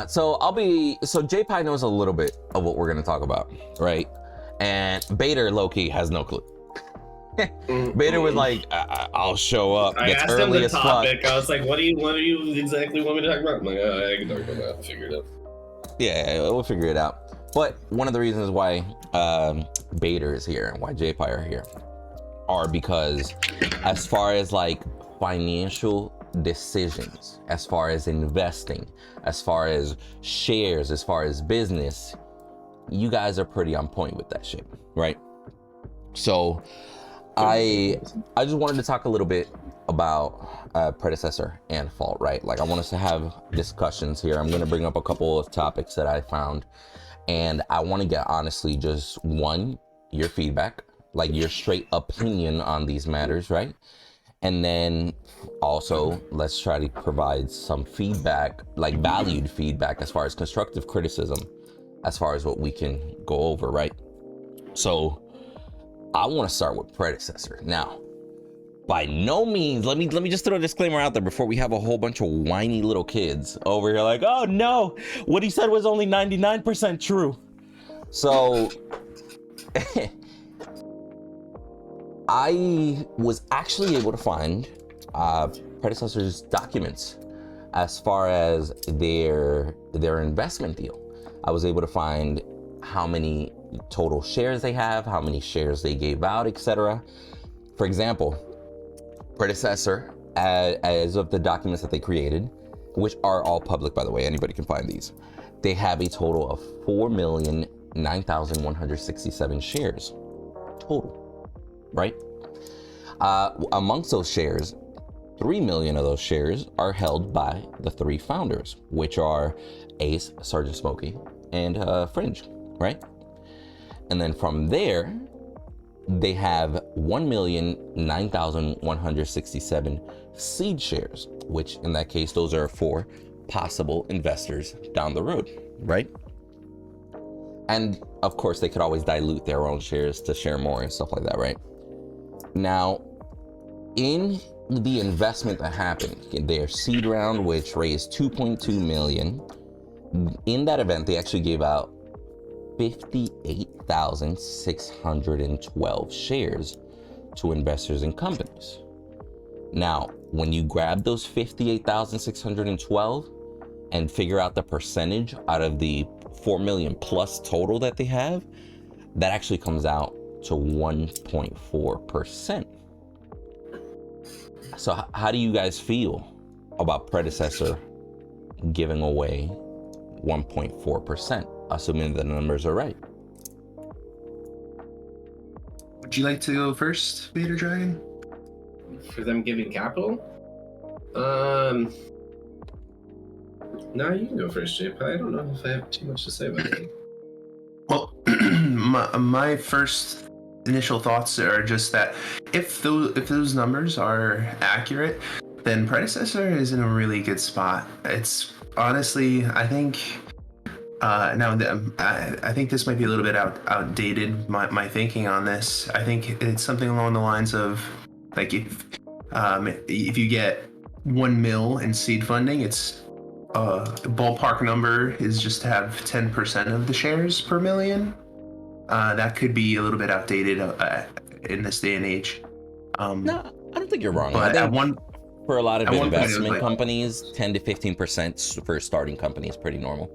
So JPI knows a little bit of what we're gonna talk about, right? And Bader low-key has no clue. Bader was like, I'll show up. I Gets asked him early the as topic. fuck. I was like, what do you exactly want me to talk about? I'm like, I can talk about that. I'll figure it out. Yeah, we'll figure it out. But one of the reasons why Bader is here and why JPI are here are because as far as like financial decisions, as far as investing, as far as shares, as far as business, you guys are pretty on point with that shit, right? So I just wanted to talk a little bit about Predecessor and Fault, right? Like I want us to have discussions here. I'm going to bring up a couple of topics that I found, and I want to get honestly just one, your feedback, like your straight opinion on these matters, right? And then also let's try to provide some feedback, like valued feedback as far as constructive criticism, as far as what we can go over, right? So I want to start with Predecessor. Now, by no means, let me just throw a disclaimer out there before we have a whole bunch of whiny little kids over here like, oh no, what he said was only 99% true. So I was actually able to find Predecessor's documents as far as their investment deal. I was able to find how many total shares they have, how many shares they gave out, etc. For example, Predecessor, as of the documents that they created, which are all public, by the way, anybody can find these, they have a total of 4,009,167 shares total, right? Amongst those shares, 3 million of those shares are held by the three founders, which are Ace, Sergeant Smokey, and Fringe, right? And then from there, they have 1,009,167 seed shares, which in that case, those are for possible investors down the road, right? And of course, they could always dilute their own shares to share more and stuff like that, right? Now, in the investment that happened, their seed round, which raised 2.2 million, in that event, they actually gave out 58,612 shares to investors and companies. Now, when you grab those 58,612 and figure out the percentage out of the 4 million plus total that they have, that actually comes out to 1.4%. So how do you guys feel about Predecessor giving away 1.4%, assuming the numbers are right? Would you like to go first, Vader Dragon? For them giving capital? No, you can go first, Jip. I don't know if I have too much to say about it. Well, my first initial thoughts are just that if those numbers are accurate, then Predecessor is in a really good spot. It's honestly, I think now I think this might be a little bit outdated, my thinking on this. I think it's something along the lines of like if you get 1 mil in seed funding, it's ballpark number is just to have 10% of the shares per million. That could be a little bit outdated in this day and age. No, I don't think you're wrong. But I think for a lot of investment like, companies, 10 to 15% for starting company is pretty normal.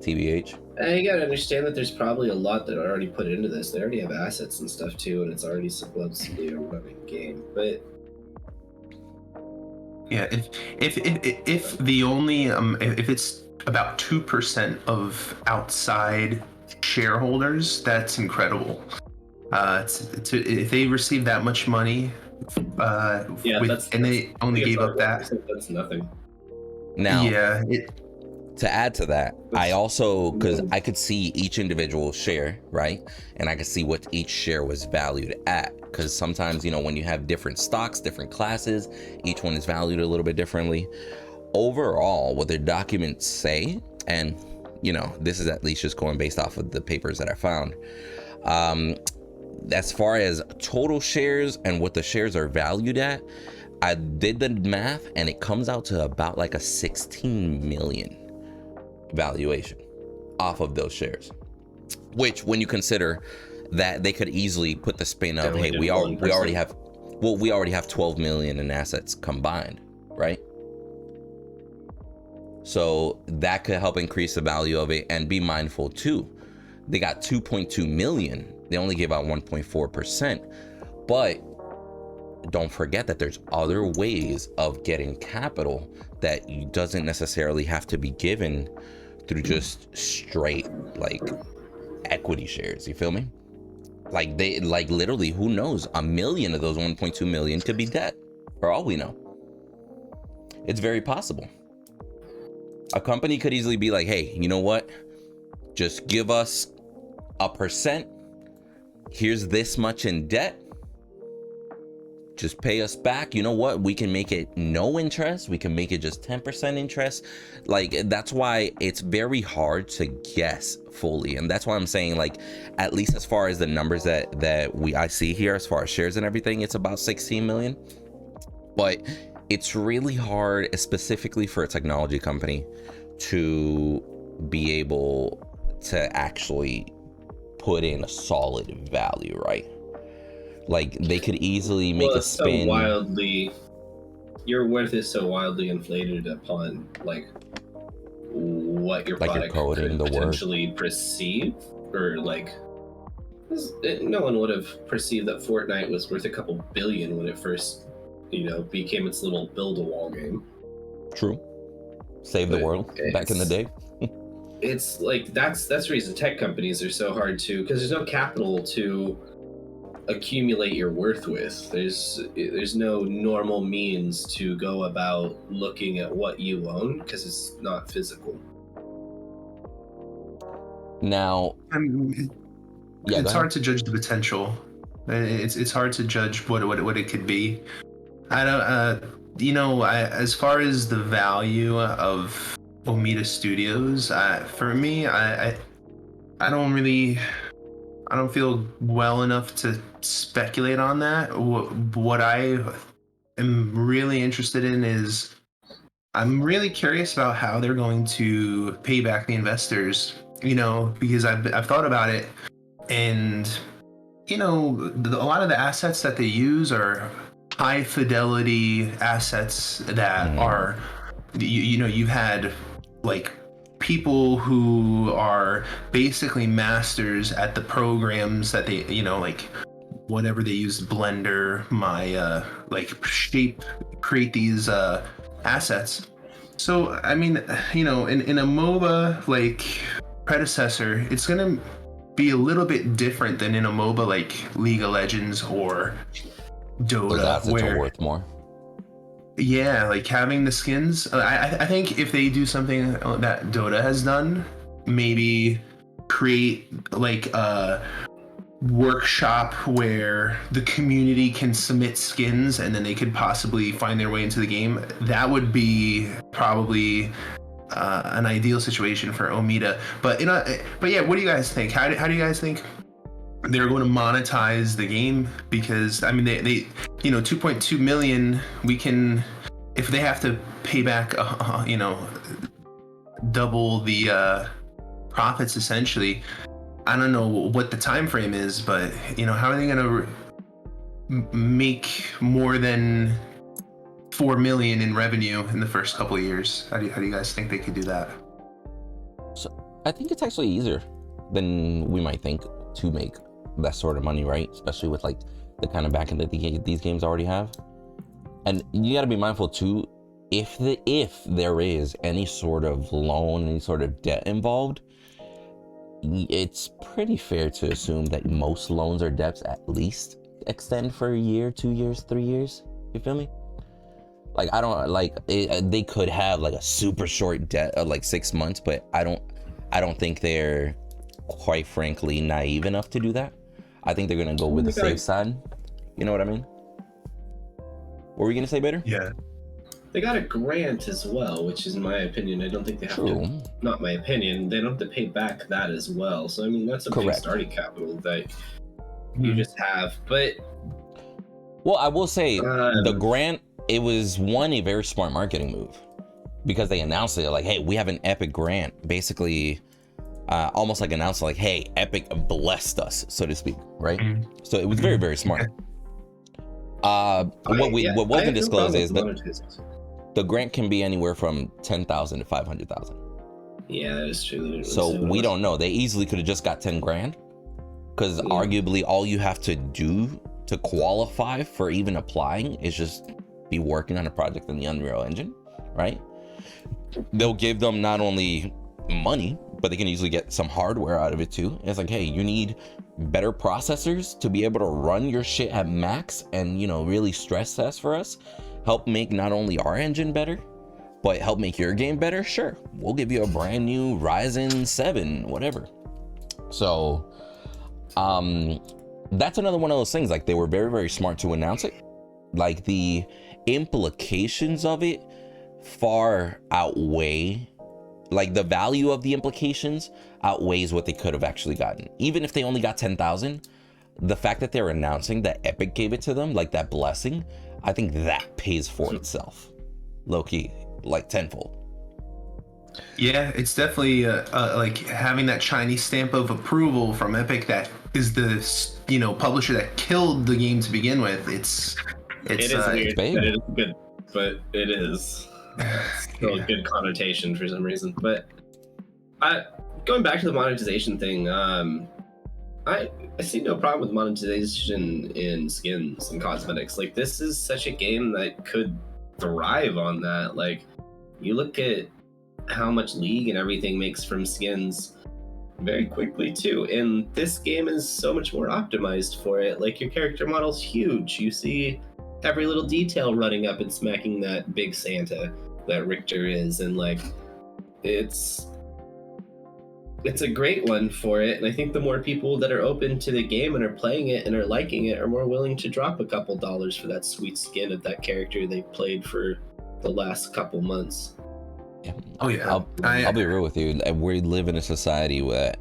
TBH. You gotta understand that there's probably a lot that are already put into this. They already have assets and stuff too, and it's already supposedly a running game. But yeah, if the only if it's about 2% of outside shareholders, that's incredible. If they receive that much money, and they only gave up that, that's nothing. Now, yeah. To add to that, I also, because I could see each individual share, right? And I could see what each share was valued at. Because sometimes, you know, when you have different stocks, different classes, each one is valued a little bit differently. Overall, what their documents say, and, you know, this is at least just going based off of the papers that I found. As far as total shares and what the shares are valued at, I did the math and it comes out to about like a 16 million. valuation off of those shares. Which, when you consider that they could easily put the spin of, hey, we already have 12 million in assets combined, right? So that could help increase the value of it. And be mindful too, they got 2.2 million. They only gave out 1.4%. But don't forget that there's other ways of getting capital that doesn't necessarily have to be given through just straight like equity shares. You feel me? Like they, like literally, who knows? 1 million of those 1.2 million could be debt, for all we know. It's very possible. A company could easily be like, hey, you know what? Just give us 1%. Here's this much in debt. Just pay us back. You know what? We can make it no interest. We can make it just 10% interest. Like, that's why it's very hard to guess fully. And that's why I'm saying, like, at least as far as the numbers that I see here, as far as shares and everything, it's about 16 million. But it's really hard, specifically for a technology company, to be able to actually put in a solid value, right? Like, they could easily make a spin. So wildly, your worth is so wildly inflated upon like what your like product could potentially perceive, or like no one would have perceived that Fortnite was worth a couple billion when it first, became its little build-a-wall game. True. Save the world back in the day. It's like that's the reason tech companies are so hard to, because there's no capital to accumulate your worth with. There's no normal means to go about looking at what you own, because it's not physical. Now, it's hard to judge the potential. It's hard to judge what it could be. I don't, as far as the value of Omida Studios, for me, I don't feel well enough to speculate on that. What I am really interested in is, I'm really curious about how they're going to pay back the investors, because I've thought about it, and, a lot of the assets that they use are high fidelity assets that are, you've had like people who are basically masters at the programs that they, like whatever they use, Blender, create these assets. So, I mean, in a MOBA like Predecessor, it's gonna be a little bit different than in a MOBA like League of Legends or Dota, those assets where are worth more. Yeah, like having the skins. I think if they do something that Dota has done, maybe create like a workshop where the community can submit skins and then they could possibly find their way into the game. That would be probably an ideal situation for Omida. But yeah, what do you guys think? How do you guys think they're going to monetize the game? Because I mean, they 2.2 million, we can, if they have to pay back double the profits, essentially. I don't know what the time frame is, but how are they going to make more than 4 million in revenue in the first couple of years? How do you guys think they could do that? So I think it's actually easier than we might think to make that sort of money, right? Especially with like the kind of backing that these games already have. And you got to be mindful too, if there is any sort of loan, any sort of debt involved, it's pretty fair to assume that most loans or debts at least extend for a year, 2 years, 3 years. You feel me? Like, I don't like they could have like a super short debt of like 6 months, but I don't think they're, quite frankly, naive enough to do that. I think they're gonna go with the safe side. You know what I mean? What were you gonna say, Bader? Yeah. They got a grant as well, which is, in my opinion, I don't think they have to. Not my opinion. They don't have to pay back that as well. So I mean, that's a big starting capital that you just have. But well, I will say the grant, it was a very smart marketing move. because they announced it like, hey, we have an Epic grant, basically almost like announced like, hey, Epic blessed us, so to speak, right? So it was very, very smart. What wasn't disclosed is that the grant can be anywhere from 10,000 to 500,000. Yeah, that is true. So we don't know. They easily could have just got 10 grand, because arguably all you have to do to qualify for even applying is just be working on a project in the Unreal Engine, right? They'll give them not only money, but they can easily get some hardware out of it too. It's like, hey, you need better processors to be able to run your shit at max and, you know, really stress test for us. Help make not only our engine better, but help make your game better. Sure, we'll give you a brand new Ryzen 7, whatever. So that's another one of those things. Like, they were very, very smart to announce it. Like, the implications of it far outweigh, like, the value of the implications outweighs what they could have actually gotten. Even if they only got 10,000, the fact that they're announcing that Epic gave it to them, like that blessing, I think that pays for itself, low-key, like tenfold. Yeah, it's definitely like having that Chinese stamp of approval from Epic, that is the, you know, publisher that killed the game to begin with. It is weird, big. but it is good, but it is still a good connotation for some reason. But going back to the monetization thing, I see no problem with monetization in skins and cosmetics. Like, this is such a game that could thrive on that. Like, you look at how much League and everything makes from skins very quickly too, and this game is so much more optimized for it. Like, your character model's huge. You see every little detail running up and smacking that big Santa that Richter is, and like, it's a great one for it. And I think the more people that are open to the game and are playing it and are liking it are more willing to drop a couple dollars for that sweet skin of that character they played for the last couple months. Yeah. Oh yeah. I'll be real with you. We live in a society where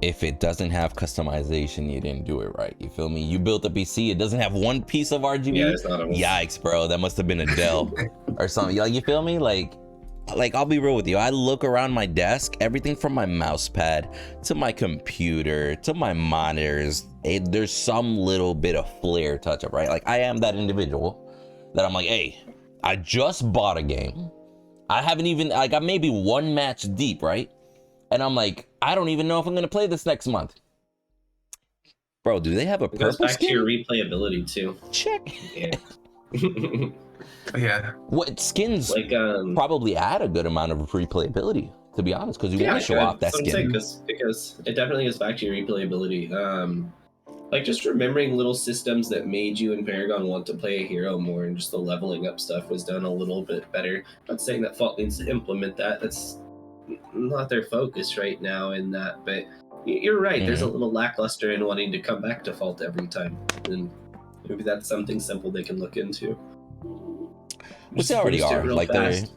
if it doesn't have customization, you didn't do it right. You feel me? You built a PC, it doesn't have one piece of RGB. Yeah, it's not a... Yikes, bro. That must have been a Dell or something. Like, you feel me? Like I'll be real with you. I look around my desk, everything from my mouse pad to my computer to my monitors, there's some little bit of flair touch up, right? Like, I am that individual that I'm like, hey, I just bought a game. I haven't even, like, I'm maybe one match deep, right? And I'm like, I don't even know if I'm going to play this next month. Bro, do they have a purple skin? It goes back to your replayability too. Check. Yeah. Yeah. What skins like probably add a good amount of replayability, to be honest, because you want to show off that skin. Because it definitely goes back to your replayability. Like, just remembering little systems that made you and Paragon want to play a hero more, and just the leveling up stuff was done a little bit better. I'm not saying that Fault needs to implement that. That's not their focus right now in that, but you're right. Mm-hmm. There's a little lackluster in wanting to come back to Fault every time, and maybe that's something simple they can look into. Which they already are. Like, fast,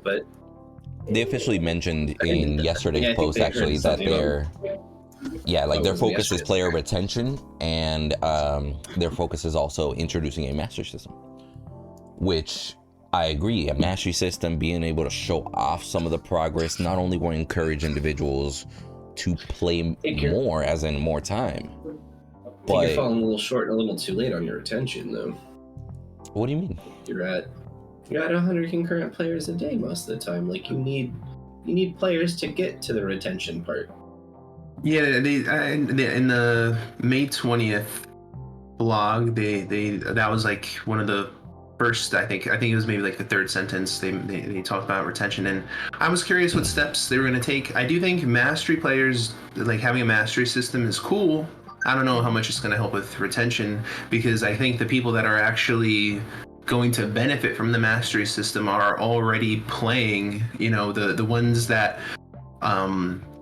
they officially mentioned in yesterday's post actually that they're their focus is player retention, and their focus is also introducing a mastery system, which I agree. A mastery system, being able to show off some of the progress, not only will encourage individuals to play more, as in more time. I think you're falling a little short and a little too late on your retention, though. What do you mean? You're at 100 concurrent players a day most of the time. Like, you need players to get to the retention part. Yeah, in the May 20th blog, they that was like one of the first, I think it was maybe like the third sentence, they talked about retention, and I was curious what steps they were going to take. I do think mastery players, like, having a mastery system is cool. I don't know how much it's going to help with retention, because I think the people that are actually going to benefit from the mastery system are already playing, you know, the ones that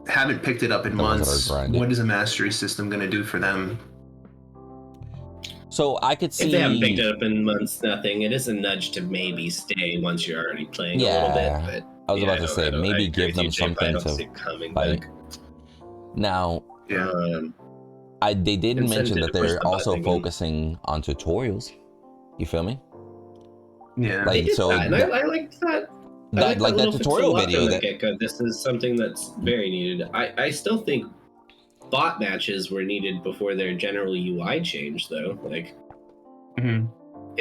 haven't picked it up in months. What is a mastery system going to do for them? So I could see, if they haven't picked it up in months, nothing. It is a nudge to maybe stay once you're already playing a little bit. But I was about to say, maybe give them something to fight. Now, they did mention that they're also focusing on tutorials. You feel me? Yeah, like, so I liked that. That like that tutorial video that this is something that's very needed. I still think bot matches were needed before their general UI change, though. Like,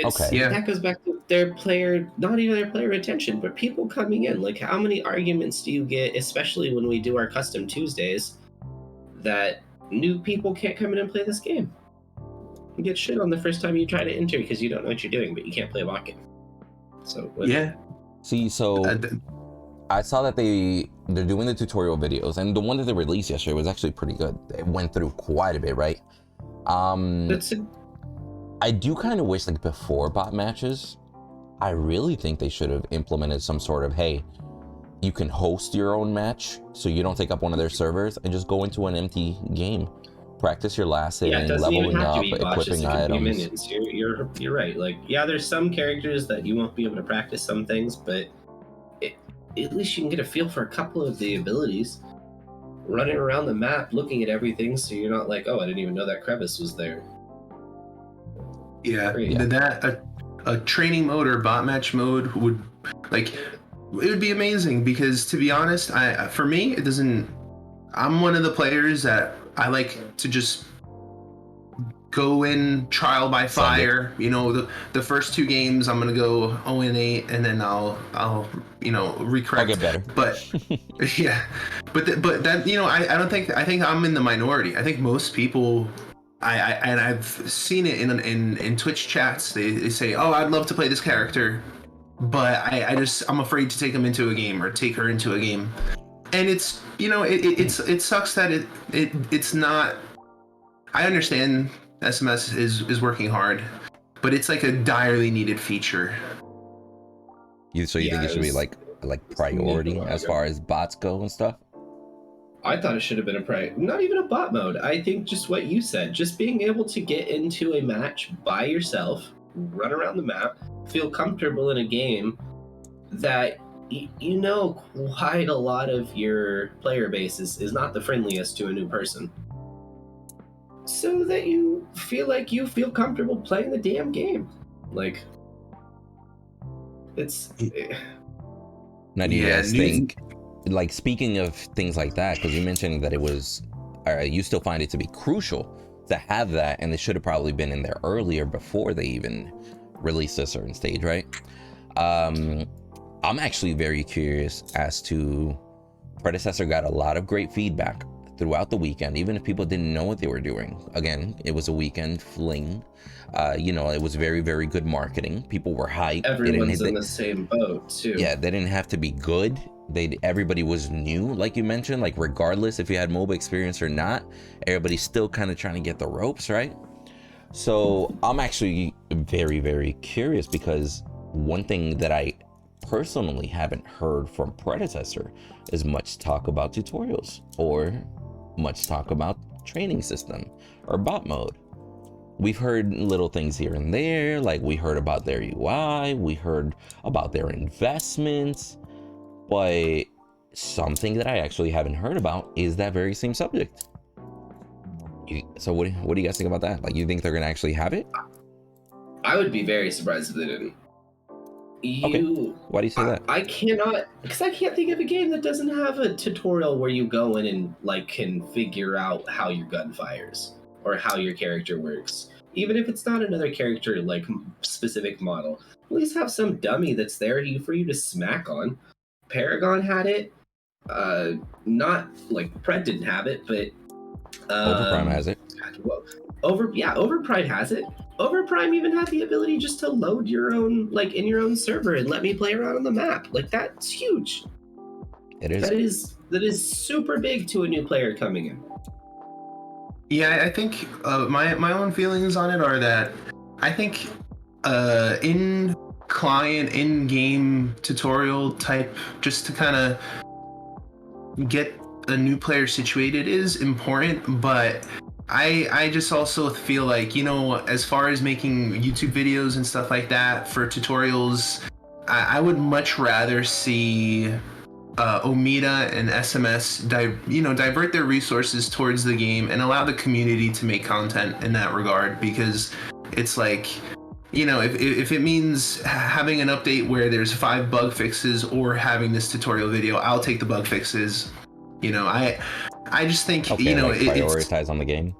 Okay. that goes back to their player, not even their player retention, but people coming in. Like, how many arguments do you get, especially when we do our custom Tuesdays, that new people can't come in and play this game? You get shit on the first time you try to enter because you don't know what you're doing, but you can't play a bot game. So See, so I saw that they're doing the tutorial videos, and the one that they released yesterday was actually pretty good. It went through quite a bit, right? I do kind of wish, like, before bot matches, I really think they should have implemented some sort of, hey, you can host your own match, so you don't take up one of their servers, and just go into an empty game. Practice your last inning, leveling up, equipping items. You're right. Like, yeah, there's some characters that you won't be able to practice some things, but at least you can get a feel for a couple of the abilities. Running around the map, looking at everything, so you're not like, oh, I didn't even know that crevice was there. Yeah, that a training mode or bot match mode would, like, it would be amazing, because to be honest, for me, it doesn't. I'm one of the players that I like to just go in trial by fire. You know, the first 2 games I'm gonna go 0-8, and then I'll recorrect. I'll get better. But yeah, but that, you know, I think I'm in the minority. I think most people. And I've seen it in Twitch chats. They say, "Oh, I'd love to play this character, but I'm afraid to take him into a game or take her into a game." And it's, you know, it sucks that it's not. I understand SMS is working hard, but it's like a direly needed feature. So you think it should be like priority as far as bots go and stuff? I thought it should have been not even a bot mode. I think just what you said, just being able to get into a match by yourself, run around the map, feel comfortable in a game that you know quite a lot of your player base is not the friendliest to a new person. So that you feel comfortable playing the damn game. Like, it's... Now, do you guys think... Like, speaking of things like that, because you mentioned that it was, you still find it to be crucial to have that, and it should have probably been in there earlier before they even released a certain stage, right? I'm actually very curious as to, Predecessor got a lot of great feedback throughout the weekend, even if people didn't know what they were doing. Again, it was a weekend fling. You know, it was very, very good marketing. People were hyped. Everyone's in the same boat, too. Yeah, they didn't have to be good. Everybody was new, like you mentioned, like regardless if you had MOBA experience or not, everybody's still kind of trying to get the ropes, right? So I'm actually very, very curious, because one thing that I personally haven't heard from Predecessor is much talk about tutorials or much talk about training system or bot mode. We've heard little things here and there, like we heard about their UI, we heard about their investments, but something that I actually haven't heard about is that very same subject. So what do you guys think about that? Like, you think they're gonna actually have it? I would be very surprised if they didn't. Okay. Why do you say that? I cannot, because I can't think of a game that doesn't have a tutorial where you go in and like can figure out how your gun fires or how your character works. Even if it's not another character like specific model, at least have some dummy that's there for you to smack on. Paragon had it. Not like Pred didn't have it, but Overprime has it. Overprime has it. Overprime even had the ability just to load your own, like, in your own server and let me play around on the map. Like, that's huge. It is. That is super big to a new player coming in. Yeah, I think my own feelings on it are that I think in client in-game tutorial type, just to kind of get a new player situated, is important, but I just also feel like, you know, as far as making YouTube videos and stuff like that for tutorials, I would much rather see Omida and SMS divert their resources towards the game and allow the community to make content in that regard, because it's like, you know, if it means having an update where there's 5 bug fixes or having this tutorial video, I'll take the bug fixes. You know, I just think, Okay, you know, like prioritize on the game.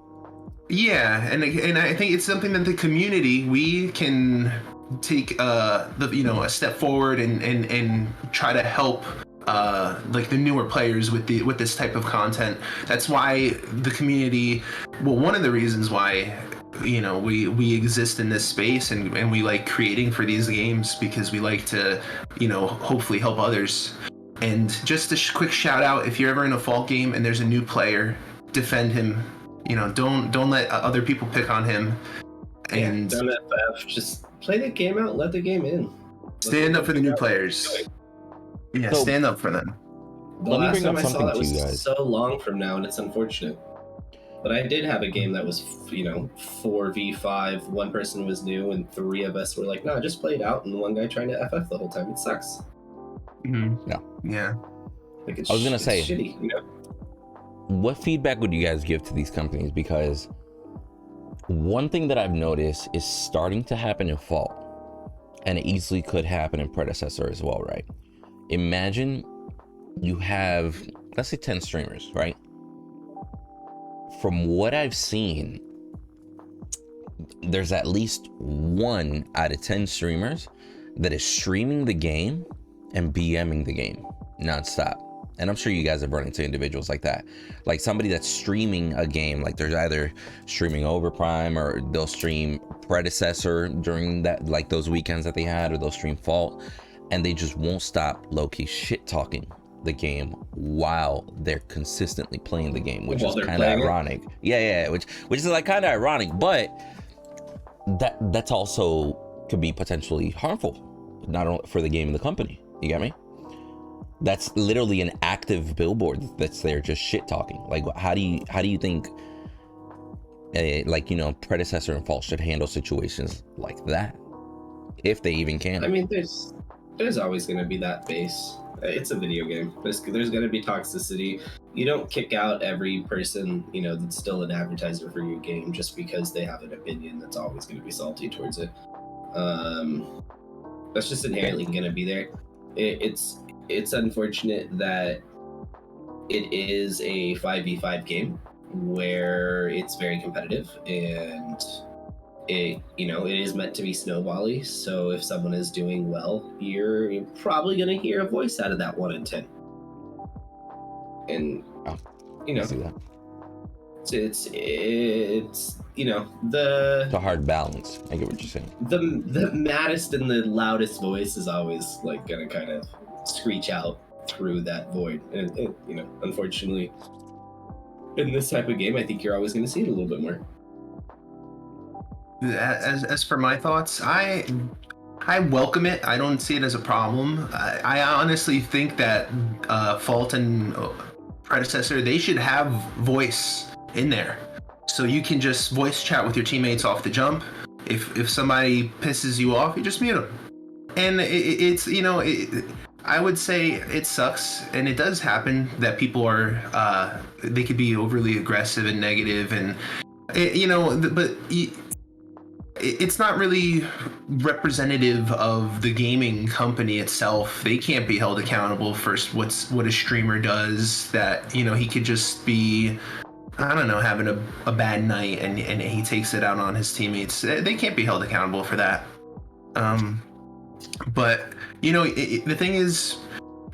Yeah, and I think it's something that the community, we can take a step forward and try to help like the newer players with this type of content. That's why the community, well, one of the reasons why, you know, we exist in this space, and we like creating for these games, because we like to, you know, hopefully help others. And just a quick shout out, if you're ever in a Fault game and there's a new player, defend him. You know, don't let other people pick on him. And don't FF, just play the game out, let the game in. Stand up for the new players. Yeah, So, stand up for them. Let me bring up something to you guys. So long from now, and it's unfortunate. But I did have a game that was, you know, 4v5. One person was new, and 3 of us were like, "No, just play it out." And one guy trying to FF the whole time. It sucks. Yeah. Like, I was gonna say, it's shitty, you know? what feedback would you guys give to these companies? Because one thing that I've noticed is starting to happen in Fault, and it easily could happen in Predecessor as well, right? Imagine you have, let's say 10 streamers, right? From what I've seen, there's at least 1 out of 10 streamers that is streaming the game and BMing the game nonstop. And I'm sure you guys have run into individuals like that. Like somebody that's streaming a game, like they're either streaming Overprime, or they'll stream Predecessor during that, like those weekends that they had, or they'll stream Fault, and they just won't stop low-key shit talking the game while they're consistently playing the game, which is kind of ironic. Yeah, which is like kind of ironic, but that's also could be potentially harmful, not only for the game and the company. You get me? That's literally an active billboard that's there just shit talking. Like, how do you think, like, you know, Predecessor and Fault should handle situations like that, if they even can? I mean, there's always going to be that base. It's a video game. There's going to be toxicity. You don't kick out every person, you know, that's still an advertiser for your game just because they have an opinion that's always going to be salty towards it. That's just inherently going to be there. It's unfortunate that it is a 5v5 game where it's very competitive, and it is meant to be snowbally. So if someone is doing well, you're probably going to hear a voice out of that 1 in 10. And you know, it's you know, it's a hard balance. I get what you're saying. The maddest and the loudest voice is always like gonna kind of screech out through that void, and you know, unfortunately, in this type of game, I think you're always going to see it a little bit more. As for my thoughts, I welcome it. I don't see it as a problem. I honestly think that Fault and Predecessor, they should have voice in there, so you can just voice chat with your teammates off the jump. If somebody pisses you off, you just mute them. And it's, you know, I would say it sucks, and it does happen that people are they could be overly aggressive and negative, and you know, but it's not really representative of the gaming company itself. They can't be held accountable for what a streamer does. That, you know, he could just be, I don't know, having a bad night and he takes it out on his teammates. They can't be held accountable for that. But you know, the thing is,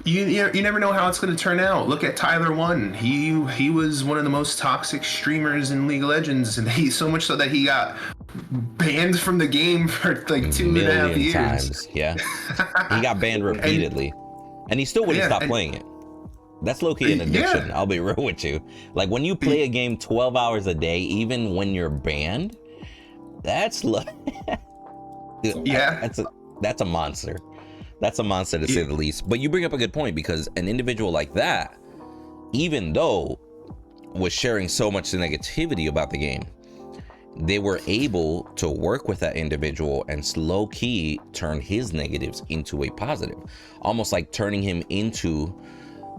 you never know how it's going to turn out. Look at Tyler 1. He was one of the most toxic streamers in League of Legends, and so much so that he got banned from the game for like 2.5 years. Times. Yeah, he got banned repeatedly, and he still wouldn't stop playing it. That's low-key an addiction. I'll be real with you. Like, when you play a game 12 hours a day, even when you're banned, that's that's a monster. That's a monster, to say the least. But you bring up a good point, because an individual like that, even though was sharing so much negativity about the game, they were able to work with that individual and low-key turn his negatives into a positive, almost like turning him into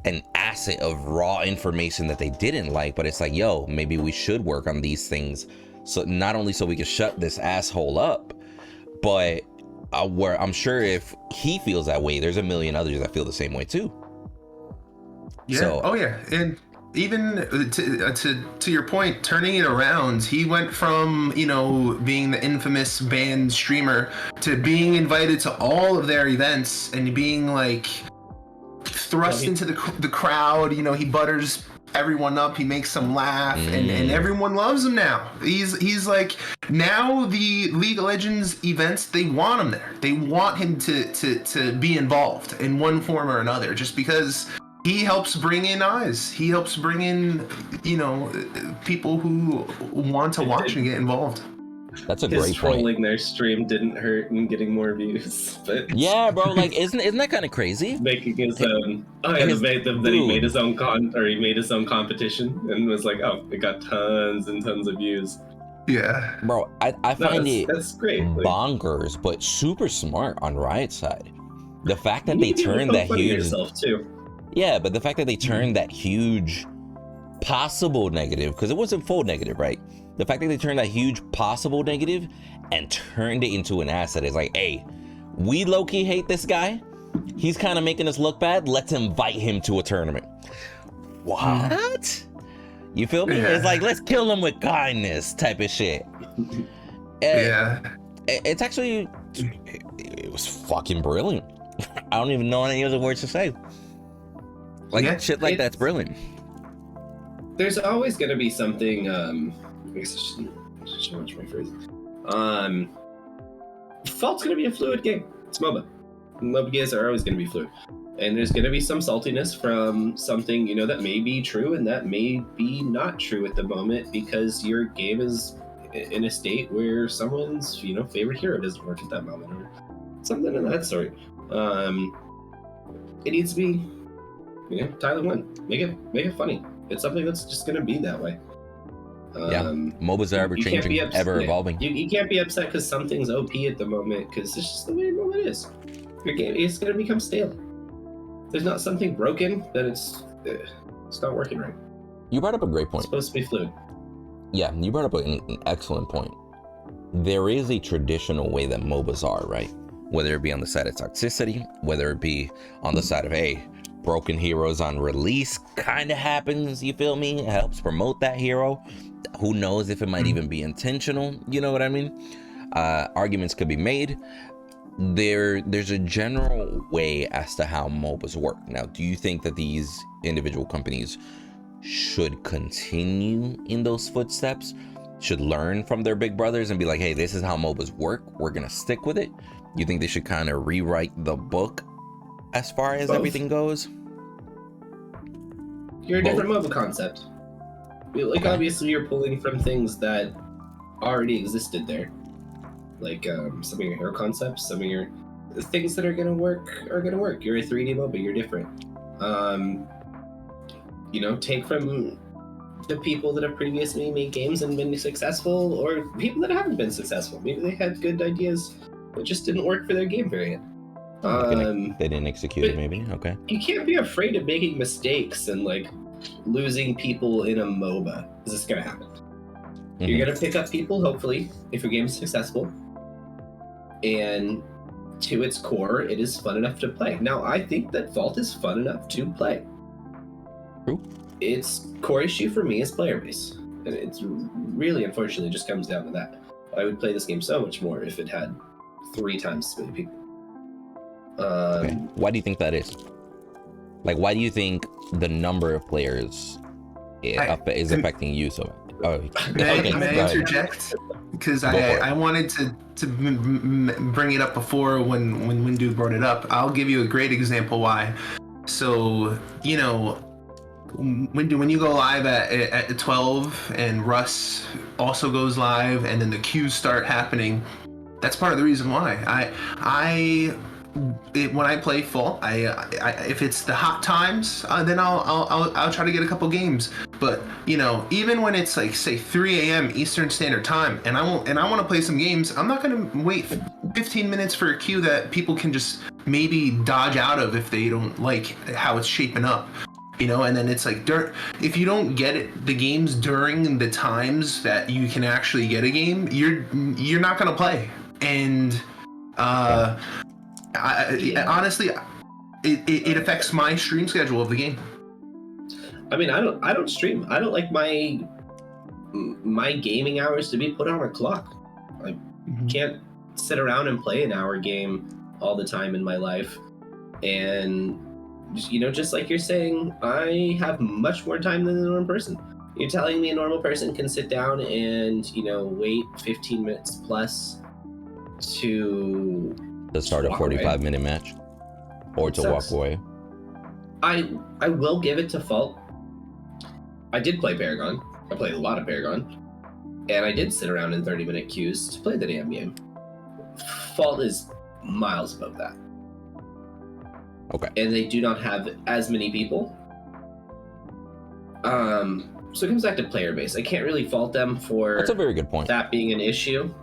an asset of raw information that they didn't like. But it's like, yo, maybe we should work on these things, so not only so we can shut this asshole up, But where I'm sure if he feels that way, there's a million others that feel the same way too. Yeah. So, Oh yeah. And even to your point, turning it around, he went from, you know, being the infamous banned streamer to being invited to all of their events and being like thrust into the crowd. You know, he butters everyone up, he makes them laugh, and everyone loves him now. He's like, now the League of Legends events, they want him there. They want him to be involved in one form or another, just because he helps bring in eyes. He helps bring in, you know, people who want to watch and get involved. that's a His great trolling point. their stream didn't hurt and getting more views, but Yeah, bro. Like, isn't that kind of crazy? making his own. Oh yeah, that he made his own he made his own competition and was like, oh, it got tons and tons of views. Yeah, Bro, I find that's great. bonkers, but super smart on Riot's side. The fact that they You need to turned poke that fun at huge, yourself too. yeah, but the fact that they turned that huge possible negative, because it wasn't full negative, right? The fact that they turned that huge possible negative and turned it into an asset is like, hey, we low-key hate this guy. He's kind of making us look bad. Let's invite him to a tournament. What? You feel me? Yeah. It's like, let's kill him with kindness type of shit. yeah. It's actually, it was fucking brilliant. I don't even know any other words to say. Like, Yeah, shit like that's brilliant. There's always going to be something. I guess I shouldn't change my phrase. Fault's going to be a fluid game. It's MOBA. MOBA games are always going to be fluid, and there's going to be some saltiness from something, you know, that may be true and that may be not true at the moment because your game is in a state where someone's, you know, favorite hero doesn't work at that moment or something of that sort. It needs to be, you know, Tyler won. Make it funny. It's something that's just going to be that way. Yeah, MOBAs are ever changing, ever evolving. You can't be upset because something's OP at the moment because it's just the way MOBA is. Your game is going to become stale. There's not something broken, then it's not working right. You brought up a great It's point. supposed to be fluid. Yeah, you brought up an excellent point. There is a traditional way that MOBAs are, right? Whether it be on the side of toxicity, whether it be on the side of, hey, broken heroes on release kind of happens, you feel me? It helps promote that hero. Who knows if it might even be intentional, you know what I mean? Arguments could be made. There's a general way as to how MOBAs work. Now, do you think that these individual companies should continue in those footsteps? Should learn from their big brothers and be like, hey, this is how MOBAs work. We're gonna stick with it. You think they should kind of rewrite the book as far as everything goes? You're a different MOBA concept. Like, obviously, you're pulling from things that already existed there. Like, some of your hero concepts, some of your things that are gonna work are gonna work. You're a 3D MOBA, you're different. You know, take from the people that have previously made games and been successful, or people that haven't been successful. Maybe they had good ideas, but just didn't work for their game variant. They didn't execute it, maybe. Okay. You can't be afraid of making mistakes and like losing people in a MOBA, because it's gonna happen. You're gonna pick up people, hopefully, if your game is successful. And to its core, it is fun enough to play. Now, I think that Vault is fun enough to play. True. Its core issue for me is player base. And it's really, unfortunately, just comes down to that. I would play this game so much more if it had 3 times as many people. Okay. Why do you think that is? Like, why do you think the number of players is affecting use of it? Oh, May I interject? Because I wanted to bring it up before when Windu brought it up. I'll give you a great example why. So, you know, Windu, when you go live at 12 and Russ also goes live and then the queues start happening, that's part of the reason why. When I play full, if it's the hot times, then I'll try to get a couple games. But you know, even when it's like say 3 a.m. Eastern Standard Time, and I want to play some games, I'm not gonna wait 15 minutes for a queue that people can just maybe dodge out of if they don't like how it's shaping up. You know, and then it's like if you don't get the games during the times that you can actually get a game, you're not gonna play. and honestly, it affects my stream schedule of the game. I mean, I don't stream. I don't like my gaming hours to be put on a clock. I can't sit around and play an hour game all the time in my life. And just like you're saying, I have much more time than a normal person. You're telling me a normal person can sit down and wait 15 minutes plus to start a 45-minute match, or to walk away. I will give it to Fault. I did play Paragon. I played a lot of Paragon, and I did sit around in 30-minute queues to play the damn game. Fault is miles above that. Okay. And they do not have as many people. So it comes back to player base. I can't really fault them for that's a very good point. That being an issue,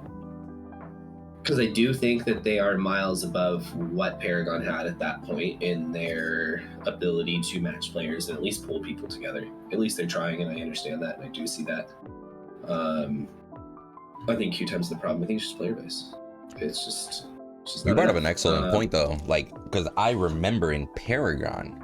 because I do think that they are miles above what Paragon had at that point in their ability to match players and at least pull people together. At least they're trying, and I understand that, and I do see that. I think Q time's the problem. I think it's just player base. It's just you brought up an excellent point, though. Like, because I remember in Paragon,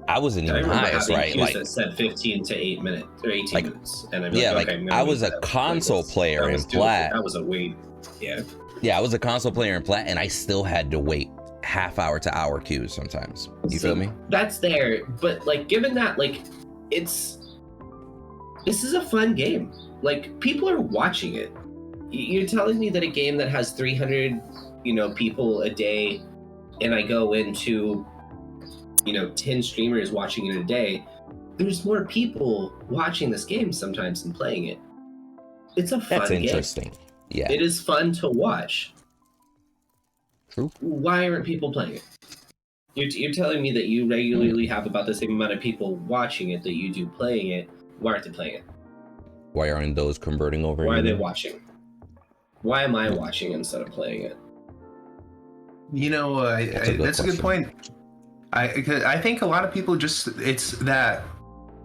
I wasn't even highest, right? Like, that said 15 to 8 minutes or 18 minutes, and I'm I was a console player in Plat. That was a wait. Yeah, I was a console player in Plat, and I still had to wait half-hour to hour queues sometimes. You feel me? That's there, but like, given that, like, this is a fun game. Like, people are watching it. You're telling me that a game that has 300, people a day, and I go into, 10 streamers watching it a day, there's more people watching this game sometimes than playing it. It's a fun game. That's interesting. Yeah. It is fun to watch. True. Why aren't people playing it? You're telling me that you regularly have about the same amount of people watching it that you do playing it. Why aren't they playing it? Why aren't those converting over? Why are they watching? Why am I watching instead of playing it? That's a good point. I think a lot of people it's that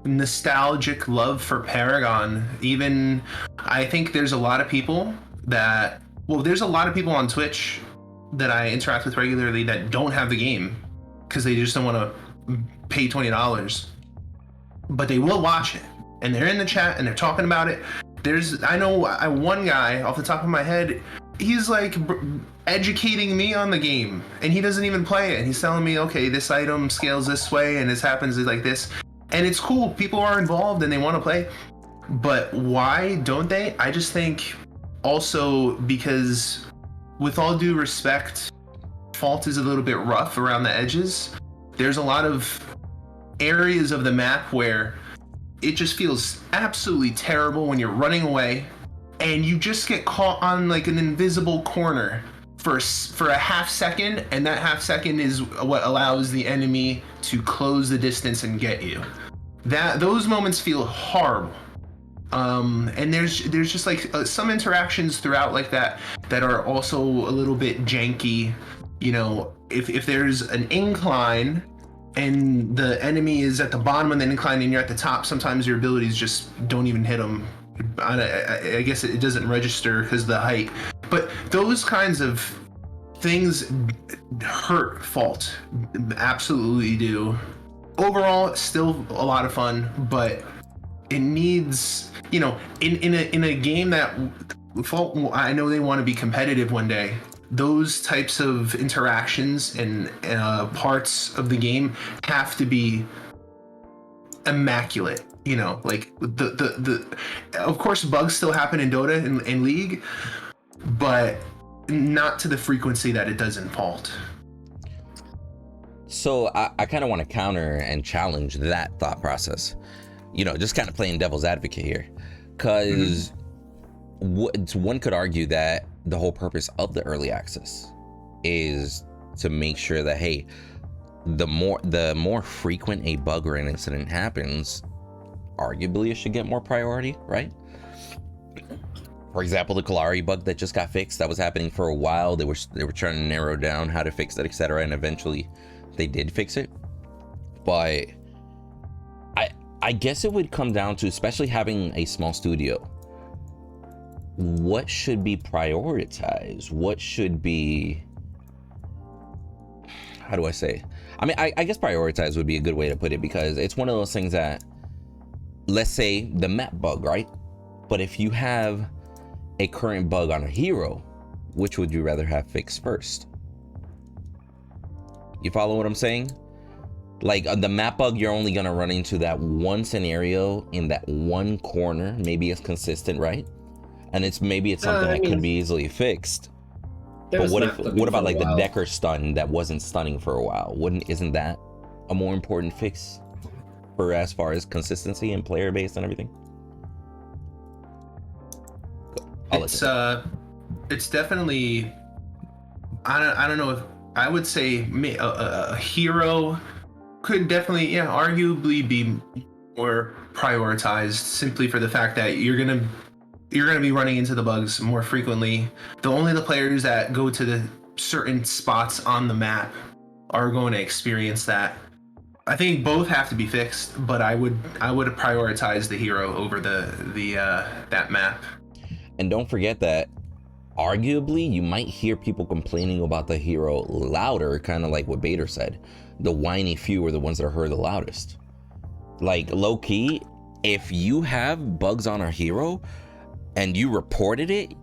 nostalgic love for Paragon. Even I think there's a lot of people there's a lot of people on Twitch that I interact with regularly that don't have the game because they just don't want to pay $20, but they will watch it, and they're in the chat and they're talking about it. I know one guy off the top of my head, he's like educating me on the game, and he doesn't even play it, and he's telling me, okay, this item scales this way and this happens like this, and it's cool. People are involved and they want to play, but why don't they? I just think also because, with all due respect, Fault is a little bit rough around the edges. There's a lot of areas of the map where it just feels absolutely terrible when you're running away and you just get caught on like an invisible corner for a half second, and that half second is what allows the enemy to close the distance and get you. Those moments feel horrible. And there's just like some interactions throughout like that are also a little bit janky. If there's an incline and the enemy is at the bottom of the incline and you're at the top, sometimes your abilities just don't even hit them. I guess it doesn't register because of the height, but those kinds of things hurt Fault. Absolutely do. Overall, still a lot of fun, but it needs, in a game that Fault, I know they want to be competitive one day. Those types of interactions and parts of the game have to be immaculate. Like the of course bugs still happen in Dota and League, but not to the frequency that it does in Fault. So I kind of want to counter and challenge that thought process. Just kind of playing devil's advocate here, because one could argue that the whole purpose of the early access is to make sure that, hey, the more frequent a bug or an incident happens, arguably it should get more priority, right? For example, the Kalari bug that just got fixed, that was happening for a while. They were trying to narrow down how to fix it, etc., and eventually they did fix it. But I guess it would come down to, especially having a small studio, what should be prioritized? What should be, how do I say? I mean, I guess prioritize would be a good way to put it, because it's one of those things that, let's say the map bug, right? But if you have a current bug on a hero, which would you rather have fixed first? You follow what I'm saying? Like the map bug, you're only gonna run into that one scenario in that one corner. Maybe it's consistent, right? And maybe it's something that could be easily fixed. But what about like the Decker stun that wasn't stunning for a while? Isn't that a more important fix for as far as consistency and player base and everything? It's definitely, I don't know if I would say a hero could definitely, yeah, arguably be more prioritized, simply for the fact that you're gonna be running into the bugs more frequently. Only the players that go to the certain spots on the map are going to experience that. I think both have to be fixed, but I would prioritize the hero over that map. And don't forget that arguably you might hear people complaining about the hero louder, kind of like what Bader said. The whiny few are the ones that are heard the loudest. Like low key, if you have bugs on a hero and you reported it,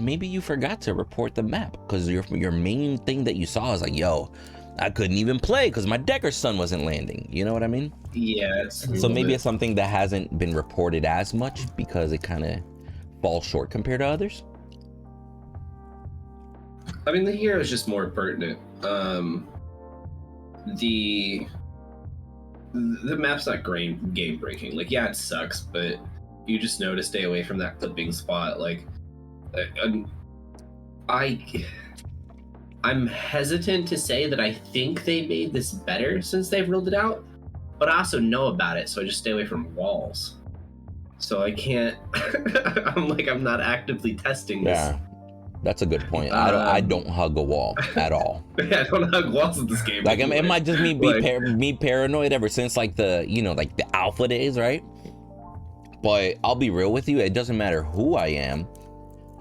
maybe you forgot to report the map, because your main thing that you saw is like, yo, I couldn't even play because my Decker stun wasn't landing. You know what I mean? Yeah. So maybe it's something that hasn't been reported as much because it kind of falls short compared to others. I mean, the hero is just more pertinent. The map's not game breaking. Like, yeah, it sucks, but you just know to stay away from that clipping spot. Like, I'm hesitant to say that I think they made this better since they've rolled it out, but I also know about it, so I just stay away from walls. So I can't. I'm not actively testing this. Yeah, that's a good point. I don't hug a wall at all. Yeah, I don't hug walls in this game. Like, it might just me paranoid ever since like the alpha days, right? But I'll be real with you, it doesn't matter who I am.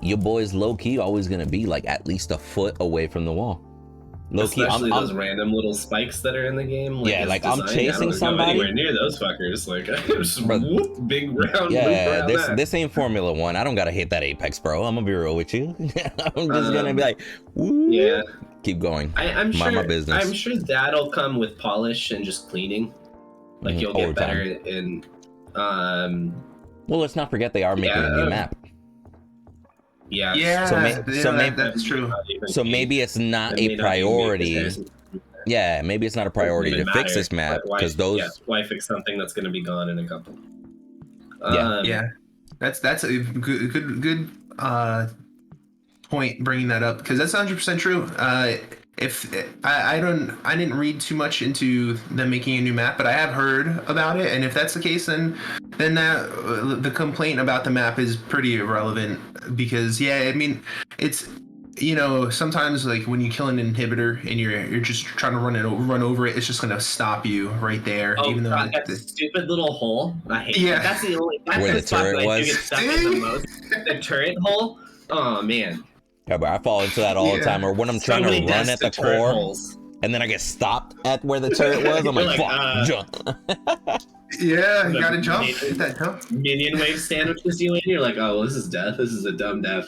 Your boy's low key always gonna be like at least a foot away from the wall. Low key, especially those random little spikes that are in the game. Like, yeah, like I'm chasing somebody. Anywhere near those fuckers, like just whoop, big round. Yeah, this ain't Formula One. I don't gotta hit that apex, bro. I'm gonna be real with you. I'm just gonna be like, woo, yeah, keep going. I'm sure. My business. I'm sure that'll come with polish and just cleaning. Like you'll get better in. Well, let's not forget they are making a new map. Yeah. So maybe that's true. So maybe it's not a priority. Yeah, maybe it's not a priority to fix this map, because those. Yeah, why fix something that's going to be gone in a couple? Yeah. That's a good point bringing that up, because that's 100% true. If I didn't read too much into them making a new map, but I have heard about it, and if that's the case, then that the complaint about the map is pretty irrelevant, because I mean, it's, sometimes like when you kill an inhibitor and you're just trying to run over it, it's just gonna stop you right there. Oh, even though God, that stupid little hole. I hate Yeah. it. That's the only where the turret was. Get stuck in the most. The turret hole. Oh man. Yeah, but I fall into that all the time. Or when I'm trying to run at the core, and then I get stopped at where the turret was. I'm like, fuck, jump. Yeah, you gotta jump. Hit that jump. Minion wave sandwiches you in. You're like, oh, well, this is death. This is a dumb death.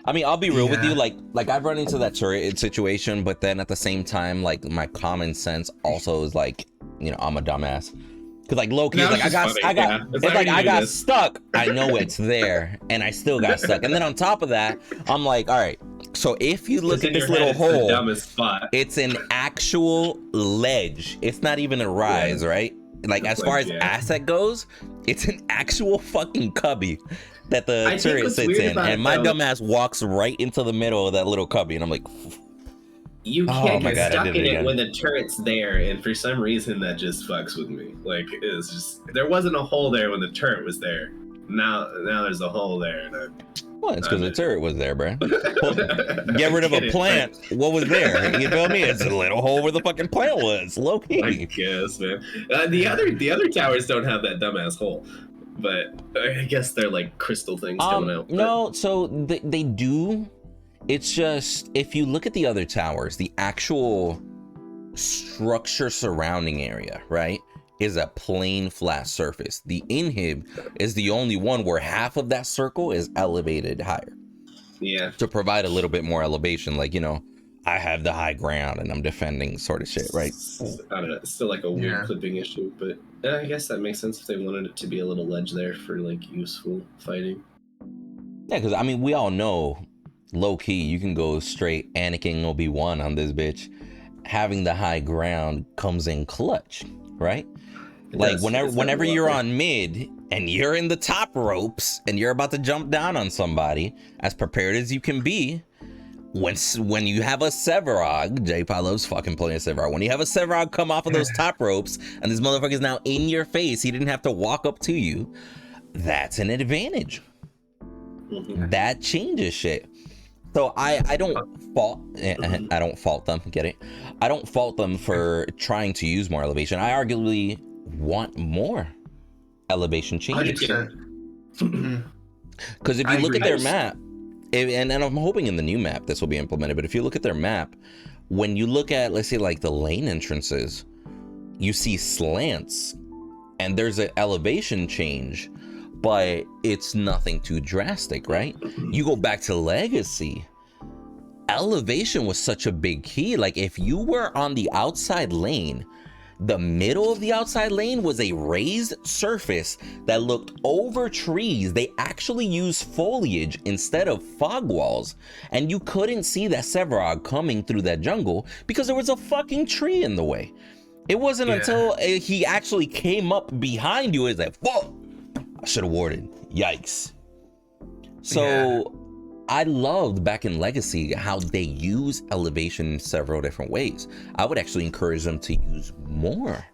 I mean, I'll be real with you. Like I've run into that turret situation, but then at the same time, like my common sense also is like, I'm a dumbass. Cause like low key, like I got stuck. I know it's there, and I still got stuck. And then on top of that, I'm like, all right. So if you look at this little hole, it's an actual ledge. It's not even a rise, right? Like as far as asset goes, it's an actual fucking cubby that the turret sits in, and my dumbass walks right into the middle of that little cubby, and I'm like, you can't get stuck in it when the turret's there, and for some reason that just fucks with me. Like, it's just, there wasn't a hole there when the turret was there. Now there's a hole there. And well, it's because the turret was there, bro. Get rid of a plant. What was there? You feel me? It's a little hole where the fucking plant was. Low key. I guess, man. The other towers don't have that dumbass hole. but I guess they're like crystal things coming out. But... No, so they do. It's just, if you look at the other towers, the actual structure surrounding area, right, is a plain flat surface. The inhib is the only one where half of that circle is elevated higher. Yeah. To provide a little bit more elevation, like, you know, I have the high ground and I'm defending sort of shit, right? I don't know. It's still like a weird clipping issue, but I guess that makes sense if they wanted it to be a little ledge there for like useful fighting. Yeah, because I mean, we all know, low key, you can go straight Anakin Obi-Wan on this bitch. Having the high ground comes in clutch, right? Like whenever you're on mid and you're in the top ropes and you're about to jump down on somebody, as prepared as you can be, when you have a Sevarog, J-Pie loves fucking playing Sevarog. When you have a Sevarog come off of those top ropes and this motherfucker is now in your face, he didn't have to walk up to you. That's an advantage. That changes shit. So I don't fault them. Get it? I don't fault them for trying to use more elevation. I arguably want more elevation changes. Because if you look at their map, and I'm hoping in the new map this will be implemented, but if you look at their map, when you look at, let's say, like the lane entrances, you see slants and there's an elevation change, but it's nothing too drastic, right? You go back to Legacy, elevation was such a big key. Like if you were on the outside lane, the middle of the outside lane was a raised surface that looked over trees. They actually used foliage instead of fog walls. And you couldn't see that Sevarog coming through that jungle because there was a fucking tree in the way. It wasn't until he actually came up behind you, it's like, whoa, I should have warded. Yikes. So I loved back in Legacy how they use elevation in several different ways. I would actually encourage them to use more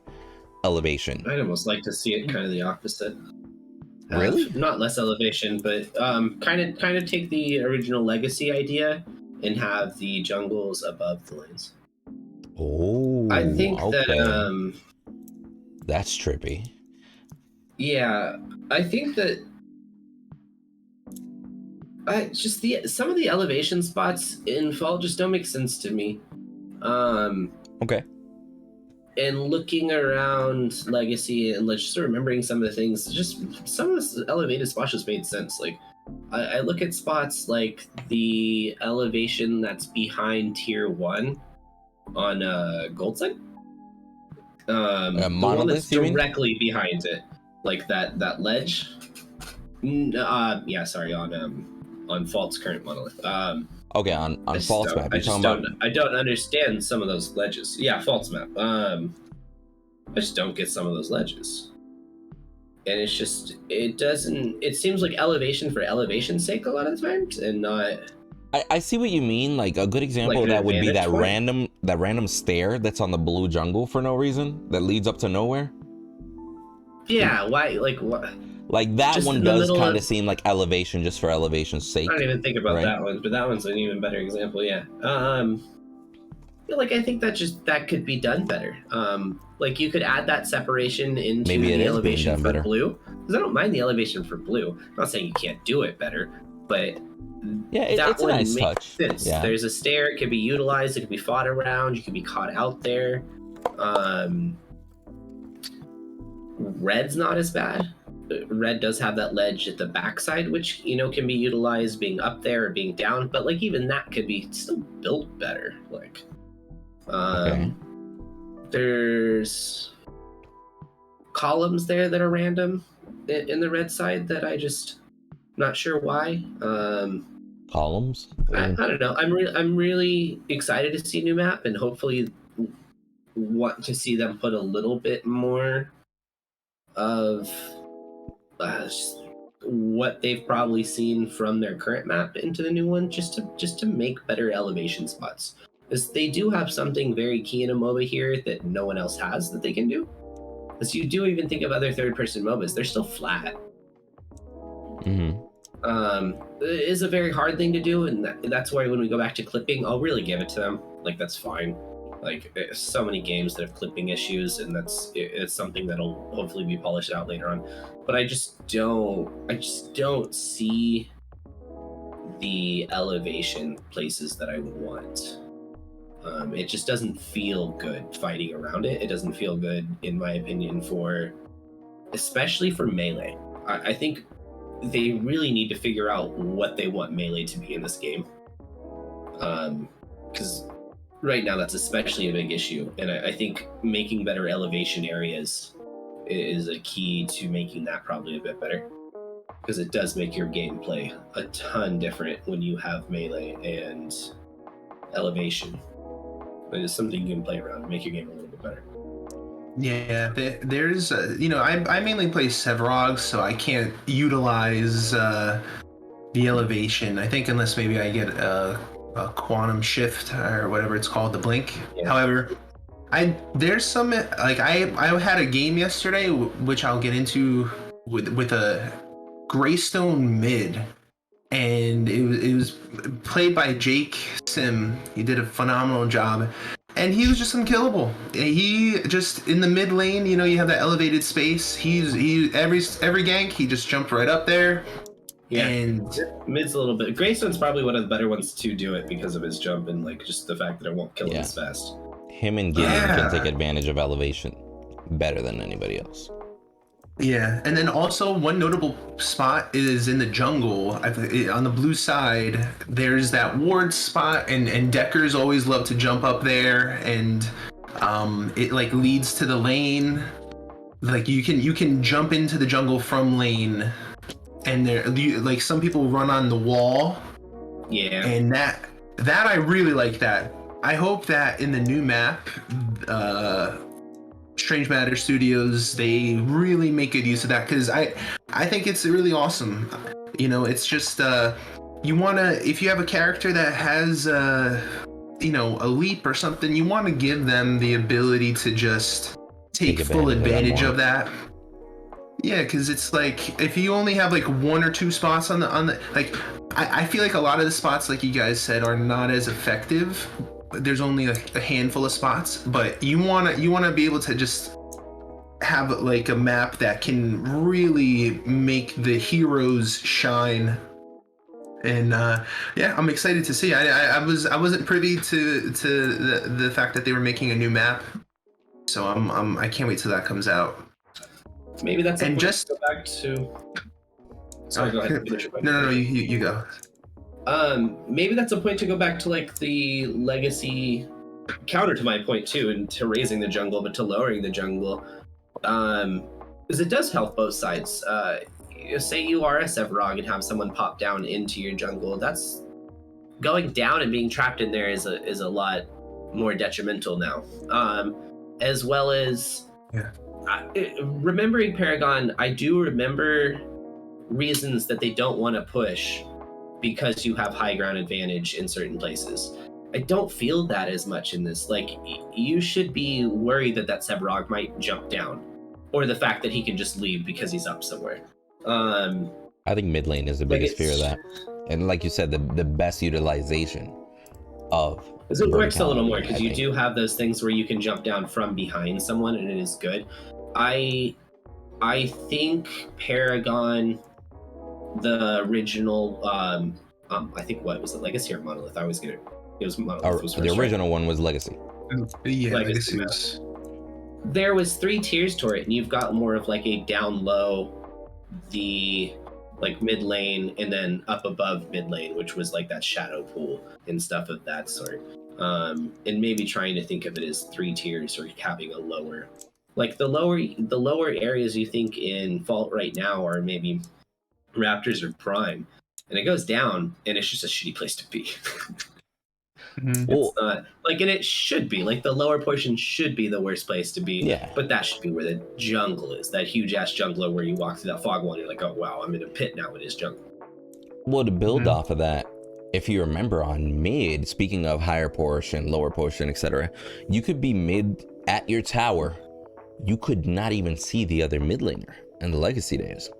elevation. I'd almost like to see it kind of the opposite. Really? Not less elevation, but kind of take the original Legacy idea and have the jungles above the lanes. Oh, I think that that's trippy. Yeah, I think that just some of the elevation spots in Fall just don't make sense to me. Okay. And looking around Legacy and just remembering some of the things, just some of the elevated spots just made sense. Like I look at spots like the elevation that's behind Tier 1 on Goldside. The one that's directly behind it, like that ledge. Sorry, on Fault's current monolith. Okay, on Fault's map. I don't understand some of those ledges. Yeah, Fault's map. I just don't get some of those ledges. And it's just, it seems like elevation for elevation's sake a lot of the times, and not... I see what you mean. Like a good example of that would be that random stair that's on the blue jungle for no reason, that leads up to nowhere. Yeah, why, like, what? Like that one does kind of seem like elevation just for elevation's sake. I don't even think about that one, but that one's an even better example. Yeah. Like I think that could be done better. Like you could add that separation into the elevation for blue, because I don't mind the elevation for blue. I'm not saying you can't do it better, but yeah, it's a nice touch. Yeah. There's a stair. It could be utilized. It could be fought around. You could be caught out there. Red's not as bad. Red does have that ledge at the backside, which can be utilized being up there or being down, but like even that could be still built better. Like there's columns there that are random in the red side that I just not sure why. Columns? I don't know. I'm really excited to see new map, and hopefully want to see them put a little bit more of what they've probably seen from their current map into the new one, just to make better elevation spots. Because they do have something very key in a MOBA here that no one else has that they can do. Because you do even think of other third-person MOBAs, they're still flat. It is a very hard thing to do, and that's why when we go back to clipping, I'll really give it to them. Like, that's fine. Like so many games that have clipping issues, and it's something that'll hopefully be polished out later on. But I just don't see the elevation places that I want. It just doesn't feel good fighting around it. It doesn't feel good, in my opinion, especially for melee. I think they really need to figure out what they want melee to be in this game. Because right now that's especially a big issue, and I think making better elevation areas is a key to making that probably a bit better, because it does make your gameplay a ton different when you have melee and elevation. But it's something you can play around and make your game a little bit better. Yeah, there's I mainly play Sevarog, so I can't utilize the elevation. I think unless maybe I get a quantum shift or whatever it's called, the blink. Yeah. However, there's some like I had a game yesterday which I'll get into with a Greystone mid, and it was played by Jake Sim. He did a phenomenal job, and he was just unkillable. He just in the mid lane, you have that elevated space. He every gank he just jumped right up there. Yeah, and mid's a little bit. Greystone's probably one of the better ones to do it because of his jump and like just the fact that it won't kill him as fast. Him and Gideon can take advantage of elevation better than anybody else. Yeah, and then also one notable spot is in the jungle. On the blue side, there's that ward spot, and Deckers always love to jump up there, and it like leads to the lane. Like you can jump into the jungle from lane, and there like some people run on the wall. Yeah, and that I really like that. I hope that in the new map, Strange Matter Studios, they really make good use of that, because I think it's really awesome. It's just you want to, if you have a character that has a leap or something, you want to give them the ability to just take full advantage of that. Yeah, because it's like if you only have like one or two spots on the like, I feel like a lot of the spots, like you guys said, are not as effective. There's only a handful of spots, but you wanna be able to just have like a map that can really make the heroes shine. And I'm excited to see. I wasn't privy to the fact that they were making a new map, so I can't wait till that comes out. Maybe that's a point to go back to. Sorry, go ahead. No, you go. Maybe that's a point to go back to like the legacy counter to my point too, and to raising the jungle, but to lowering the jungle, because it does help both sides. Say you are a Sevarog and have someone pop down into your jungle, that's going down and being trapped in there is a lot more detrimental now. As well as remembering Paragon, I do remember reasons that they don't want to push because you have high ground advantage in certain places. I don't feel that as much in this. Like, you should be worried that Sevarog might jump down, or the fact that he can just leave because he's up somewhere. I think mid lane is the biggest fear of that, and like you said, the best utilization of. Because it works a little more, because you do have those things where you can jump down from behind someone, and it is good. I think Paragon, the original, I think what was it, Legacy or Monolith? I always get it. It was Monolith. The original one was Legacy. Yeah, Legacy. There was 3 tiers to it, and you've got more of like a down low, the like mid lane, and then up above mid lane, which was like that shadow pool and stuff of that sort. And maybe trying to think of it as 3 tiers, or having a lower, like the lower areas you think in Fault right now are maybe Raptors or Prime, and it goes down, and it's just a shitty place to be. It's not like, and it should be like the lower portion should be the worst place to be. Yeah. But that should be where the jungle is. That huge ass jungler where you walk through that fog wall and you're like, oh wow, I'm in a pit now. It is jungle. Well, to build off of that, if you remember on mid, speaking of higher portion, lower portion, etc., you could be mid at your tower. You could not even see the other mid laner in the Legacy days.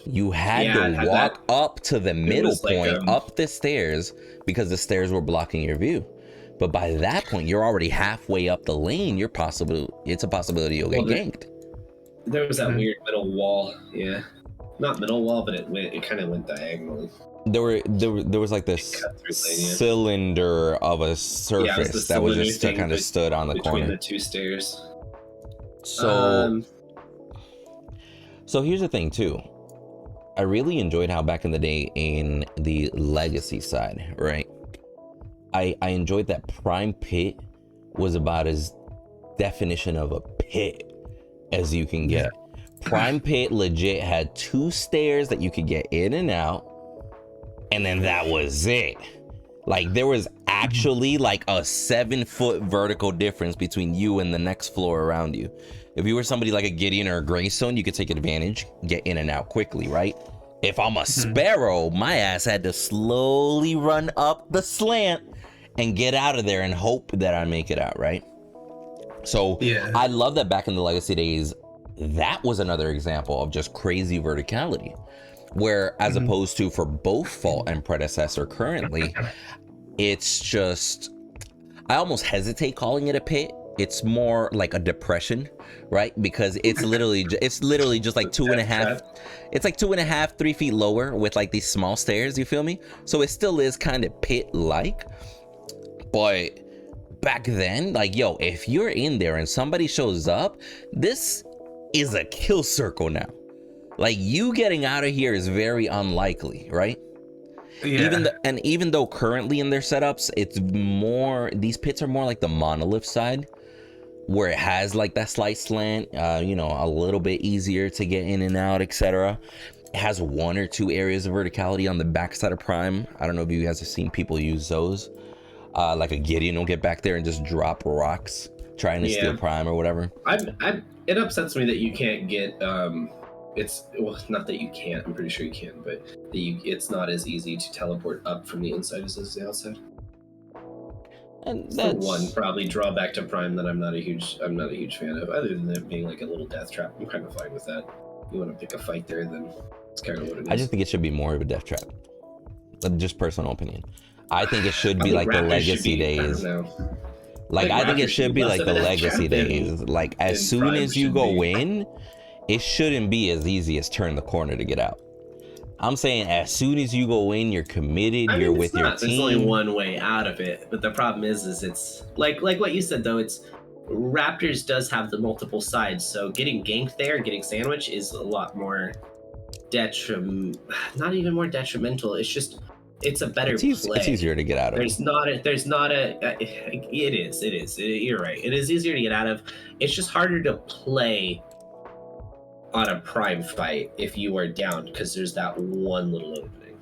You had to walk up to the middle point, up the stairs, because the stairs were blocking your view. But by that point, you're already halfway up the lane. It's a possibility you'll get ganked. There was that weird middle wall. Yeah, not middle wall, but it kind of went diagonally. There was like this cylinder of a surface that was just kind of stood on the corner between the two stairs. So here's the thing too. I really enjoyed how back in the day in the legacy side, right? I enjoyed that Prime Pit was about as definition of a pit as you can get. Prime Pit legit had 2 stairs that you could get in and out, and then that was it. Like there was actually like a 7-foot vertical difference between you and the next floor around you. If you were somebody like a Gideon or a Greystone, you could take advantage, get in and out quickly, right? If I'm a Sparrow, my ass had to slowly run up the slant and get out of there and hope that I make it out, right? So I love that back in the legacy days, that was another example of just crazy verticality. Where as opposed to for both Fault and Predecessor currently, it's just, I almost hesitate calling it a pit. It's more like a depression, right? Because it's literally just like 2.5. It's like 2.5, 3 feet lower with like these small stairs. You feel me? So it still is kind of pit-like. But back then, like, yo, if you're in there and somebody shows up, this is a kill circle now. Like, you getting out of here is very unlikely, right? Yeah. Even though currently in their setups, it's more, these pits are more like the monolith side, where it has like that slight slant, you know, a little bit easier to get in and out, etc. It has 1 or 2 areas of verticality on the backside of Prime. I don't know if you guys have seen people use those. Like a Gideon will get back there and just drop rocks trying to steal Prime or whatever. It upsets me that you can't get it's, well, not that you can't, I'm pretty sure you can, but it's not as easy to teleport up from the inside as it is the outside. And that's one probably drawback to Prime that I'm not a huge fan of, other than it being like a little death trap. I'm kind of fine with that. You want to pick a fight there, then it's kind of what it is. I just think it should be more of a death trap. Just personal opinion. I think it should be like the legacy days. Like I think it should be like the legacy days. Like as soon as you go in, it shouldn't be as easy as turn the corner to get out. I'm saying as soon as you go in, you're committed, you're with your team. There's only one way out of it, but the problem is it's like what you said though, it's Raptors does have the multiple sides, so getting ganked there, getting sandwiched is a lot more not even more detrimental, it's a better play. It's easier to get out of. It is. You're right. It is easier to get out of. It's just harder to play on a Prime fight if you are down, because there's that one little opening.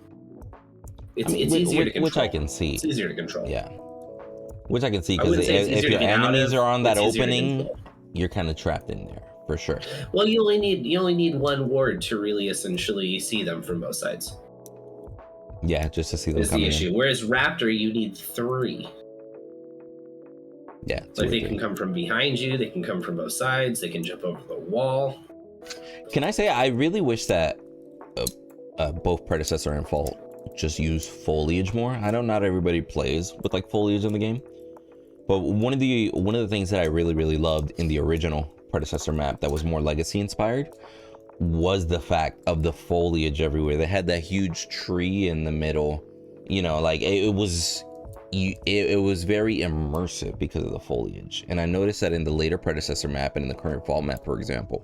It's easier to control. Which I can see. It's easier to control. Yeah. Which I can see, because if your enemies are on that opening, you're kind of trapped in there for sure. Well, you only need one ward to really essentially see them from both sides. Yeah, just to see them is the issue. Whereas Raptor, you need 3. Yeah. Like they can come from behind you, they can come from both sides, they can jump over the wall. Can I say I really wish that both Predecessor and Fault just use foliage more. I know not everybody plays with like foliage in the game, but one of the things that I really loved in the original Predecessor map that was more legacy inspired was the fact of the foliage everywhere. They had that huge tree in the middle, you know, like it was very immersive because of the foliage. And I noticed that in the later Predecessor map and in the current Fault map, for example,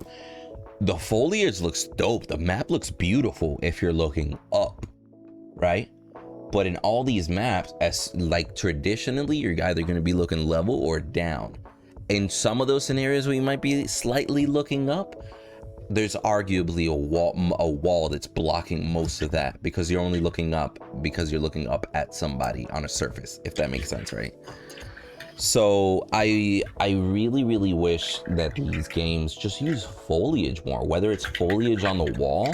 the foliage looks dope. The map looks beautiful if you're looking up, right? But in all these maps, as like traditionally, you're either going to be looking level or down. In some of those scenarios where you might be slightly looking up, there's arguably a wall that's blocking most of that, because you're only looking up because you're looking up at somebody on a surface, if that makes sense, right? So I really wish that these games just use foliage more, whether it's foliage on the wall,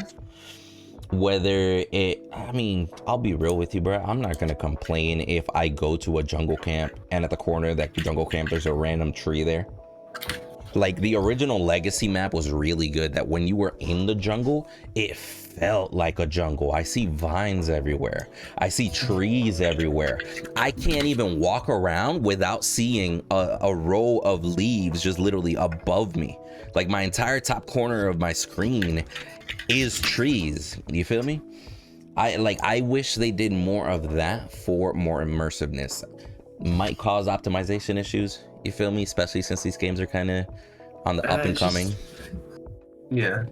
I mean, I'll be real with you, bro. I'm not gonna complain if I go to a jungle camp and at the corner of that jungle camp there's a random tree there. Like the original Legacy map was really good, that when you were in the jungle, it felt like a jungle. I see vines everywhere. I see trees everywhere. I can't even walk around without seeing a row of leaves just literally above me. Like my entire top corner of my screen is trees. You feel me? I wish they did more of that for more immersiveness. Might cause optimization issues, you feel me? Especially since these games are kind of on the up and coming. Yeah.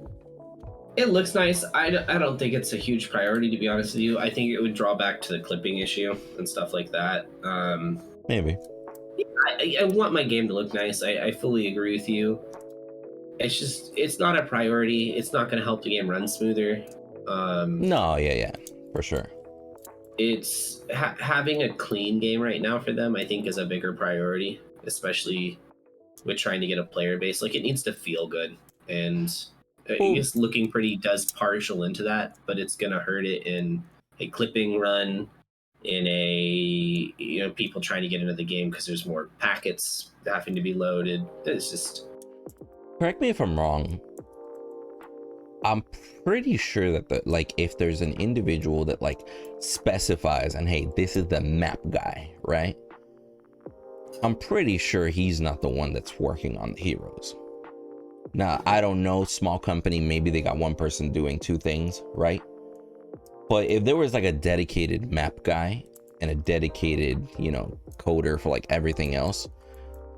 It looks nice. I don't think it's a huge priority, to be honest with you. I think it would draw back to the clipping issue and stuff like that. Maybe. I want my game to look nice. I fully agree with you. It's not a priority. It's not going to help the game run smoother. No, yeah, for sure. It's having a clean game right now for them, I think, is a bigger priority, especially with trying to get a player base. Like, it needs to feel good, and I guess looking pretty does partial into that, but it's gonna hurt it in a clipping run, in a people trying to get into the game because there's more packets having to be loaded. It's just, correct me if I'm wrong, I'm pretty sure that if there's an individual that like specifies and hey, this is the map guy, right? I'm pretty sure he's not the one that's working on the heroes. Now, I don't know, small company, maybe they got one person doing two things, right? But if there was like a dedicated map guy and a dedicated, coder for like everything else,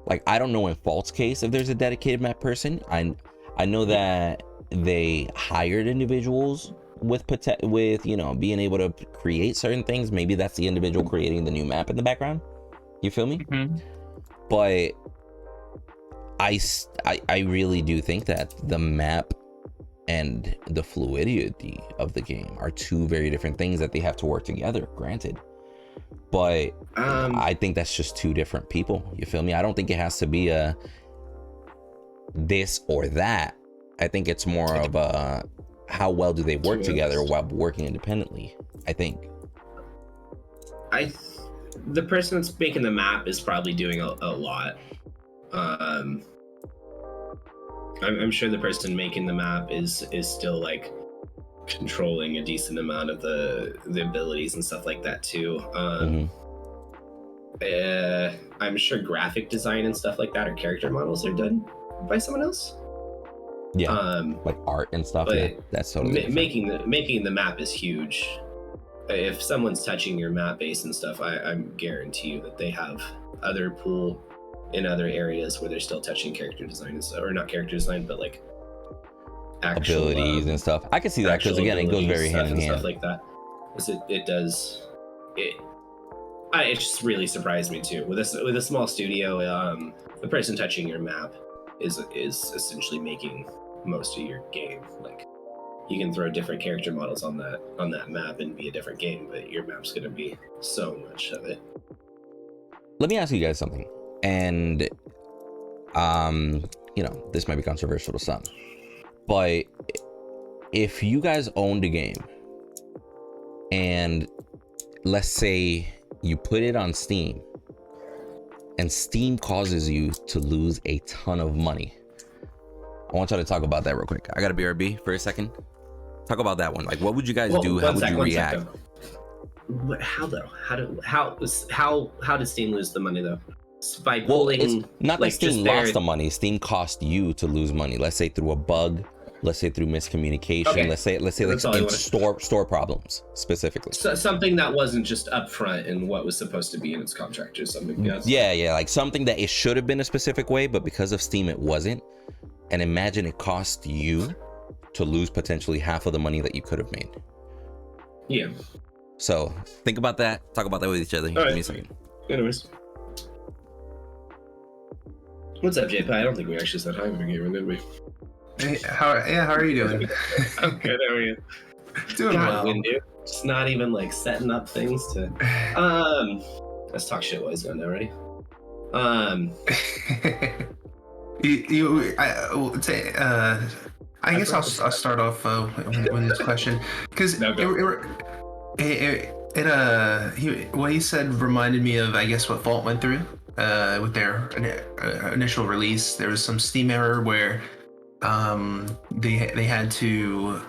like I don't know in Fault's case if there's a dedicated map person. I know that they hired individuals with being able to create certain things. Maybe that's the individual creating the new map in the background. You feel me? Mm-hmm. But I really do think that the map and the fluidity of the game are two very different things that they have to work together, granted. But I think that's just two different people. You feel me? I don't think it has to be a this or that. I think it's more of a how well do they work together while working independently, I think. The person that's making the map is probably doing a lot. I'm sure the person making the map is still like controlling a decent amount of the abilities and stuff like that too. I'm sure graphic design and stuff like that, or character models, are done by someone else. Yeah, like art and stuff. But yeah, that's totally making the map is huge. If someone's touching your map base and stuff, I guarantee you that they have other pool in other areas where they're still touching character design and stuff, or not character design, but like actual abilities and stuff. I can see that because again, it goes very hand in hand. Stuff like that. It does. It just really surprised me too. With a small studio, the person touching your map is essentially making most of your game. Like, you can throw different character models on that map and be a different game, but your map's gonna be so much of it. Let me ask you guys something, and this might be controversial to some, but if you guys owned a game and let's say you put it on Steam and Steam causes you to lose a ton of money, I want y'all to talk about that real quick. I gotta BRB for a second. Talk about that one. Like, what would you guys do? How would you react? How though? How did Steam lose the money though? By pulling, it's not like that Steam lost the money. Steam cost you to lose money. Let's say through a bug. Let's say through miscommunication. Okay. Let's say like store problems specifically. So something that wasn't just upfront in what was supposed to be in its contract or something. Yes. Yeah, like something that it should have been a specific way, but because of Steam it wasn't. And imagine it cost you to lose potentially half of the money that you could have made. Yeah. So think about that. Talk about that with each other. Give me a second. Anyways. What's up, JP? I don't think we actually said hi when we came in, did we? Hey, how are you doing? I'm good. How are you? Doing well. Windu. Just not even like setting up things to. Let's talk shit while he's going there, ready? I guess I'll start off with this question because what he said reminded me of, I guess, what Fault went through with their initial release. There was some Steam error where they had to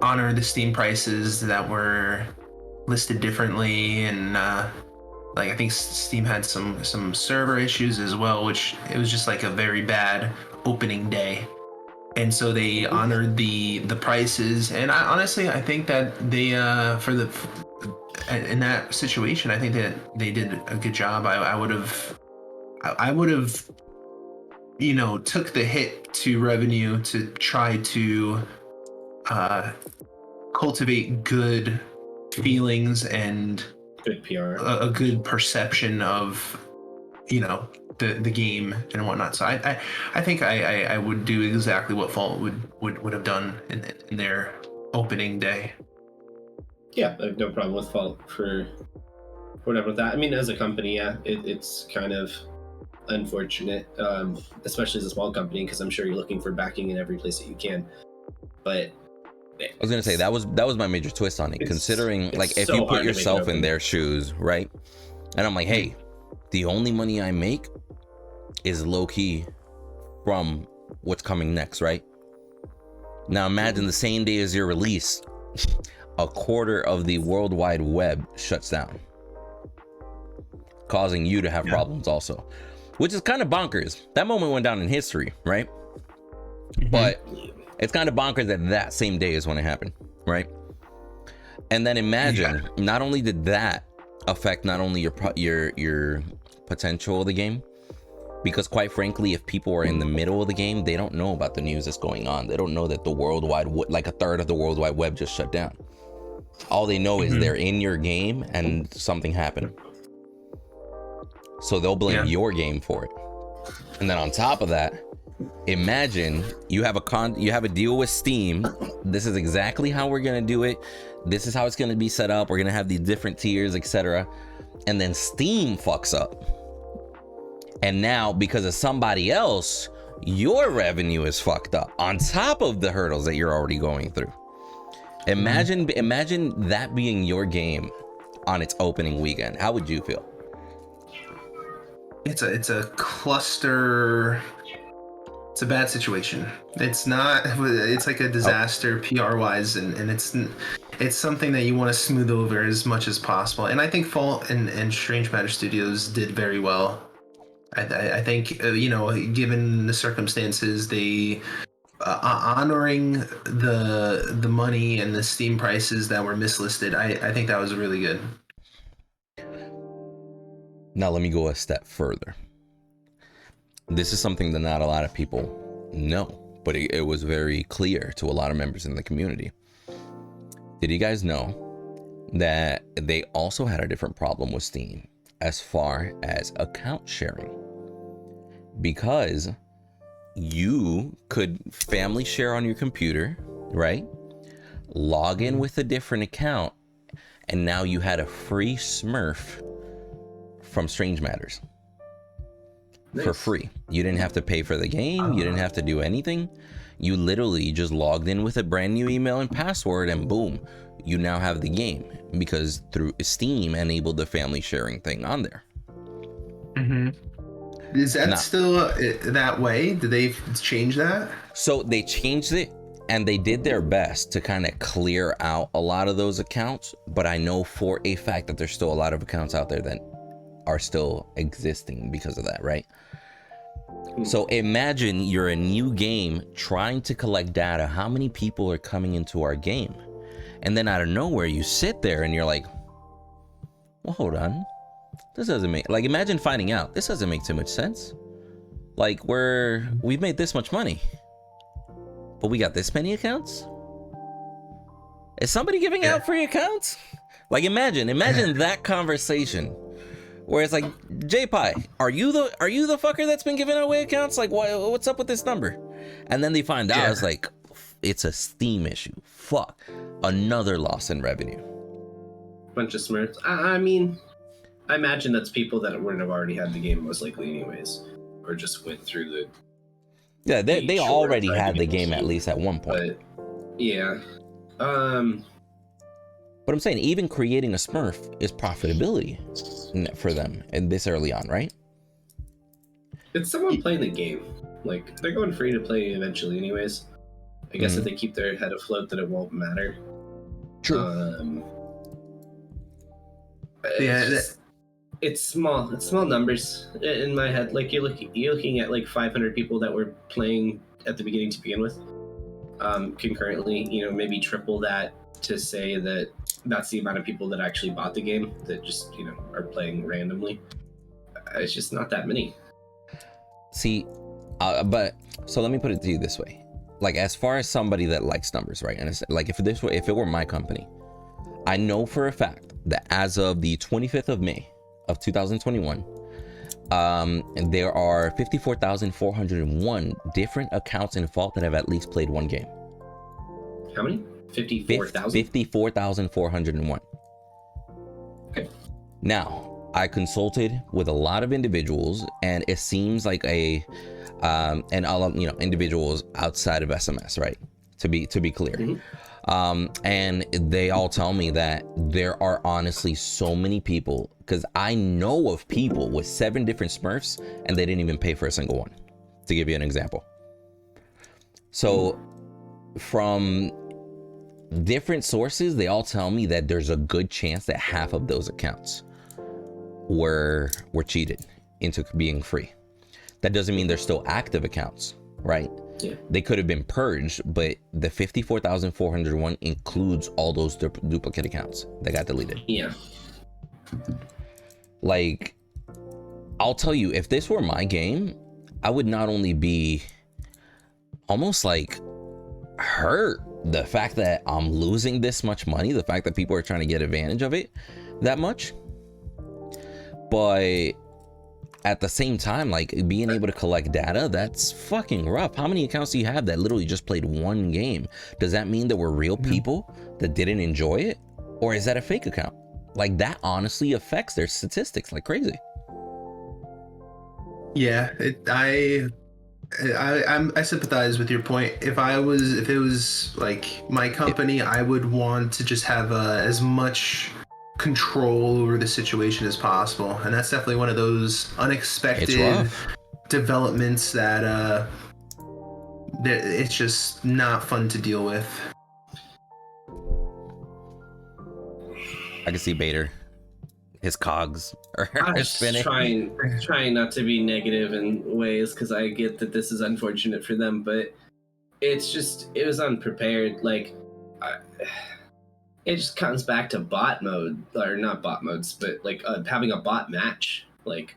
honor the Steam prices that were listed differently, and like I think Steam had some server issues as well, which it was just like a very bad opening day. And so they honored the prices, and I think that they in that situation, I think that they did a good job. I would have took the hit to revenue to try to cultivate good feelings and Good PR. a good perception of the game and whatnot. So I think I would do exactly what Fault would have done in their opening day. Yeah, I have no problem with Fault for whatever with that. I mean, as a company, yeah, it's kind of unfortunate, especially as a small company, because I'm sure you're looking for backing in every place that you can. But I was gonna say that was my major twist on it, considering like if so you hard put to make it yourself in open. their shoes, right? And I'm like, hey, the only money I make is low key from what's coming next, right? Now imagine the same day as your release, a quarter of the World Wide Web shuts down, causing you to have problems also, which is kind of bonkers. That moment went down in history, right? But it's kind of bonkers that same day is when it happened, right? And then imagine, not only did that affect not only your potential of the game, because quite frankly, if people are in the middle of the game, they don't know about the news that's going on. They don't know that the worldwide, like a third of the World Wide Web just shut down. All they know is they're in your game and something happened. So they'll blame your game for it. And then on top of that, imagine you have a deal with Steam. This is exactly how we're gonna do it. This is how it's gonna be set up. We're gonna have these different tiers, etc. And then Steam fucks up. And now, because of somebody else, your revenue is fucked up on top of the hurdles that you're already going through. Imagine that being your game on its opening weekend. How would you feel? It's a cluster. It's a bad situation. It's not. It's like a disaster PR wise, and it's something that you want to smooth over as much as possible. And I think Fault and Strange Matter Studios did very well. I think given the circumstances, they honoring the money and the Steam prices that were mislisted. I think that was really good. Now let me go a step further. This is something that not a lot of people know, but it was very clear to a lot of members in the community. Did you guys know that they also had a different problem with Steam as far as account sharing? Because you could family share on your computer, right? Log in with a different account, and now you had a free Smurf from Strange Matters. Nice. For free. You didn't have to pay for the game. You didn't have to do anything. You literally just logged in with a brand new email and password, and boom, you now have the game, because through Steam enabled the family sharing thing on there. Is that still that way? Did they change that? So they changed it, and they did their best to kind of clear out a lot of those accounts, but I know for a fact that there's still a lot of accounts out there that are still existing because of that, right? So imagine you're a new game trying to collect data. How many people are coming into our game? And then out of nowhere, you sit there and you're like, well, hold on. This doesn't make, like, imagine finding out this doesn't make too much sense. Like, we've made this much money, but we got this many accounts? Is somebody giving out free accounts? Like, imagine that conversation where it's like, JPie, are you the fucker that's been giving away accounts? Like, what's up with this number? And then they find out, it's like, it's a Steam issue. Fuck, another loss in revenue. Bunch of Smurfs. I mean, I imagine that's people that wouldn't have already had the game most likely anyways, or just went through the. Yeah, they already had the game at least at one point. But, yeah. But I'm saying even creating a Smurf is profitability for them, and this early on, right? It's someone playing the game. Like, they're going free to play eventually anyways. I guess if they keep their head afloat, that it won't matter. True. It's small. It's small numbers in my head. Like, you're looking at like 500 people that were playing at the beginning to begin with. Concurrently, maybe triple that to say that that's the amount of people that actually bought the game that just, are playing randomly. It's just not that many. See, but so let me put it to you this way. Like, as far as somebody that likes numbers, right? And it's like, if it were my company, I know for a fact that as of the 25th of May of 2021, there are 54,401 different accounts in Vault that have at least played one game. How many? 54,000? 54,401. Okay. Now, I consulted with a lot of individuals, and it seems like and all of individuals outside of SMS, right? To be clear. Mm-hmm. And they all tell me that there are honestly so many people, because I know of people with 7 different Smurfs and they didn't even pay for a single one, to give you an example. So from different sources, they all tell me that there's a good chance that half of those accounts were cheated into being free. That doesn't mean they're still active accounts, right? Yeah. They could have been purged, but the 54,401 includes all those duplicate accounts that got deleted. Yeah. Like, I'll tell you, if this were my game, I would not only be almost like hurt, the fact that I'm losing this much money, the fact that people are trying to get advantage of it that much, but at the same time, like, being able to collect data, that's fucking rough. How many accounts do you have that literally just played one game? Does that mean there were real people that didn't enjoy it? Or is that a fake account? Like, that honestly affects their statistics like crazy. Yeah, I sympathize with your point. If it was like my company, I would want to just have as much control over the situation as possible, and that's definitely one of those unexpected developments that it's just not fun to deal with. I can see Bader, his cogs are spinning. Trying not to be negative in ways, because I get that this is unfortunate for them, but it was unprepared. Like, it just comes back to bot mode, or not bot modes, but like having a bot match. Like,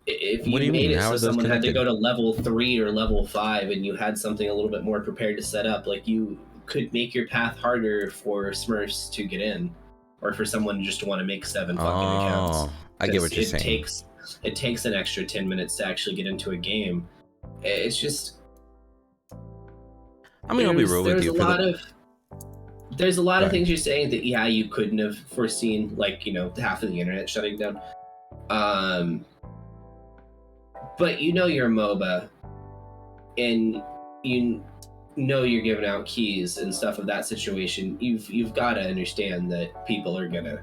if you made it so someone had to go to level 3 or level 5, and you had something a little bit more prepared to set up, like, you could make your path harder for Smurfs to get in, or for someone just to want to make 7 fucking accounts. I get what you're saying. It takes an extra 10 minutes to actually get into a game. It's just, I mean, I'll be real with you. There's a lot of things you're saying that, yeah, you couldn't have foreseen, like, half of the internet shutting down. But you're a MOBA, and you're giving out keys and stuff of that situation. You've got to understand that people are gonna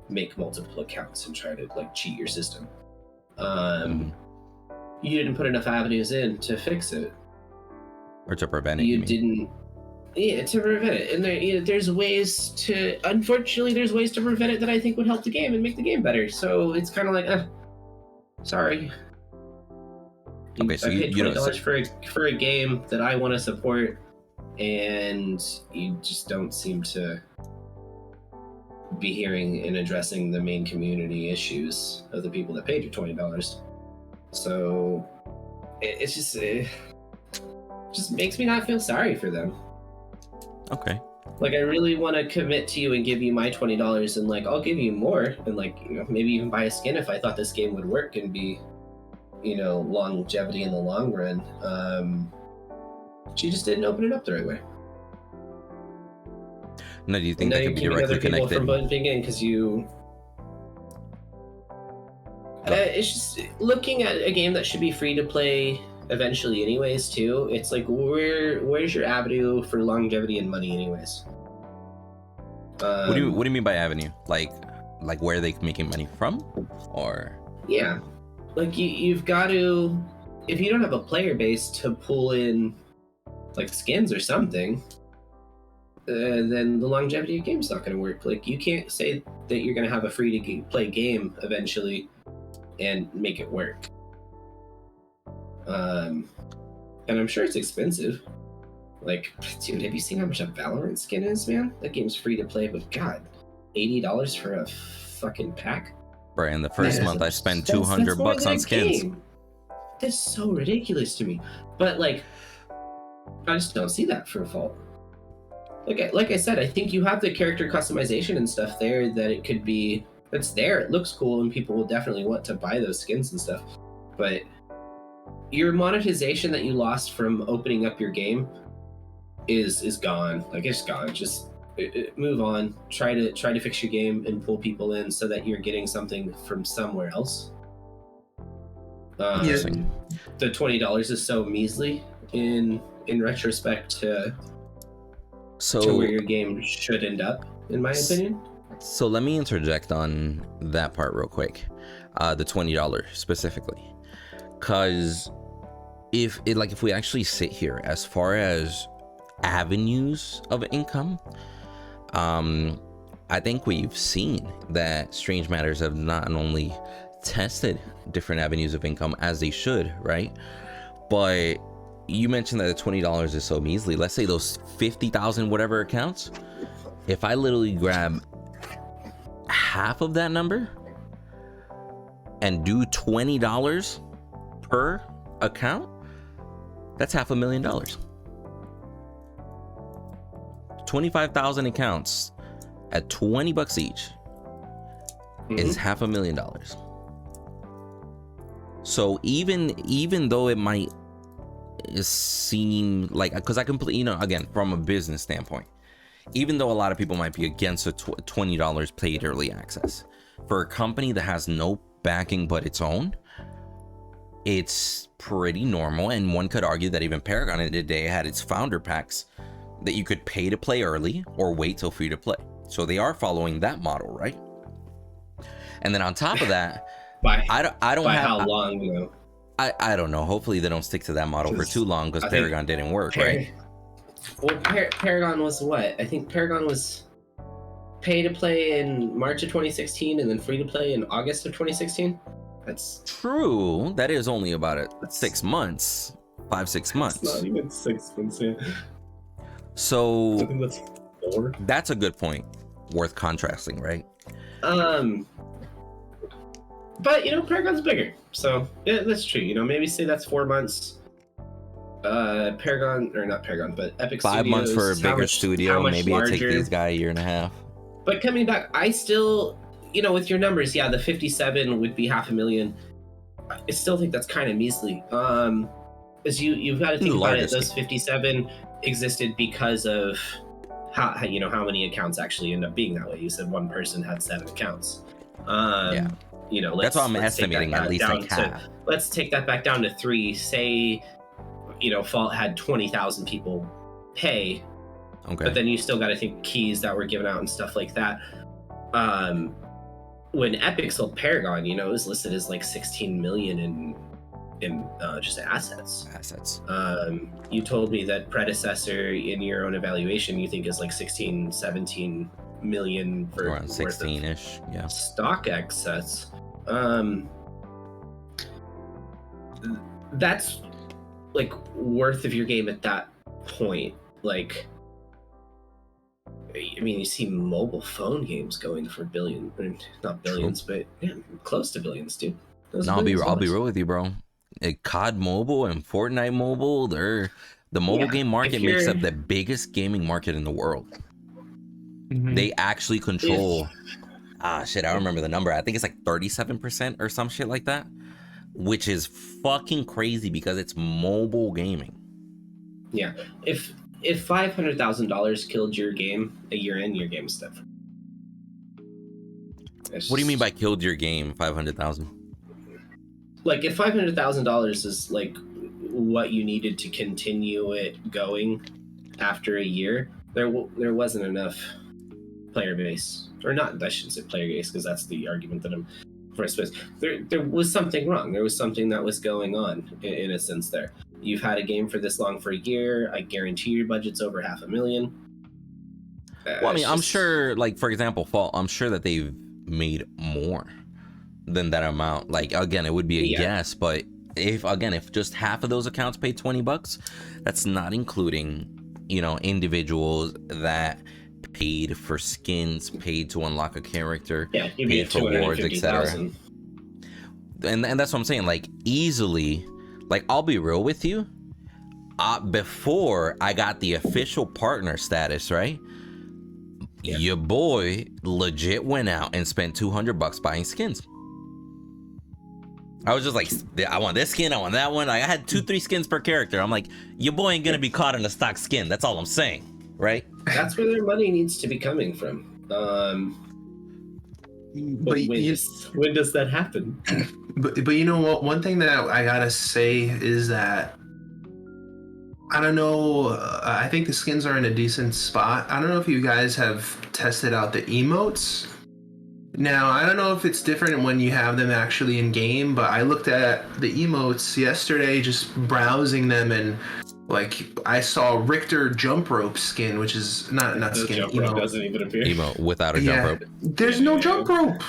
make multiple accounts and try to, like, cheat your system. You didn't put enough avenues in to fix it, or to prevent it. To prevent it. And there's ways to prevent it that I think would help the game and make the game better. So it's kind of like, sorry. Okay, so I paid $20 for a game that I want to support, and you just don't seem to be hearing and addressing the main community issues of the people that paid you $20. So it just makes me not feel sorry for them. Okay. Like, I really want to commit to you and give you my $20, and, like, I'll give you more, and, like, maybe even buy a skin if I thought this game would work and be, longevity in the long run. She just didn't open it up the right way. No, do you think that could be directly connected? From bumping in because you. It's just looking at a game that should be free to play eventually, anyways. Too, it's like, where's your avenue for longevity and money, anyways? What do you mean by avenue? Like where are they making money from, or? Yeah, like you've got to if you don't have a player base to pull in like skins or something, then the longevity of the game's not going to work. Like, you can't say that you're going to have a free to play game eventually and make it work. And I'm sure it's expensive. Like, dude, have you seen how much a Valorant skin is, man? That game's free to play, but God, $80 for a fucking pack? Right, in the first month I spent $200 on skins. Game. That's so ridiculous to me. But like, I just don't see that for Fault. Like I said, I think you have the character customization and stuff there that it could be. It's there. It looks cool, and people will definitely want to buy those skins and stuff. But your monetization that you lost from opening up your game is gone. Like, it's gone. Just move on. Try to fix your game and pull people in so that you're getting something from somewhere else. The $20 is so measly in retrospect to where your game should end up, in my opinion. So let me interject on that part real quick. The $20 specifically, because if we actually sit here as far as avenues of income, I think we've seen that Strange Matters have not only tested different avenues of income as they should, right? But you mentioned that the $20 is so measly. Let's say those 50,000 whatever accounts, if I literally grab half of that number and do $20 per account, that's $500,000. 25,000 accounts at $20 each is $500,000. So even though it might seem like, because I completely, again, from a business standpoint, even though a lot of people might be against a $20 paid early access, for a company that has no backing but its own, it's pretty normal. And one could argue that even Paragon in the day had its founder packs that you could pay to play early or wait till free to play. So they are following that model, right? And then on top of that, I don't by have how long, I don't know. Hopefully they don't stick to that model for too long, because Paragon didn't work, right? Well, Paragon was what? I think Paragon was pay to play in March of 2016 and then free to play in August of 2016. That's true. That is only about 6 months, 5-6 months. It's not even 6 months. Yeah. So I think that's 4. That's a good point, worth contrasting, right? But Paragon's bigger, so yeah, that's true. Maybe say that's 4 months. Paragon, or not Paragon, but Epic 5 Studios, months for a bigger studio. Maybe it take these guys a year and a half. But coming back, I still, with your numbers, yeah, the 57 would be $500,000. I still think that's kind of measly. Because you've got to think about it. Those 57 existed because of how many accounts actually end up being that way. You said one person had 7 accounts. Yeah. That's why I'm estimating at least like half. Let's take that back down to 3. Say, Fault had 20,000 people pay. Okay. But then you still got to think keys that were given out and stuff like that. When Epic sold Paragon, it was listed as like 16 million in just assets. You told me that Predecessor, in your own evaluation, you think is like 16, 17 million for around 16-ish, yeah. Stock assets. That's like worth of your game at that point. Like, I mean, you see mobile phone games going for not billions, but yeah, close to billions, dude. I'll be real with you, bro. COD Mobile and Fortnite Mobile, the mobile game market makes up the biggest gaming market in the world. Mm-hmm. They actually control I remember the number. I think it's like 37% or some shit like that, which is fucking crazy because it's mobile gaming. Yeah. If $500,000 killed your game a year in, your game's dead. What do you mean by killed your game, 500,000? Like, if $500,000 is like what you needed to continue it going after a year, there wasn't enough player base, or not. I shouldn't say player base because that's the argument that I'm first place. There was something wrong. There was something that was going on in a sense there. You've had a game for this long for a year. I guarantee your budget's over $500,000. Well, I mean, I'm sure, like, for example, Fault, I'm sure that they've made more than that amount. Like, again, it would be a guess, but if just half of those accounts paid $20, that's not including, you know, individuals that paid for skins, paid to unlock a character, paid for rewards, etc. And that's what I'm saying. Like, easily, like, I'll be real with you. Before I got the official partner status, right? Yeah. Your boy legit went out and spent $200 buying skins. I was just like, I want this skin, I want that one. I had 2-3 skins per character. I'm like, your boy ain't gonna be caught in a stock skin. That's all I'm saying, right? That's where their money needs to be coming from. But when does that happen? But you know what? One thing that I gotta say is that I don't know. I think the skins are in a decent spot. I don't know if you guys have tested out the emotes. Now, I don't know if it's different when you have them actually in game, but I looked at the emotes yesterday, just browsing them, and like I saw Richter jump rope skin, which is not skin. Jump rope doesn't even appear. Emote without a jump rope. There's no jump rope.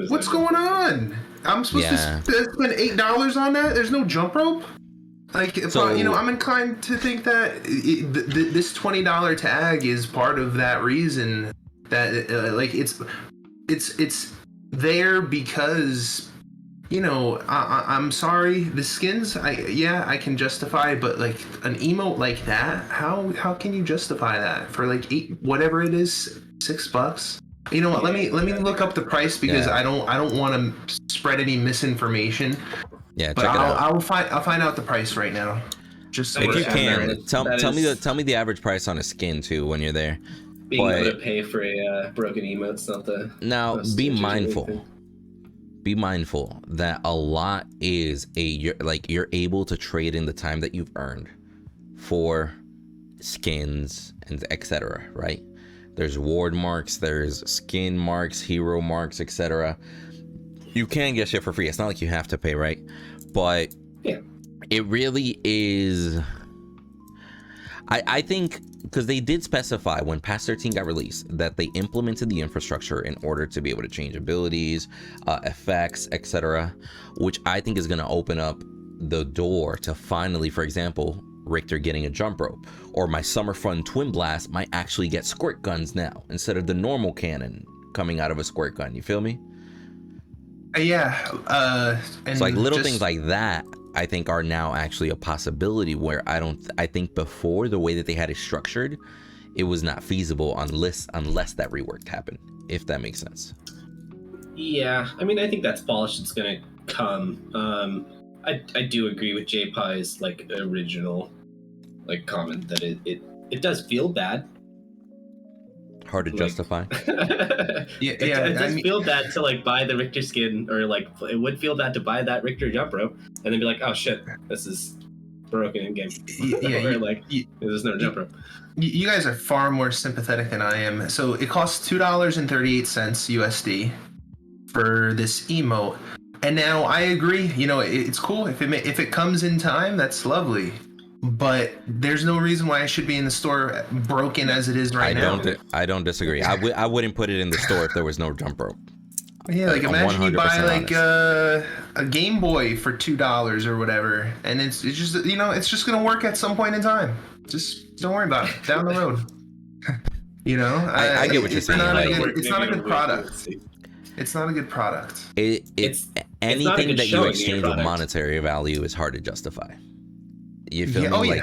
What's going on? I'm supposed to spend $8 on that. There's no jump rope. Like, so, you know, I'm inclined to think that this $20 tag is part of that reason that like it's there because, you know, I'm sorry, the skins I can justify, but like an emote like that, how can you justify that for like whatever it is, $6? You know what? Let me look up the price because I don't want to spread any misinformation. Yeah, but check it out. I'll find out the price right now. Just so if you can, tell me the average price on a skin too when you're there. Being able to pay for a broken emote's not the now. Be mindful. Be mindful that a lot is you're able to trade in the time that you've earned for skins and etc. Right? There's ward marks, there's skin marks, hero marks, etc. You can get shit for free. It's not like you have to pay, right? But it really is. I think because they did specify when Patch 13 got released that they implemented the infrastructure in order to be able to change abilities, effects, etc., which I think is going to open up the door to finally, for example, Richter getting a jump rope, or my Summer Fun Twin Blast might actually get squirt guns now instead of the normal cannon coming out of a squirt gun. You feel me? And so like little things like that I think are now actually a possibility where I think before, the way that they had it structured, it was not feasible unless that rework happened, if that makes sense. Yeah, I mean, I think that's polish that's gonna come. I do agree with J-Pie's like original like comment that it does feel bad. Hard to justify. It does feel bad to like buy the Richter skin, or like it would feel bad to buy that Richter jump rope and then be like, oh shit, this is broken in game. There's no jump rope. You guys are far more sympathetic than I am. So it costs $2.38 USD for this emote, and now I agree. You know, it's cool if it comes in time. That's lovely. But there's no reason why it should be in the store broken as it is right now. I don't disagree. I wouldn't put it in the store if there was no jump rope. Yeah, like imagine you buy like a Game Boy for $2 or whatever, and it's just, you know, it's just gonna work at some point in time. Just don't worry about it down the road. You know, I get what you're saying. It's not a good product. It's not a good product. It's anything that you exchange with monetary value is hard to justify. You feel me?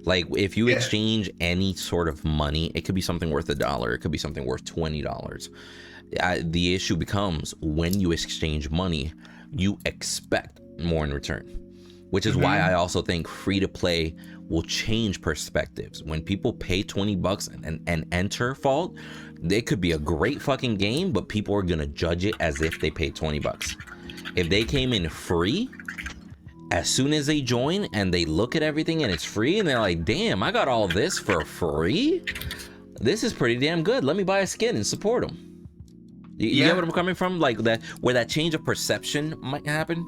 Like if you exchange any sort of money, it could be something worth $1, it could be something worth $20. The issue becomes when you exchange money, you expect more in return, which is why I also think free to play will change perspectives. When people pay $20 and enter Fault, it could be a great fucking game, but people are gonna judge it as if they paid $20. If they came in free, as soon as they join and they look at everything and it's free and they're like, damn, I got all this for free? This is pretty damn good. Let me buy a skin and support them. You get what I'm coming from? Like that, where that change of perception might happen.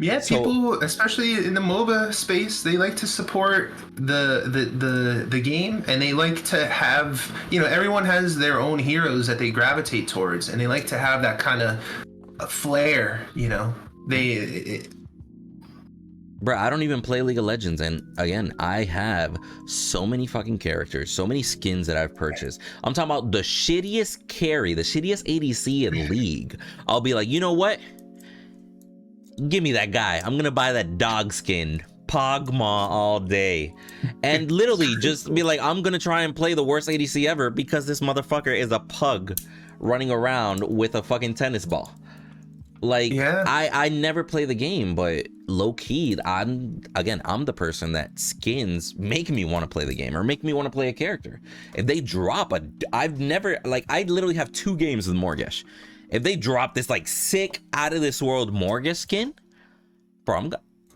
Yeah, So- people, especially in the MOBA space, they like to support the game, and they like to have, everyone has their own heroes that they gravitate towards, and they like to have that kind of flair. Bro, I don't even play League of Legends, and again, I have so many fucking characters, so many skins that I've purchased. I'm talking about the shittiest carry, the shittiest ADC in League. I'll be like, you know what? Give me that guy. I'm gonna buy that dog skin. Pogma all day. And literally just be like, I'm gonna try and play the worst ADC ever because this motherfucker is a pug running around with a fucking tennis ball. Like, Yeah. I never play the game, but low-key, I'm the person that skins make me want to play the game or make me want to play a character. If they drop I literally have 2 games with Morgesh. If they drop this like sick out of this world Morgesh skin, bro,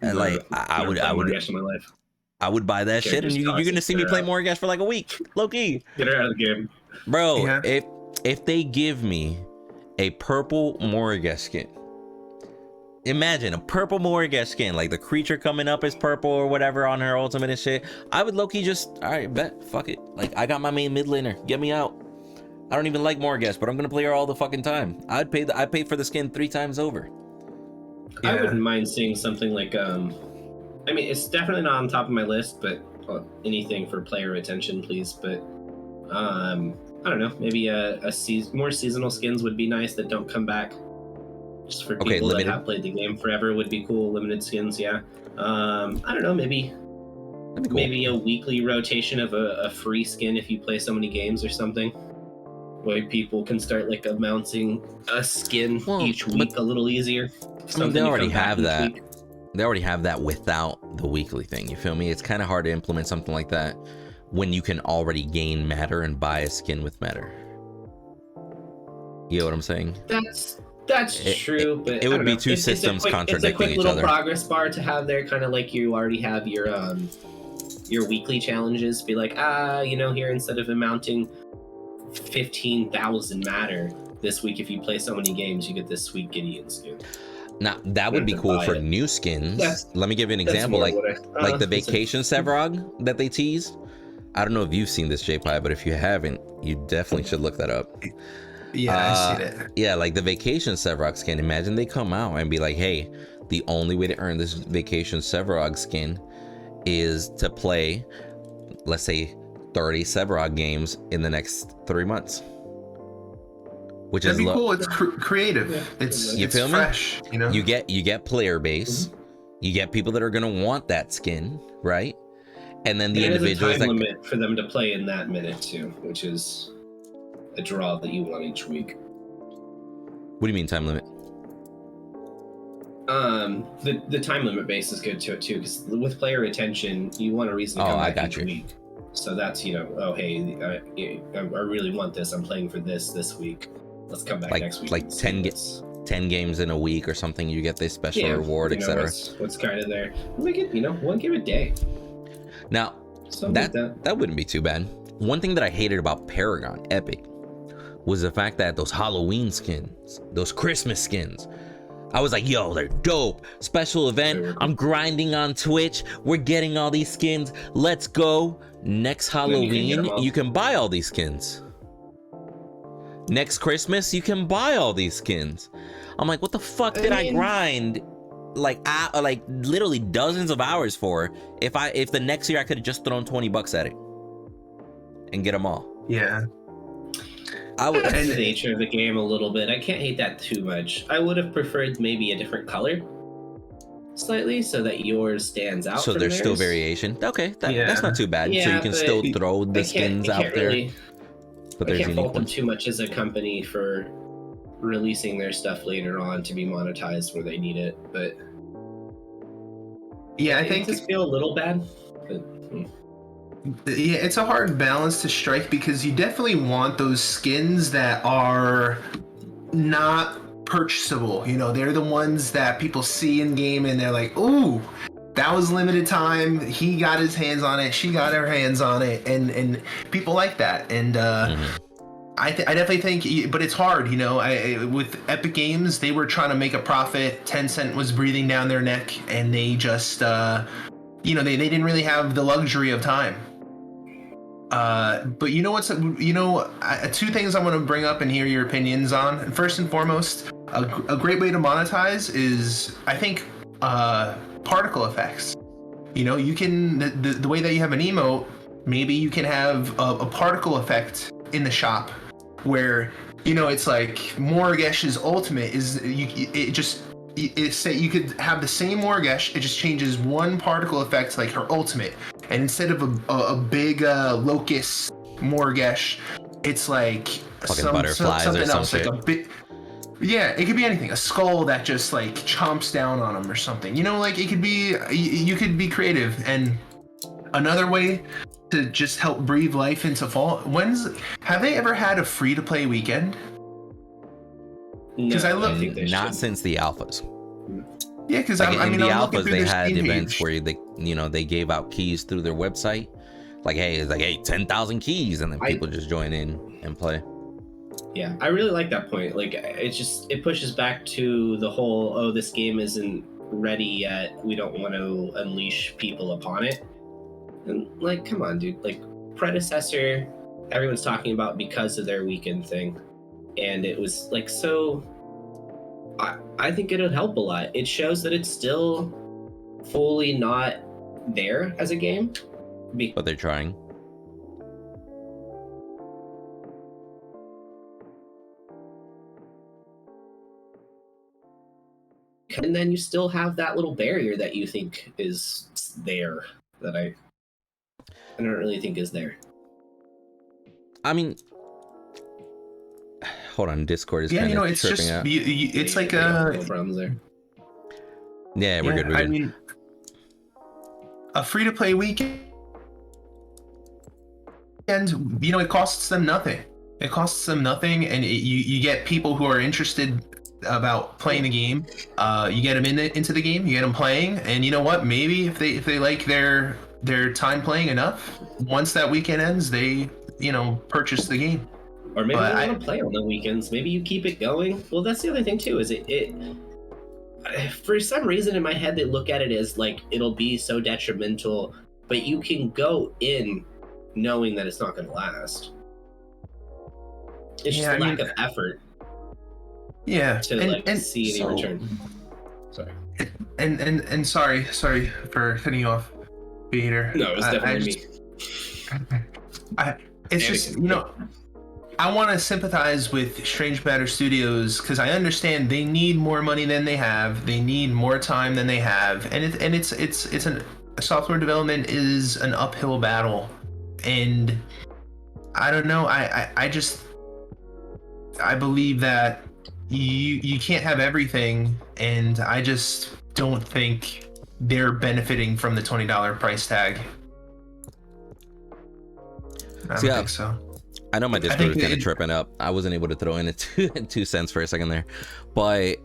I would Morgesh in my life. I would buy that shit, and you're gonna see me play Morgesh for like a week, low-key. Get her out of the game, bro. Yeah. If they give me a purple Morgesh skin, imagine a purple Morgesh skin, like the creature coming up is purple or whatever on her ultimate and shit, I would low-key just, all right, bet, fuck it. Like, I got my main mid laner, get me out. I don't even like Morgesh, but I'm gonna play her all the fucking time. I paid for the skin 3 times over. I wouldn't mind seeing something like I mean, it's definitely not on top of my list, but anything for player attention, please. But I don't know, maybe more seasonal skins would be nice that don't come back. Just for people that have played the game forever would be cool. Limited skins, yeah. I don't know, maybe maybe a weekly rotation of a free skin if you play so many games or something. Where people can start like mounting a skin each week a little easier. I mean, they already have that. They already have that without the weekly thing. You feel me? It's kind of hard to implement something like that when you can already gain matter and buy a skin with matter. You know what I'm saying? That's true, but it would be two systems contradicting each other. It's a quick little progress bar to have there, kind of like you already have your weekly challenges. Be like, here instead of amounting 15,000 matter this week, if you play so many games, you get this sweet Gideon skin. Now that would be cool for new skins. Let me give you an example, like the Vacation Sevrog that they teased. I don't know if you've seen this, J-Pie, but if you haven't, you definitely should look that up. Yeah, I've seen it. Yeah, like the Vacation Sevrog skin. Imagine they come out and be like, hey, the only way to earn this Vacation Sevrog skin is to play, let's say, 30 Sevrog games in the next 3 months. Which That'd is be cool. It's creative. Yeah. It's feel fresh. Me? You get player base. You get people that are gonna want that skin, right? And then the individuals that limit for them to play in that minute too, which is a draw that you want each week. What do you mean time limit? The time limit base is good to it too, because with player attention, you want a reason to come back each week. So that's hey, I really want this. I'm playing for this week. Let's come back next week. Like 10 games in a week or something. You get this special reward, etc. What's kind of there? Make it 1 game a day. Now that wouldn't be too bad. One thing that I hated about Paragon Epic was the fact that those Halloween skins, those Christmas skins, I was like, yo, they're dope. Special event. I'm grinding on Twitch. We're getting all these skins. Let's go. Next Halloween, you can buy all these skins. Next Christmas, you can buy all these skins. I'm like, what the fuck did I grind like literally dozens of hours for if the next year I could have just thrown $20 at it and get them all? Yeah. That's the nature of the game a little bit. I can't hate that too much. I would have preferred maybe a different color slightly so that yours stands out. So there's still variation. Okay, that's not too bad. Yeah, so you can still throw the skins out there. But I can't fault them too much as a company for releasing their stuff later on to be monetized where they need it. But yeah, I think it does feel a little bad. But, yeah, it's a hard balance to strike because you definitely want those skins that are not purchasable. They're the ones that people see in game and they're like, ooh, that was limited time. He got his hands on it. She got her hands on it. And people like that. And I definitely think, but it's hard, you know. With Epic Games, they were trying to make a profit. Tencent was breathing down their neck, and they just, you know, they didn't really have the luxury of time. But you know what's, you know, two things I want to bring up and hear your opinions on. First and foremost, a great way to monetize is, I think, particle effects. You know, you can, the way that you have an emote, maybe you can have a particle effect in the shop where, you know, it's like Morgesh's ultimate is, say you could have the same Morgesh, it just changes one particle effect, like her ultimate, and instead of a big locust Morgesh, it's like fucking butterflies something or some else, shit. like a bit. Yeah, it could be anything. A skull that just like chomps down on them or something. You know, like it could be, you could be creative. And another way to just help breathe life into Fall. Have they ever had a free to play weekend? No, I think they Not should. since the alphas. Yeah, because Like I in mean, the I'm looking alphas, through they their had Steam events page. where they, you know, they gave out keys through their website. Like, hey, it's like, hey, 10,000 keys, and then people just join in and play. Yeah, I really like that point. Like, it pushes back to the whole, oh, this game isn't ready yet. We don't want to unleash people upon it. And like, come on, dude. Like, Predecessor, everyone's talking about because of their weekend thing, and it was like so. I think it would help a lot. It shows that it's still fully not there as a game. But they're trying. And then you still have that little barrier that you think is there that I don't really think is there. I mean, hold on, Discord is Yeah, kind you know, of it's tripping just out. it's like no problems there. Yeah, we're good. We're I good. mean, a free to play weekend, you know, it costs them nothing. It costs them nothing, and you get people who are interested about playing the game. You get them into the game, you get them playing, and you know what? Maybe if they like their time playing enough, once that weekend ends, they, you know, purchase the game. Or maybe But they want to play on the weekends. Maybe you keep it going. Well, that's the other thing too. Is it for some reason in my head they look at it as like it'll be so detrimental, but you can go in knowing that it's not going to last. It's just a lack of effort. Yeah, To see any return. Sorry. And sorry for cutting you off, Peter. No, it was definitely me. It's just, you know, I want to sympathize with Strange Matter Studios because I understand they need more money than they have. They need more time than they have, and software development is an uphill battle, and I don't know. I believe that you can't have everything, and I just don't think they're benefiting from the $20 price tag. I don't think so. I know my Discord was kind of tripping up. I wasn't able to throw in a 2 cents for a second there, but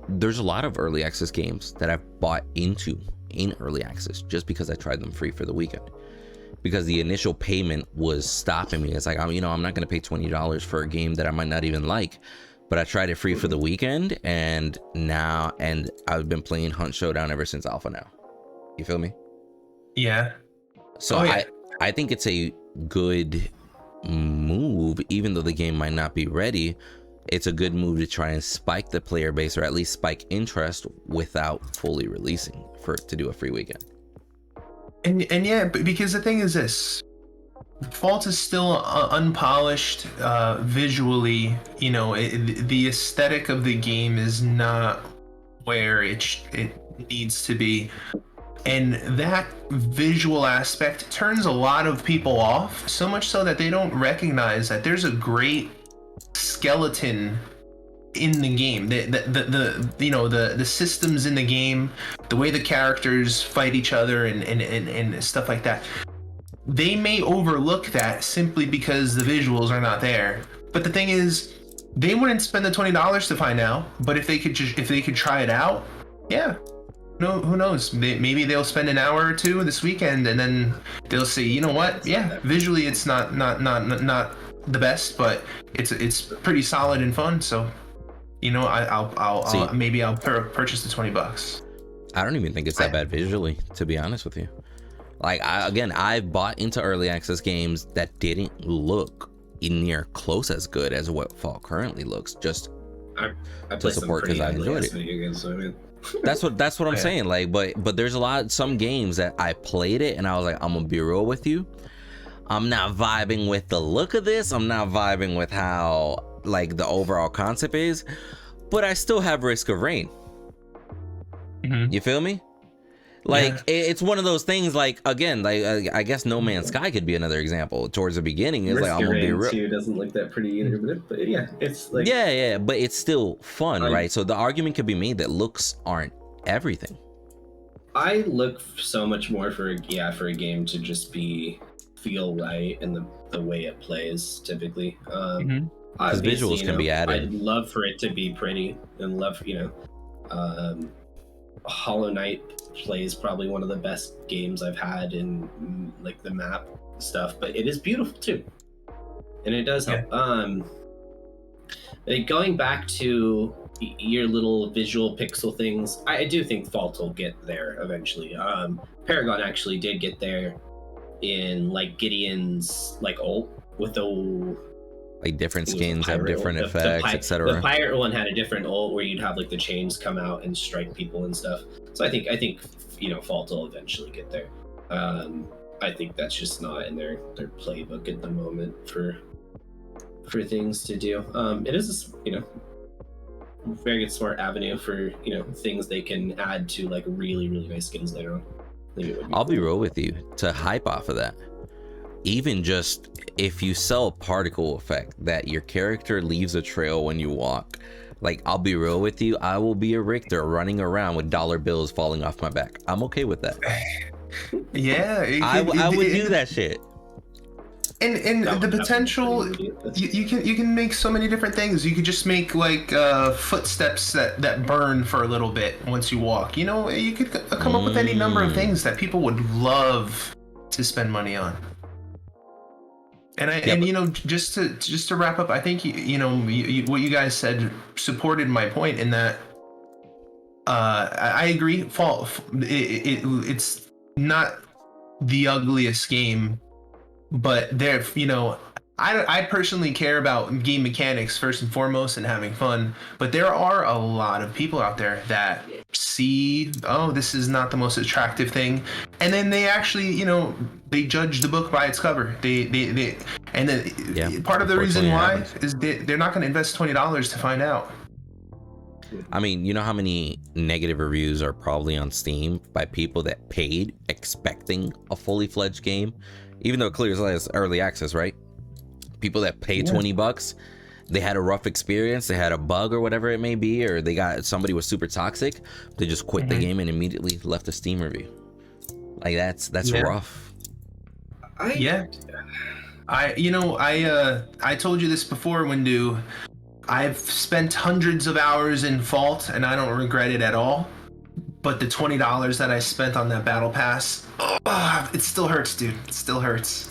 there's a lot of early access games that I've bought into in early access just because I tried them free for the weekend. Because the initial payment was stopping me. It's like, I'm not going to pay $20 for a game that I might not even like, but I tried it free for the weekend, and I've been playing Hunt Showdown ever since Alpha now. You feel me? Yeah. So I think it's a good move, even though the game might not be ready. It's a good move to try and spike the player base, or at least spike interest without fully releasing to do a free weekend. And yeah, because the thing is this, Fault is still unpolished visually. You know, the aesthetic of the game is not where it needs to be, and that visual aspect turns a lot of people off, so much so that they don't recognize that there's a great skeleton in the game. The systems in the game, the way the characters fight each other and stuff like that. They may overlook that simply because the visuals are not there. But the thing is, they wouldn't spend the $20 to find out. But if they could try it out, yeah. No, who knows? Maybe they'll spend an hour or two this weekend, and then they'll say, you know what? Yeah, visually it's not the best, but it's pretty solid and fun. So, you know, I'll maybe I'll purchase the $20. I don't even think it's that bad visually, to be honest with you. Like, I've bought into early access games that didn't look near close as good as what Fall currently looks, just I to support because I enjoyed it. Games, so I mean. That's what I'm saying. Like, but there's some games that I played it and I was like, I'm gonna be real with you. I'm not vibing with the look of this. I'm not vibing with how like the overall concept is, but I still have Risk of Rain. Mm-hmm. You feel me? Like, it's one of those things. Like, again, like I guess No Man's Sky could be another example. Towards the beginning, it's like I'm gonna be real. Doesn't look that pretty either, but yeah, it's like but it's still fun, right? So the argument could be made that looks aren't everything. I look so much more for a game to just feel right in the way it plays typically. Because visuals can be added. I'd love for it to be pretty and love, Hollow Knight plays probably one of the best games I've had in like the map stuff, but it is beautiful too, and it does help. Like, going back to your little visual pixel things, I do think Fault will get there eventually. Paragon actually did get there in like Gideon's like ult with the like different skins have different effects, etc. The pirate one had a different ult where you'd have like the chains come out and strike people and stuff. So I think Fault will eventually get there. I think that's just not in their playbook at the moment for things to do. It is very good smart avenue for things they can add to like really really nice skins later on. I'll be real with you, to hype off of that. Even just if you sell a particle effect that your character leaves a trail when you walk, like, I'll be real with you, I will be a Richter running around with dollar bills falling off my back. I'm okay with that. Yeah, I would do that shit. And the potential, you can make so many different things. You could just make like footsteps that burn for a little bit once you walk. You could come up with any number of things that people would love to spend money on. And just to wrap up, I think what you guys said supported my point in that I agree. It's not the ugliest game, but I personally care about game mechanics first and foremost and having fun. But there are a lot of people out there that see, this is not the most attractive thing, and then they actually, they judge the book by its cover. Part of the reason why is they're not going to invest $20 to find out. I mean, you know how many negative reviews are probably on Steam by people that paid expecting a fully fledged game, even though it clears as early access, right? People that pay $20, they had a rough experience, they had a bug or whatever it may be, or somebody was super toxic, they just quit the game and immediately left a Steam review. Like, that's rough. I told you this before, Windu. I've spent hundreds of hours in Fault and I don't regret it at all. But the $20 that I spent on that battle pass, it still hurts, dude. It still hurts.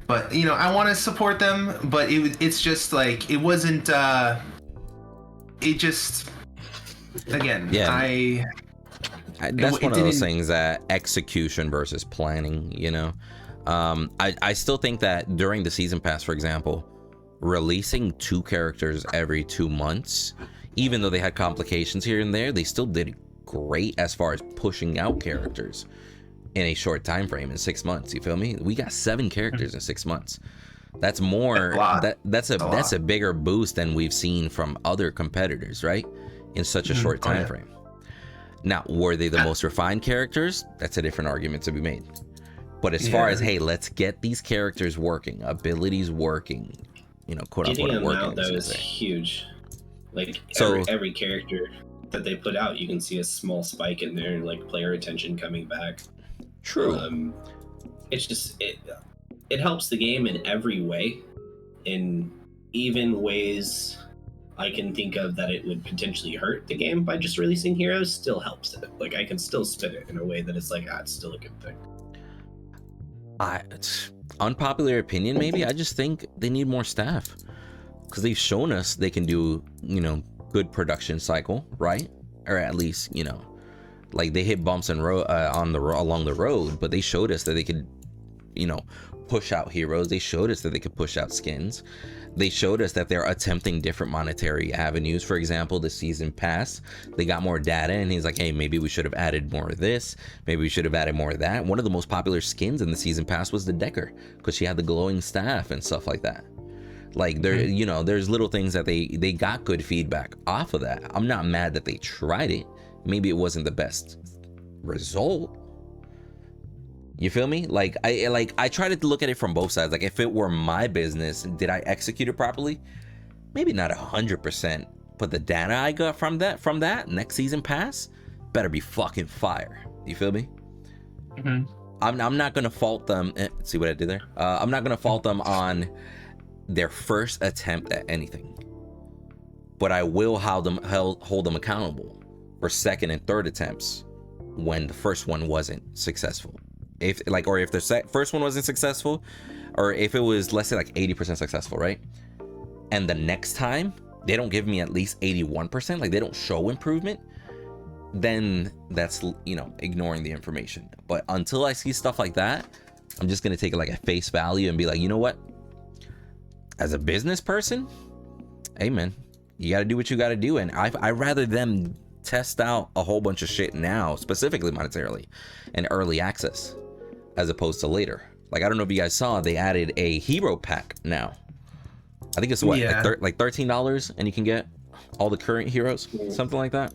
But I want to support them, but it's just like it wasn't. It just, again, that's one of those things that execution versus planning. I still think that during the season pass, for example, releasing 2 characters every 2 months, even though they had complications here and there, they still did great as far as pushing out characters in a short time frame in 6 months. You feel me? We got 7 characters in 6 months. That's more. That's a bigger boost than we've seen from other competitors, right? In such a short time frame. Now, were they the most refined characters? That's a different argument to be made. But as far as, hey, let's get these characters working, abilities working, quote unquote working. That was huge. Like, every character that they put out, you can see a small spike in their like player attention coming back. True. It's just it helps the game in every way, in even ways I can think of that it would potentially hurt the game by just releasing heroes. Still helps it. Like, I can still spin it in a way that it's like, it's still a good thing. unpopular opinion, maybe I just think they need more staff, because they've shown us they can do, you know, good production cycle, right? Or at least, you know, like they hit bumps and along the road, but they showed us that they could, you know, push out heroes. They showed us that they could push out skins. They showed us that they're attempting different monetary avenues. For example, the season pass, they got more data, and he's like, hey, maybe we should have added more of this, maybe we should have added more of that. One of the most popular skins in the season pass was the Decker, because she had the glowing staff and stuff like that. Like there, you know, there's little things that they got good feedback off of that. I'm not mad that they tried it. Maybe it wasn't the best result. You feel me? Like I try to look at it from both sides. Like if it were my business, did I execute it properly? Maybe not 100%, but the data I got from that next season pass better be fucking fire. You feel me? I'm not gonna fault them. See what I did there? I'm not gonna fault them on their first attempt at anything, but I will hold them accountable for second and third attempts when the first one wasn't successful. If the first one wasn't successful, or if it was, let's say, like 80% successful, right? And the next time they don't give me at least 81%, like they don't show improvement, then that's, you know, ignoring the information. But until I see stuff like that, I'm just gonna take it like at face value and be like, you know what? As a business person, hey man, you gotta do what you gotta do. And I rather them test out a whole bunch of shit now, specifically monetarily, and early access, as opposed to later. Like, I don't know if you guys saw, they added a hero pack now. I think it's what, like $13, and you can get all the current heroes, something like that.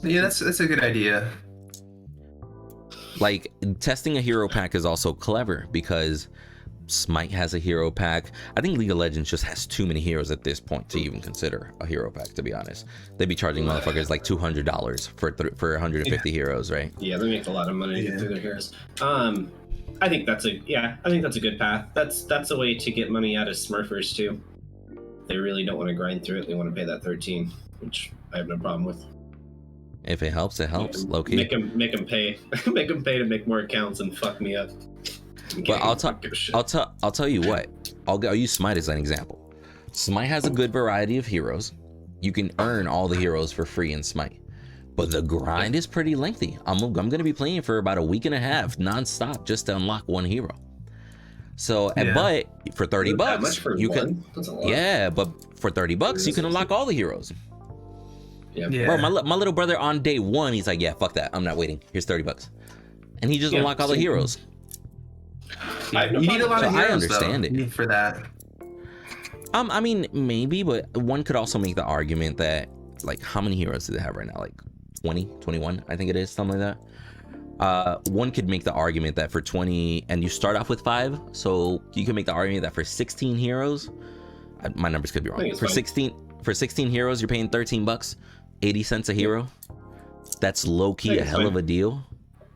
Yeah, that's a good idea. Like, testing a hero pack is also clever, because Smite has a hero pack. I think League of Legends just has too many heroes at this point to even consider a hero pack, to be honest. They'd be charging motherfuckers like $200 for 150 heroes, right? Yeah, they make a lot of money to get through their heroes. I think that's a good path. That's a way to get money out of Smurfers too. They really don't want to grind through it. They want to pay that 13, which I have no problem with. If it helps, it helps. Low key. Make them pay. Make them pay to make more accounts and fuck me up. But I'll tell you what. I'll use Smite as an example. Smite has a good variety of heroes. You can earn all the heroes for free in Smite, but the grind is pretty lengthy. I'm gonna be playing for about a week and a half non-stop just to unlock one hero. So, but for $30, you can. Yeah, but for $30, you can unlock all the heroes. Yeah. Bro, my little brother on day one, he's like, yeah, fuck that. I'm not waiting. Here's $30, and he just unlocked all the heroes. You need a lot of heroes, I understand it for that. I mean, maybe, but one could also make the argument that, like, how many heroes do they have right now? Like 20, 21, I think it is, something like that. One could make the argument that for 20, and you start off with 5, so you can make the argument that for 16 heroes, my numbers could be wrong. For 16 heroes, you're paying $13, 80 cents a hero. That's low key a hell of a deal.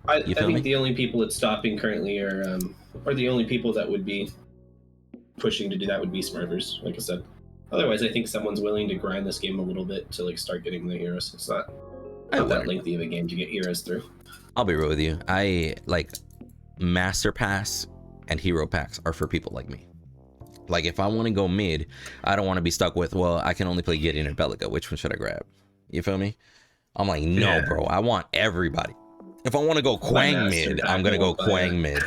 I think the only people it's stopping currently are the only people that would be pushing to do that would be Smurfers, like I said. Otherwise, I think someone's willing to grind this game a little bit to like start getting the heroes. It's not that lengthy of a game to get heroes through. I'll be real with you. I like Master Pass and hero packs are for people like me. Like, if I want to go mid, I don't want to be stuck with, well, I can only play Gideon and Bellica. Which one should I grab? You feel me? I'm like, no, bro. I want everybody. If I want to go Quang mid, I'm going to go Quang mid.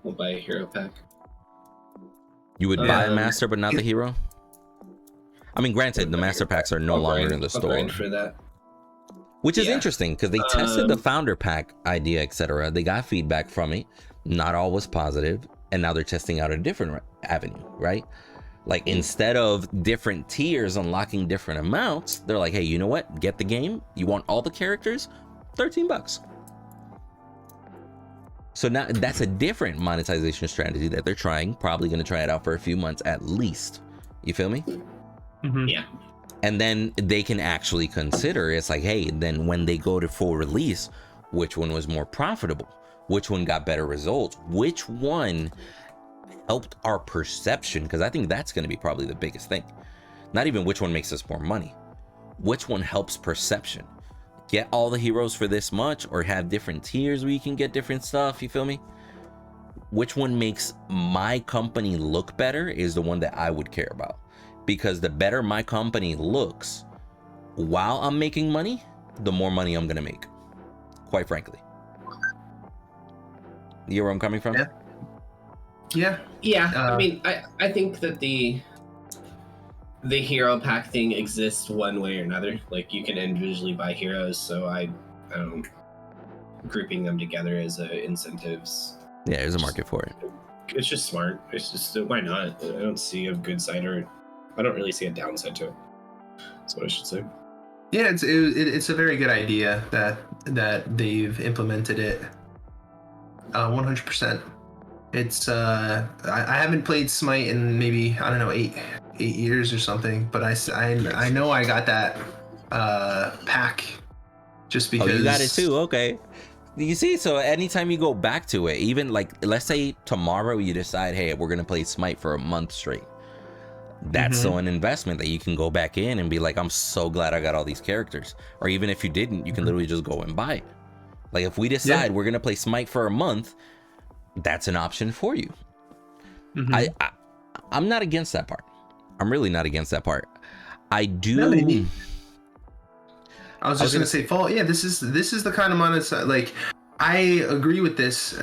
We'll buy a hero pack. You would buy a master, but not the hero? I mean, granted, the master packs are no longer in the store. For that. Which is interesting, because they tested the founder pack idea, etc. They got feedback from it. Not all was positive. And now they're testing out a different avenue, right? Like, instead of different tiers unlocking different amounts, they're like, hey, you know what? Get the game. You want all the characters? $13. So now that's a different monetization strategy that they're trying. Probably going to try it out for a few months at least. You feel me? Mm-hmm. Yeah. And then they can actually consider, it's like, hey, then when they go to full release, which one was more profitable? Which one got better results? Which one helped our perception? Because I think that's going to be probably the biggest thing. Not even which one makes us more money. Which one helps perception? Get all the heroes for this much, or have different tiers where you can get different stuff, you feel me? which one makes my company look better is the one that I would care about, because the better my company looks while I'm making money, the more money I'm gonna make, quite frankly. You know where I'm coming from? Yeah. I mean, I think that the hero pack thing exists one way or another. Like, you can individually buy heroes, so I don't know, grouping them together as incentives. Yeah, there's a market for it. It's just smart. It's just, why not? I don't see a good side, or I don't really see a downside to it. That's what I should say. Yeah, it's a very good idea that they've implemented it. 100%. It's I haven't played Smite in maybe, I don't know, eight years or something, but I know I got that pack just because. Oh, you got it too. Okay. You see, so anytime you go back to it, even like, let's say tomorrow you decide, hey, we're gonna play Smite for a month straight. That's so an investment that you can go back in and be like, I'm so glad I got all these characters. Or even if you didn't, you can literally just go and buy it. Like, if we decide we're gonna play Smite for a month, that's an option for you. I'm not against that part. I'm really not against that part. I do. No, I was just gonna say, Fault. Yeah, this is the kind of monetize. Like, I agree with this.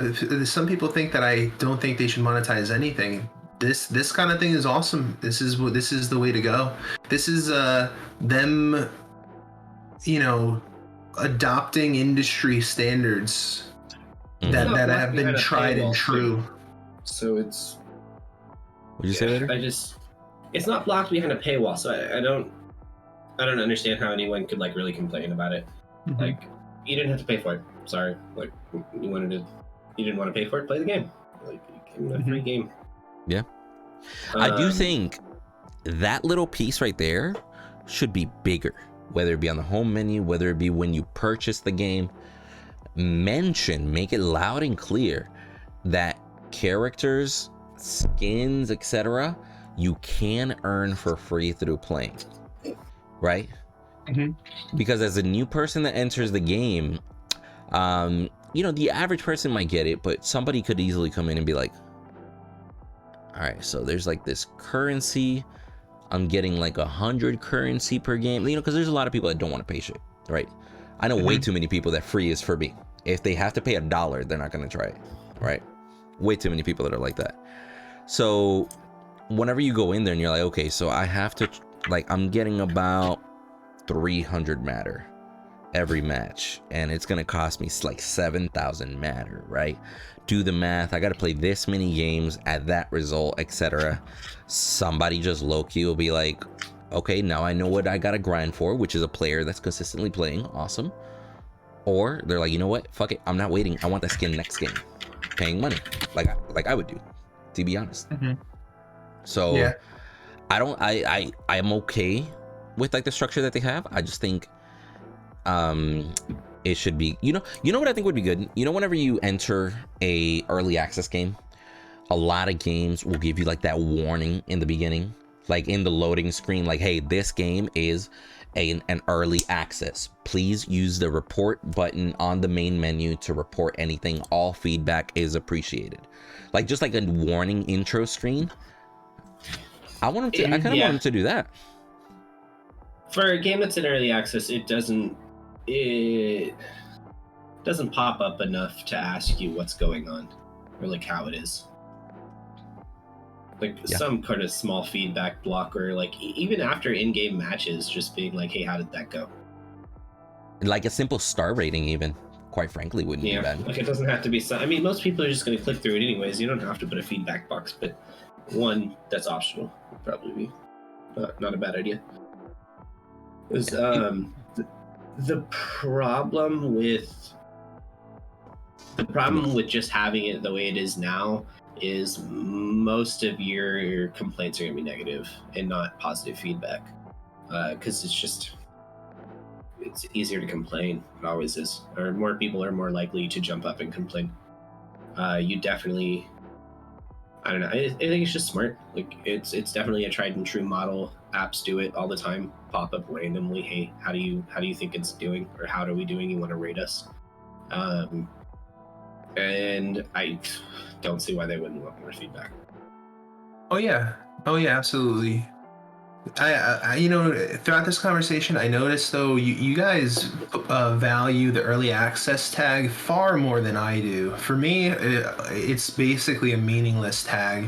Some people think that I don't think they should monetize anything. This kind of thing is awesome. This is the way to go. This is them, adopting industry standards that have been tried and true. So it's. What'd you say later? It's not blocked behind a paywall, so I don't understand how anyone could like really complain about it. Like, you didn't have to pay for it. Sorry. Like, you didn't want to pay for it, play the game. Like, you a free game. Yeah. I do think that little piece right there should be bigger, whether it be on the home menu, whether it be when you purchase the game. Make it loud and clear that characters, skins, etc., you can earn for free through playing, right? Because as a new person that enters the game, the average person might get it, but somebody could easily come in and be like, all right, so there's like this currency, I'm getting like 100 currency per game, because there's a lot of people that don't want to pay shit, right? I know way too many people that free is for me. If they have to pay $1, they're not going to try it, right? Way too many people that are like that. So whenever you go in there and you're like, okay, so I have to, like, I'm getting about 300 matter every match, and it's going to cost me like 7,000 matter, right? Do the math. I got to play this many games at that result, etc. Somebody just low-key will be like, okay, now I know what I got to grind for, which is a player that's consistently playing. Awesome. Or they're like, you know what? Fuck it. I'm not waiting. I want that skin next game. Paying money. Like I would do, to be honest. So yeah. I'm okay with like the structure that they have. I just think it should be, you know what I think would be good? Whenever you enter a early access game, a lot of games will give you like that warning in the beginning, like in the loading screen, like, hey, this game is an early access. Please use the report button on the main menu to report anything. All feedback is appreciated. Like, just like a warning intro screen. I kind of want them to do that. For a game that's in early access, it doesn't pop up enough to ask you what's going on or like how it is. Like some kind of small feedback blocker, like even after in-game matches, just being like, hey, how did that go? Like a simple star rating, even, quite frankly, wouldn't be bad. Like, it doesn't have to be. I mean, most people are just going to click through it anyways. You don't have to put a feedback box, but one that's optional would probably be not a bad idea. The problem with just having it the way it is now is most of your complaints are going to be negative and not positive feedback, because it's easier to complain. It always is. Or more people are more likely to jump up and complain. You definitely, I don't know, I think it's just smart. Like, it's definitely a tried and true model. Apps do it all the time, pop up randomly, hey, how do you think it's doing, or how are we doing, you want to rate us? and I don't see why they wouldn't want more feedback. Oh yeah, absolutely. I throughout this conversation, I noticed though you guys value the early access tag far more than I do. For me, it's basically a meaningless tag.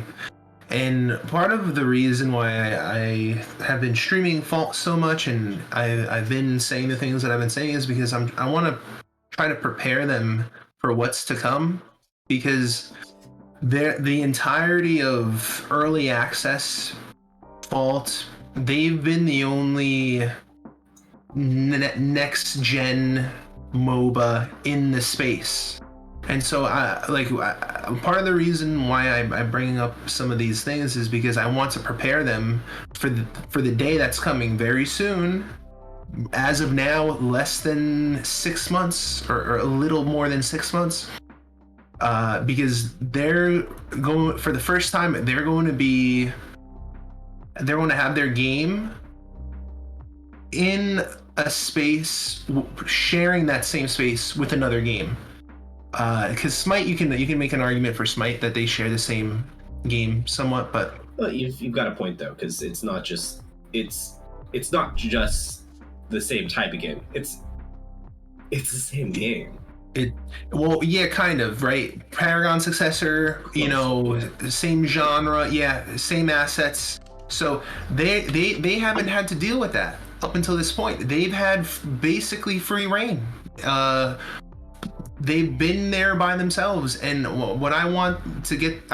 And part of the reason why I have been streaming Fault so much and I've been saying the things that I've been saying is because I want to try to prepare them for what's to come, because the entirety of early access Fault, they've been the only next gen MOBA in the space. And so part of the reason why I'm bringing up some of these things is because I want to prepare them for the day that's coming very soon. As of now, less than 6 months or a little more than 6 months, because they're going for the first time. They're going to have their game in a space, sharing that same space with another game. Because Smite, you can make an argument for Smite that they share the same game somewhat, but well, you've got a point though, because it's not just the same type of game. It's the same game. Well, yeah, kind of, right? Paragon successor, same genre, yeah, same assets. So they haven't had to deal with that up until this point. They've had basically free reign. They've been there by themselves, and what I want to get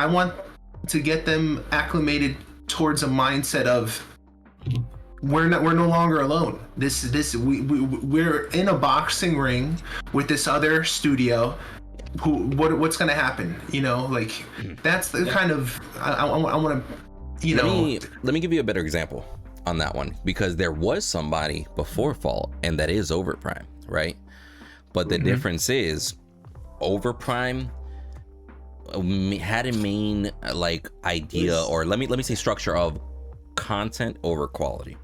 them acclimated towards a mindset of we're no longer alone. We're in a boxing ring with this other studio. What's gonna happen? That's the kind of I want to. Let me give you a better example on that one, because there was somebody before Fault, and that is Overprime, right? But the difference is Overprime had a main idea, or let me say structure of content over quality,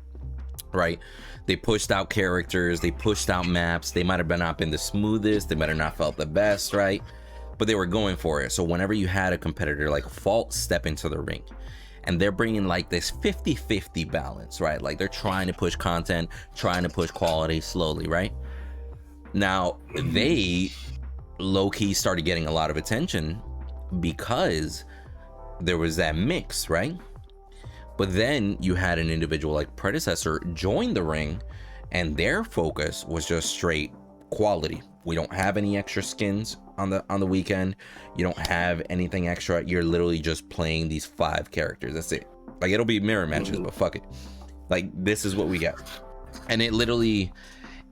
right? They pushed out characters, they pushed out maps. They might have not been the smoothest, they might have not felt the best, right? But they were going for it. So whenever you had a competitor like Fault step into the ring, and they're bringing this 50-50 balance, right? Like they're trying to push content, trying to push quality slowly, right? Now, they low-key started getting a lot of attention because there was that mix, right? But then you had an individual like Predecessor join the ring, and their focus was just straight quality. We don't have any extra skins on the weekend. You don't have anything extra. You're literally just playing these 5 characters. That's it. It'll be mirror matches, but fuck it. This is what we get. And it literally...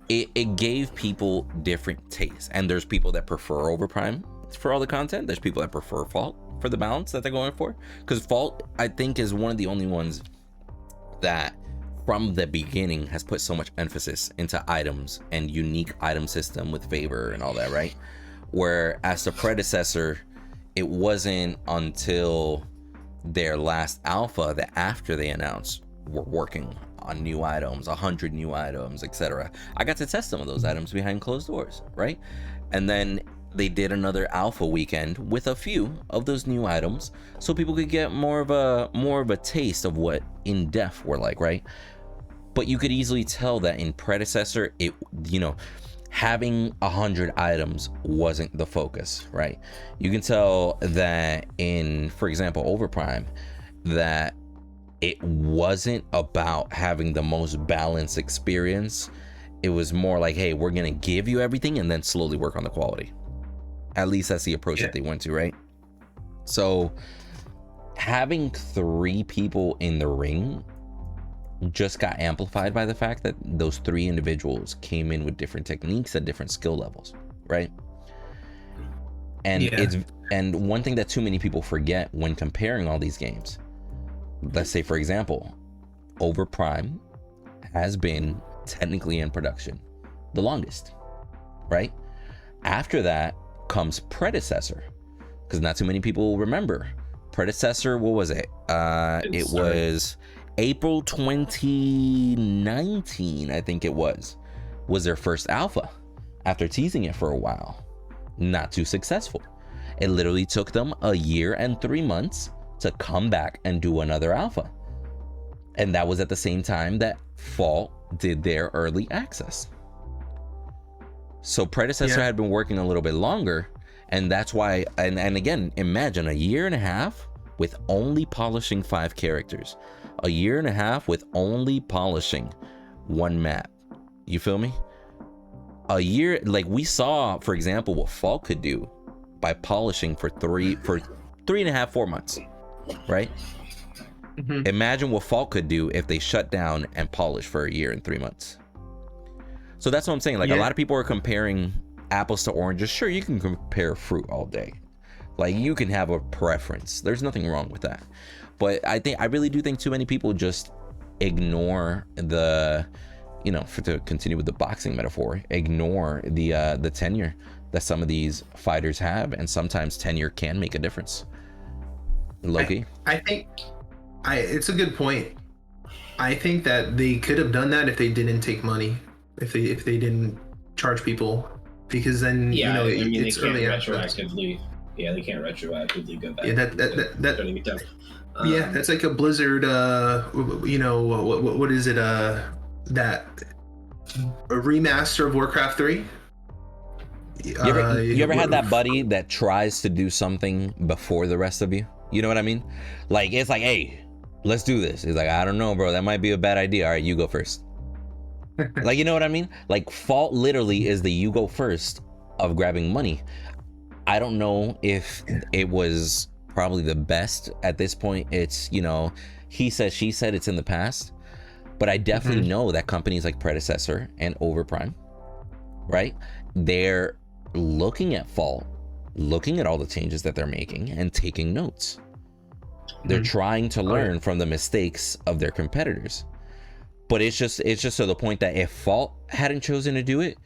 It gave people different tastes, and there's people that prefer Overprime for all the content. There's people that prefer Fault for the balance that they're going for, because Fault, I think, is one of the only ones that from the beginning has put so much emphasis into items and unique item system with favor and all that, right? Whereas the Predecessor, it wasn't until their last alpha that after they announced we're working on new items, 100 new items, etc. I got to test some of those items behind closed doors, right? And then they did another alpha weekend with a few of those new items, so people could get more of a taste of what in depth were like, right? But you could easily tell that in Predecessor, it having 100 items wasn't the focus, right? You can tell that in, for example, Overprime, that it wasn't about having the most balanced experience. It was more like, hey, we're gonna give you everything and then slowly work on the quality. At least that's the approach that they went to, right? So having 3 people in the ring just got amplified by the fact that those 3 individuals came in with different techniques at different skill levels, right? And and one thing that too many people forget when comparing all these games, let's say for example, Overprime has been technically in production the longest, right? After that comes Predecessor, because not too many people remember Predecessor. What was it? It was April 2019, I think it was their first alpha after teasing it for a while. Not too successful. It literally took them a year and 3 months to come back and do another alpha. And that was at the same time that Fault did their early access. So Predecessor had been working a little bit longer, and that's why, and again, imagine a year and a half with only polishing 5 characters. A year and a half with only polishing 1 map. You feel me? A year, like we saw, for example, what Fault could do by polishing for 3.5, 4 months, right? Imagine what Fault could do if they shut down and polish for a year and 3 months. So that's what I'm saying. Like a lot of people are comparing apples to oranges. Sure, you can compare fruit all day. Like you can have a preference. There's nothing wrong with that. But I really do think too many people just ignore the, you know, to continue with the boxing metaphor, ignore the tenure that some of these fighters have, and sometimes tenure can make a difference. Loki? I think it's a good point. I think that they could have done that if they didn't take money, if they didn't charge people, because then Yeah, you know, I mean, it's they can't early retroactively. Yeah, they can't retroactively go back. Yeah, that Turning it down. yeah, that's like a Blizzard. You know, what is it? That a remaster of Warcraft 3. You ever had that buddy that tries to do something before the rest of you? You know what I mean? Like, it's like, hey, let's do this. He's like, I don't know, bro. That might be a bad idea. All right, you go first. Like, you know what I mean? Like, Fault literally is the you go first of grabbing money. I don't know if it was probably the best at this point. It's, you know, he said, she said, it's in the past. But I definitely know that companies like Predecessor and Overprime, right? They're looking at Fault, looking at all the changes that they're making and taking notes. They're trying to learn from the mistakes of their competitors. But it's just to the point that if Fault hadn't chosen to do it,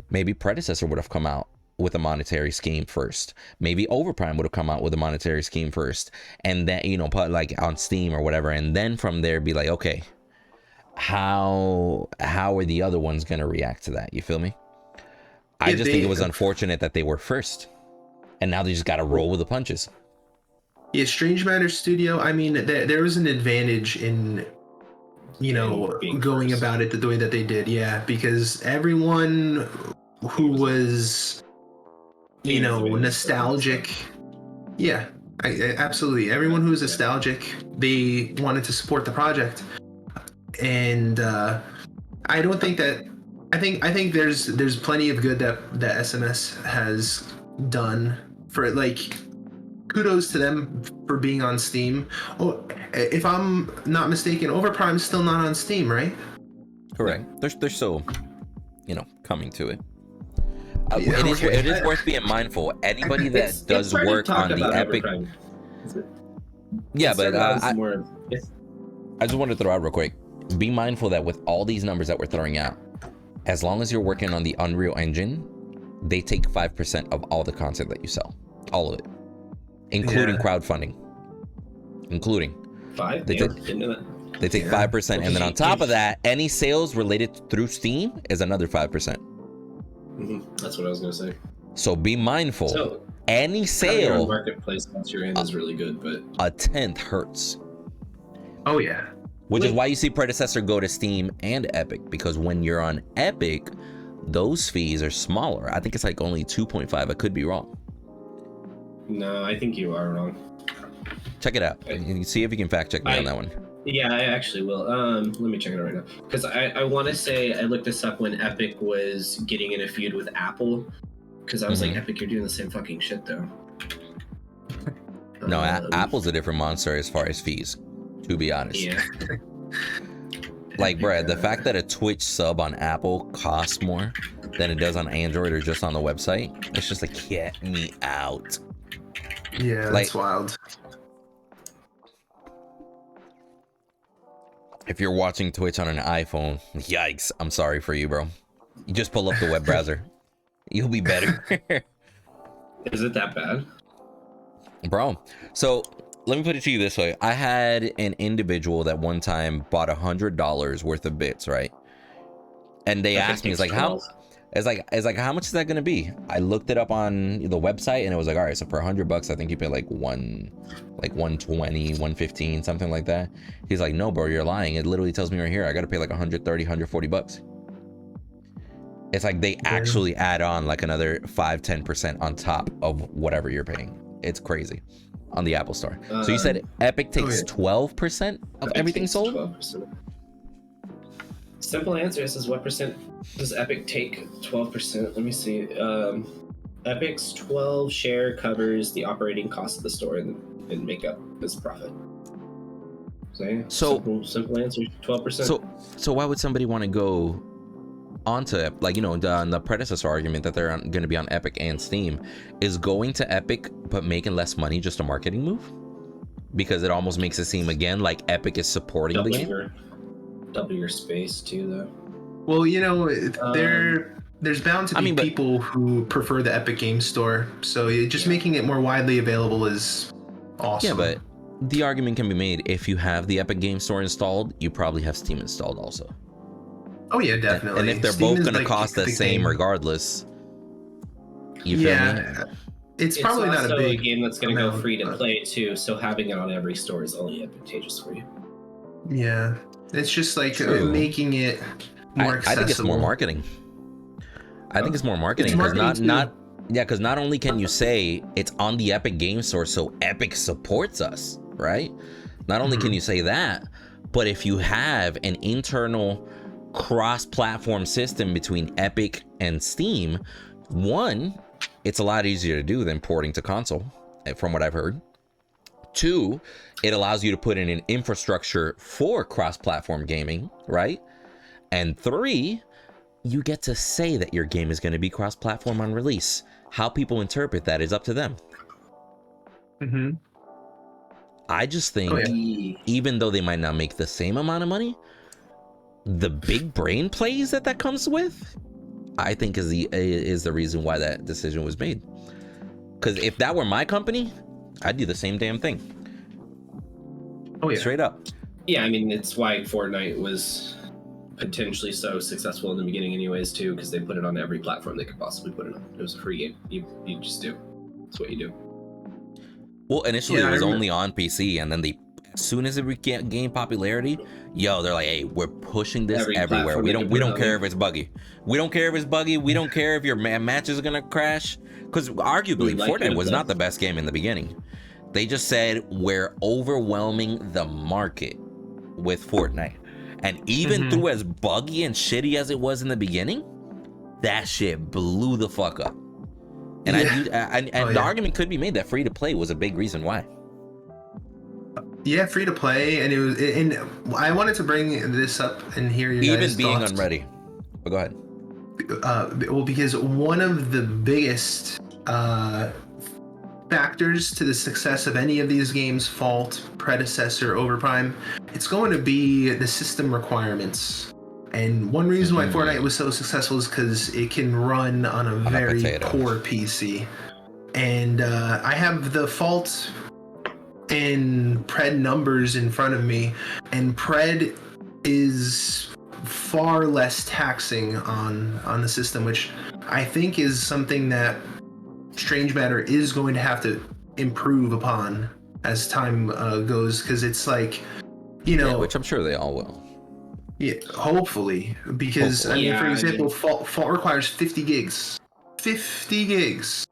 maybe Predecessor would have come out with a monetary scheme first. Maybe Overprime would have come out with a monetary scheme first, and then, you know, put like on Steam or whatever, and then from there be like, okay, how are the other ones gonna react to that? You feel me? I just think it was unfortunate that they were first, and now they just gotta roll with the punches. Yeah, Strange Matter Studio. I mean, there was an advantage in, you know, going first about it the way that they did. Yeah, because everyone who was, you know, nostalgic. Yeah, absolutely. Everyone who was nostalgic, they wanted to support the project, and I don't think that. I think there's plenty of good that SMS has done for it. Like, kudos to them for being on Steam. Oh, if I'm not mistaken, Overprime's still not on Steam, right? Correct. They're still, you know, coming to it. It is worth being mindful. Anybody that does work on the Epic. Yeah, but I just wanted to throw out real quick. Be mindful that with all these numbers that we're throwing out, as long as you're working on the Unreal Engine, they take 5% of all the content that you sell, all of it, including crowdfunding, including. 5? They take 5%, and then on top of that, any sales related through Steam is another 5%. That's what I was gonna say. So be mindful. So, any sale marketplace once you're in is really good, but a tenth hurts. Oh yeah. Which is why you see Predecessor go to Steam and Epic, because when you're on Epic, those fees are smaller. I think it's like only 2.5. I could be wrong. No, I think you are wrong. Check it out. You see if you can fact check me on that one. Yeah, I actually will. Let me check it out right now. Because I want to say I looked this up when Epic was getting in a feud with Apple. Because I was like, Epic, you're doing the same fucking shit though. No, Apple's a different monster as far as fees, to be honest. Yeah. Like, bruh, the fact that a Twitch sub on Apple costs more than it does on Android or just on the website, it's just like, get me out. Yeah, that's wild. If you're watching Twitch on an iPhone, yikes, I'm sorry for you, bro. You just pull up the web browser. You'll be better. Is it that bad? Bro, so let me put it to you this way. I had an individual that one time bought $100 worth of bits, right? And they asked me, it's like, how? It's like how much is that gonna be? I looked it up on the website and it was like, all right, so for $100 I think you pay like 120, 115, something like that. He's like, no bro, you're lying. It literally tells me right here I gotta pay like 130, $140. It's like they actually add on like another 5-10% on top of whatever you're paying. It's crazy on the Apple Store. So you said Epic takes 12% of everything sold? 12%. Simple answer is what percent does Epic take? 12%. Let me see. Epic's 12 share covers the operating cost of the store and make up his profit. So, yeah, simple answer, 12%. So why would somebody want to go onto, like, you know, the predecessor argument that they're going to be on Epic and Steam is going to Epic but making less money just a marketing move? Because it almost makes it seem again like Epic is supporting the game. Double your space too, though. Well, you know, there's bound to be people who prefer the Epic Game Store, so just making it more widely available is awesome. Yeah, but the argument can be made if you have the Epic Game Store installed, you probably have Steam installed also. Oh yeah, definitely. And if they're Steam both going like to cost the same game. Regardless, you feel me? It's probably not a big game that's going to go free to play too, so having it on every store is only advantageous for you. Yeah, it's just like making it more accessible. I think it's more marketing. I think it's more marketing because because not only can you say it's on the Epic Game Store, so Epic supports us, right? Not only can you say that, but if you have an internal cross-platform system between Epic and Steam, one, it's a lot easier to do than porting to console, from what I've heard. Two, it allows you to put in an infrastructure for cross-platform gaming, right? And three, you get to say that your game is going to be cross-platform on release. How people interpret that is up to them. I just think, even though they might not make the same amount of money, the big brain plays that comes with, I think is the reason why that decision was made. Because if that were my company, I'd do the same damn thing. Straight up. Yeah, I mean, it's why Fortnite was potentially so successful in the beginning anyways too, because they put it on every platform they could possibly put it on. It was a free game. You just do. That's what you do. Well, initially it was only on PC, and then as soon as it gained popularity, they're like, hey, we're pushing this everywhere. We don't care if it's buggy. We don't care if it's buggy. We don't care if your matches are gonna crash. Because arguably, Fortnite was not the best game in the beginning. They just said we're overwhelming the market with Fortnite, and even through as buggy and shitty as it was in the beginning, that shit blew the fuck up. And the argument could be made that free to play was a big reason why. Yeah, free to play, and I wanted to bring this up and hear your guys' being thoughts. Unready. But go ahead. Well, because one of the biggest factors to the success of any of these games, Fault, Predecessor, Overprime, it's going to be the system requirements. And one reason why Fortnite was so successful is because it can run on a very poor PC. And I have the Fault and Pred numbers in front of me, and Pred is far less taxing on the system, which I think is something that Strange Matter is going to have to improve upon as time goes, because it's like, which I'm sure they all will. Yeah, hopefully, because I mean, for example, Fault requires 50 gigs. 50 gigs.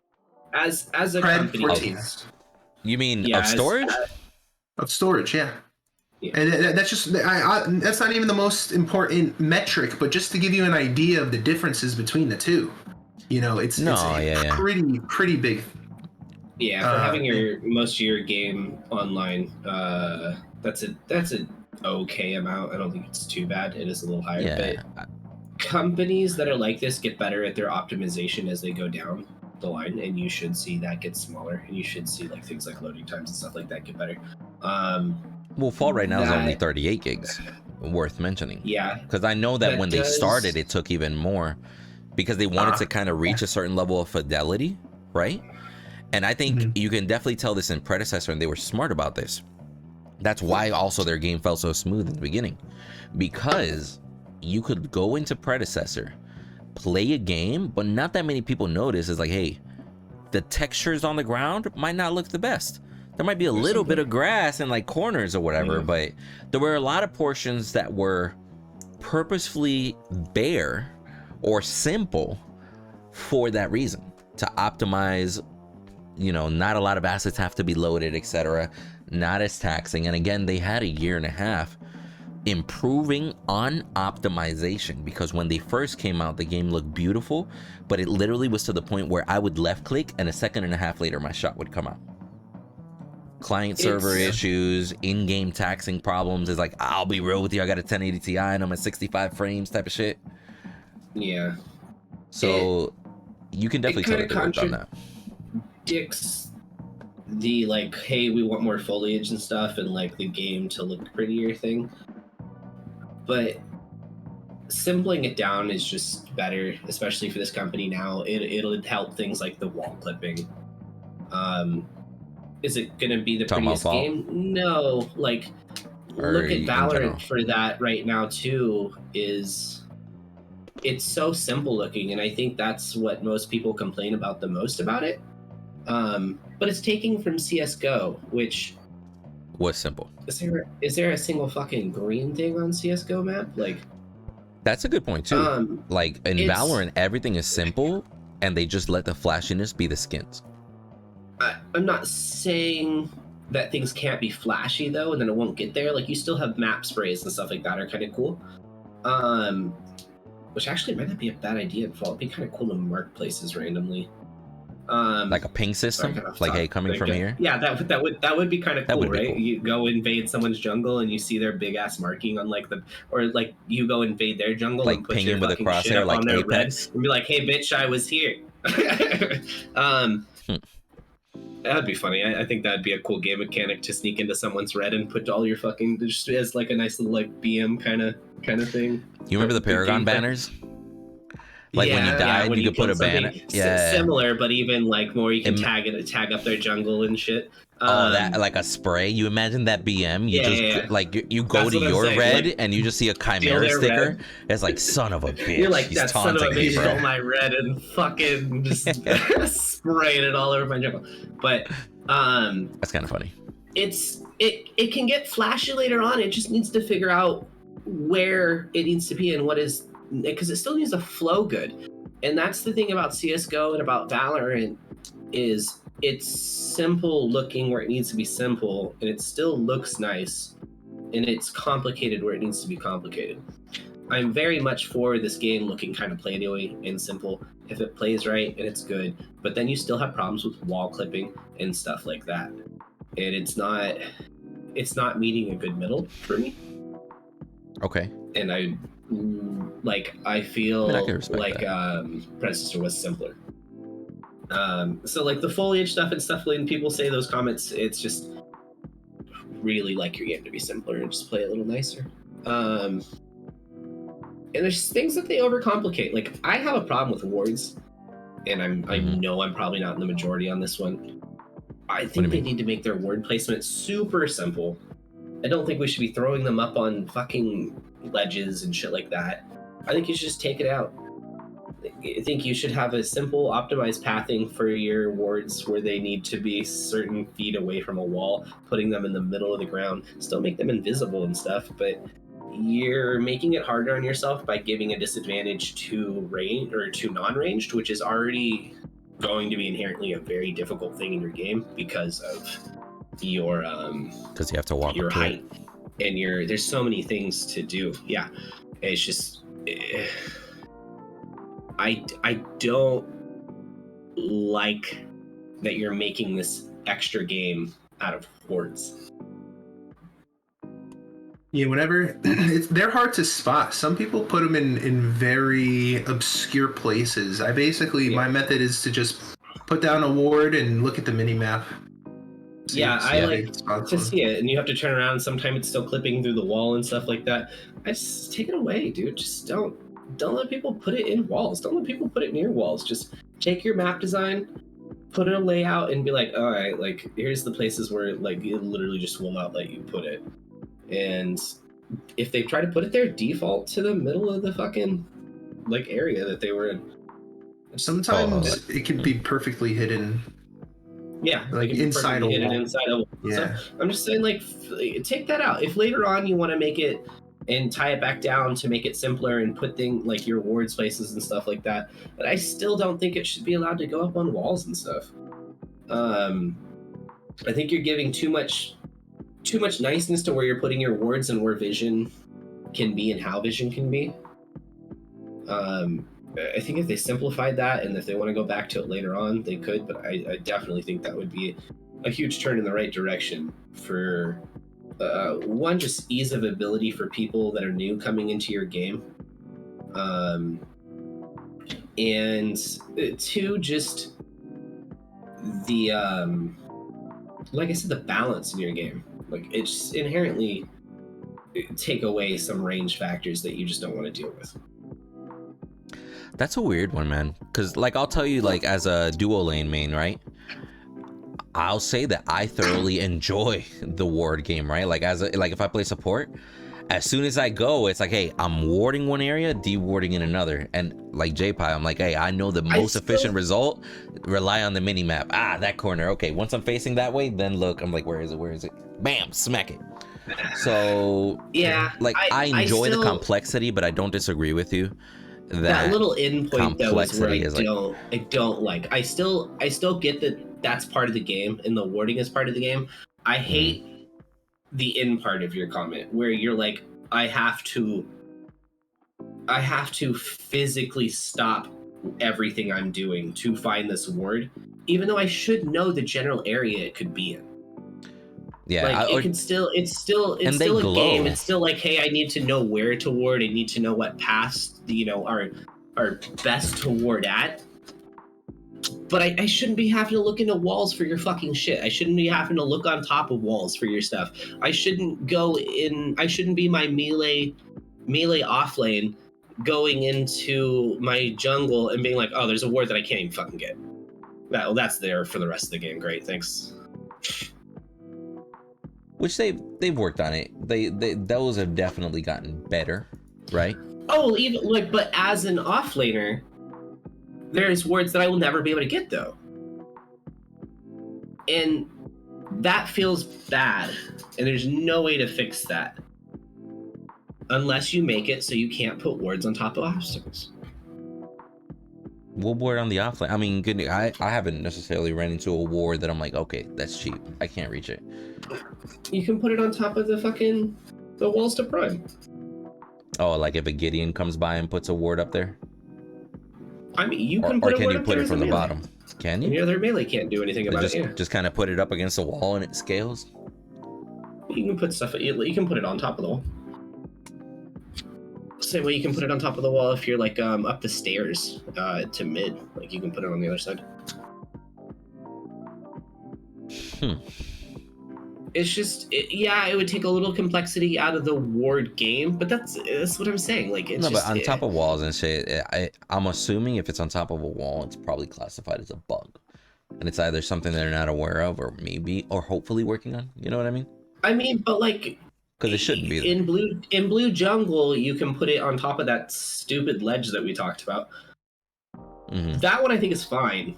As a Pred company. 14. You mean of storage? Of storage, yeah. And that's just that's not even the most important metric, but just to give you an idea of the differences between the two. It's pretty big. Yeah, for having most of your game online, that's an okay amount. I don't think it's too bad. It is a little higher, but companies that are like this get better at their optimization as they go down the line, and you should see that get smaller, and you should see like things like loading times and stuff like that get better. Well, Fault right now is only 38 gigs, worth mentioning. Yeah, because I know that when they started, it took even more, because they wanted to kind of reach a certain level of fidelity, right? And I think you can definitely tell this in Predecessor, and they were smart about this. That's why also their game felt so smooth in the beginning, because you could go into Predecessor, play a game, but not that many people notice is like, hey, the textures on the ground might not look the best. There might be a little bit of grass in like corners or whatever, but there were a lot of portions that were purposefully bare or simple for that reason, to optimize, you know, not a lot of assets have to be loaded, etc., not as taxing. And again, they had a year and a half improving on optimization, because when they first came out, the game looked beautiful, but it literally was to the point where I would left click and a second and a half later my shot would come out. Client server issues, in-game taxing problems. Is like, I'll be real with you, I got a 1080 Ti and I'm at 65 frames type of shit. Yeah. So you can definitely tell that they worked on that. Dicks the like, hey, we want more foliage and stuff, and like the game to look prettier thing. But simpling it down is just better, especially for this company now. It'll help things like the wall clipping. Is it gonna be the prettiest game? No. Like, look at Valorant for that right now too. It's so simple looking, and I think that's what most people complain about the most about it. But it's taking from CS:GO, which was simple. Is there a single fucking green thing on CS:GO map? Like, that's a good point too. Like in Valorant, everything is simple, and they just let the flashiness be the skins. I'm not saying that things can't be flashy though, and then it won't get there. Like, you still have map sprays and stuff like that are kind of cool. Which actually might not be a bad idea in Fault. It'd be kind of cool to mark places randomly. Like a ping system, like, hey, coming from here. Yeah, that would be kind of cool, right? Cool. You go invade someone's jungle and you see their big ass marking on like or like you go invade their jungle, like, and put your fucking shit up on their red and be like, hey bitch, I was here. That'd be funny. I think that'd be a cool game mechanic, to sneak into someone's red and put all your fucking, just as like a nice little like BM kind of thing. You remember the Paragon banners? Like, when you died, when you could put a banner. Yeah, similar, but even like more. You can tag up their jungle and shit. That, like a spray. You imagine that BM? You like you go to your red, like, and you just see a Chimera sticker. Red. It's like, son of a bitch. You're like, that son of a bitch stole my red and fucking just sprayed it all over my jungle. But that's kind of funny. It can get flashy later on. It just needs to figure out where it needs to be and what is, because it still needs to flow good. And that's the thing about CS:GO and about Valorant, is it's simple looking where it needs to be simple, and it still looks nice, and it's complicated where it needs to be complicated. I'm very much for this game looking kind of play-doh and simple if it plays right and it's good, but then you still have problems with wall clipping and stuff like that, and it's not meeting a good middle for me. Okay. And I feel like Predecessor was simpler. So like the foliage stuff and stuff, when people say those comments, it's just really like your game to be simpler and just play a little nicer. And there's things that they overcomplicate. Like, I have a problem with wards, and I know I'm probably not in the majority on this one. I think they need to make their ward placement super simple. I don't think we should be throwing them up on fucking ledges and shit like that. I think you should just take it out. I think you should have a simple optimized pathing for your wards where they need to be certain feet away from a wall, putting them in the middle of the ground, still make them invisible and stuff, but you're making it harder on yourself by giving a disadvantage to range or to non-ranged, which is already going to be inherently a very difficult thing in your game because of your because you have to walk your height and there's so many things to do. Yeah, it's just I don't like that you're making this extra game out of wards. Yeah, whenever they're hard to spot. Some people put them in very obscure places. I basically my method is to just put down a ward and look at the mini map. I like to see it, and you have to turn around. Sometimes it's still clipping through the wall and stuff like that. I just take it away, dude. Just don't let people put it in walls. Don't let people put it near walls. Just take your map design, put in a layout, and be like, all right, like, here's the places where like it literally just will not let you put it. And if they try to put it there, default to the middle of the fucking like area that they were in. Sometimes it can be perfectly hidden. Yeah, Like it can be inside a perfectly hidden wall. inside a wall. Yeah. So I'm just saying, like, take that out. If later on you want to make it and tie it back down to make it simpler and put things like your wards places and stuff like that, but I still don't think it should be allowed to go up on walls and stuff. I think you're giving too much niceness to where you're putting your wards and where vision can be and how vision can be. I think if they simplified that and if they want to go back to it later on, they could, but I definitely think that would be a huge turn in the right direction for one, just ease of ability for people that are new coming into your game, and two, just the like I said, the balance in your game. Like, it's inherently take away some range factors that you just don't want to deal with. That's a weird one, man. Because, like, I'll tell you, like, as a duo lane main, right? I'll say that I thoroughly enjoy the ward game, right? Like, if I play support, as soon as I go, it's like, hey, I'm warding one area, de-warding in another. And like J-Pie, I'm like, hey, I know the most efficient result, rely on the mini map. Ah, that corner. Okay, once I'm facing that way, then look, I'm like, where is it? Bam, smack it. So, yeah, like, I enjoy the complexity, but I don't disagree with you. That little endpoint though is where I don't like. I still get that that's part of the game and the warding is part of the game. I hate the end part of your comment where you're like, I have to physically stop everything I'm doing to find this ward, even though I should know the general area it could be in. Yeah, like it's still a game. It's still like, hey, I need to know where to ward. I need to know what paths, are best to ward at. But I shouldn't be having to look into walls for your fucking shit. I shouldn't be having to look on top of walls for your stuff. I shouldn't be my melee off lane going into my jungle and being like, oh, there's a ward that I can't even fucking get. That's there for the rest of the game. Great, thanks. Which they've worked on it. Those have definitely gotten better, right? Oh, even like, but as an offlaner, there's wards that I will never be able to get though, and that feels bad. And there's no way to fix that unless you make it so you can't put wards on top of obstacles. We'll ward on the offlane. I mean, good. I haven't necessarily ran into a ward that I'm like, okay, that's cheap. I can't reach it. You can put it on top of the walls to prime. Oh, like if a Gideon comes by and puts a ward up there? I mean, you can put it from the bottom? Can you? Any other melee can't do anything about it. Yeah. Just kind of put it up against the wall and it scales? You can put stuff. You can put it on top of the wall. Same way you can put it on top of the wall if you're like up the stairs to mid. Like, you can put it on the other side. It's just, it would take a little complexity out of the ward game, but that's what I'm saying. Like, it's but on top of walls and shit, I'm assuming if it's on top of a wall, it's probably classified as a bug, and it's either something they're not aware of, or maybe, or hopefully working on. You know what I mean? I mean, but like, because it shouldn't be in blue jungle, you can put it on top of that stupid ledge that we talked about. That one I think is fine,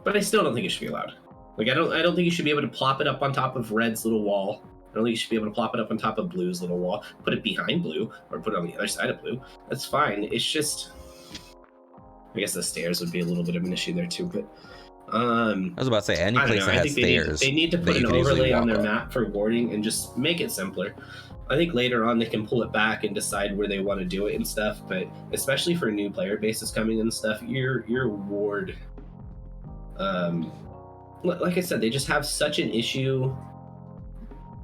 but I still don't think it should be allowed. Like, I don't think you should be able to plop it up on top of red's little wall. I don't think you should be able to plop it up on top of blue's little wall. Put it behind blue, or put it on the other side of blue. That's fine. It's just, I guess the stairs would be a little bit of an issue there too. But I was about to say, any place that has stairs, they need to put an overlay on their map for warding and just make it simpler. I think later on they can pull it back and decide where they want to do it and stuff. But especially for new player bases coming in and stuff, your ward, like I said, they just have such an issue.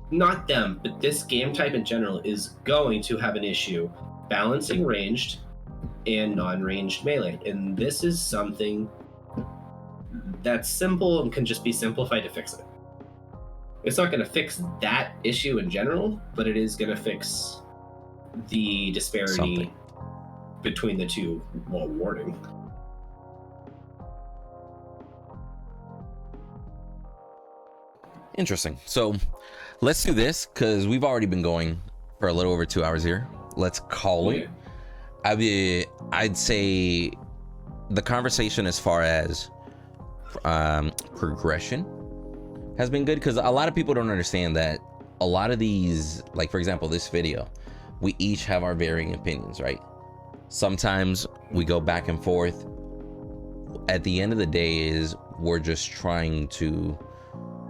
Not them, but this game type in general is going to have an issue balancing ranged and non-ranged melee. And this is something that's simple and can just be simplified to fix it. It's not going to fix that issue in general, but it is going to fix the disparity between the two while warding. Interesting. So let's do this, because we've already been going for a little over 2 hours here. Let's call it. I'd say the conversation as far as progression has been good, because a lot of people don't understand that a lot of these, like for example this video, we each have our varying opinions, right? Sometimes we go back and forth. At the end of the day is we're just trying to,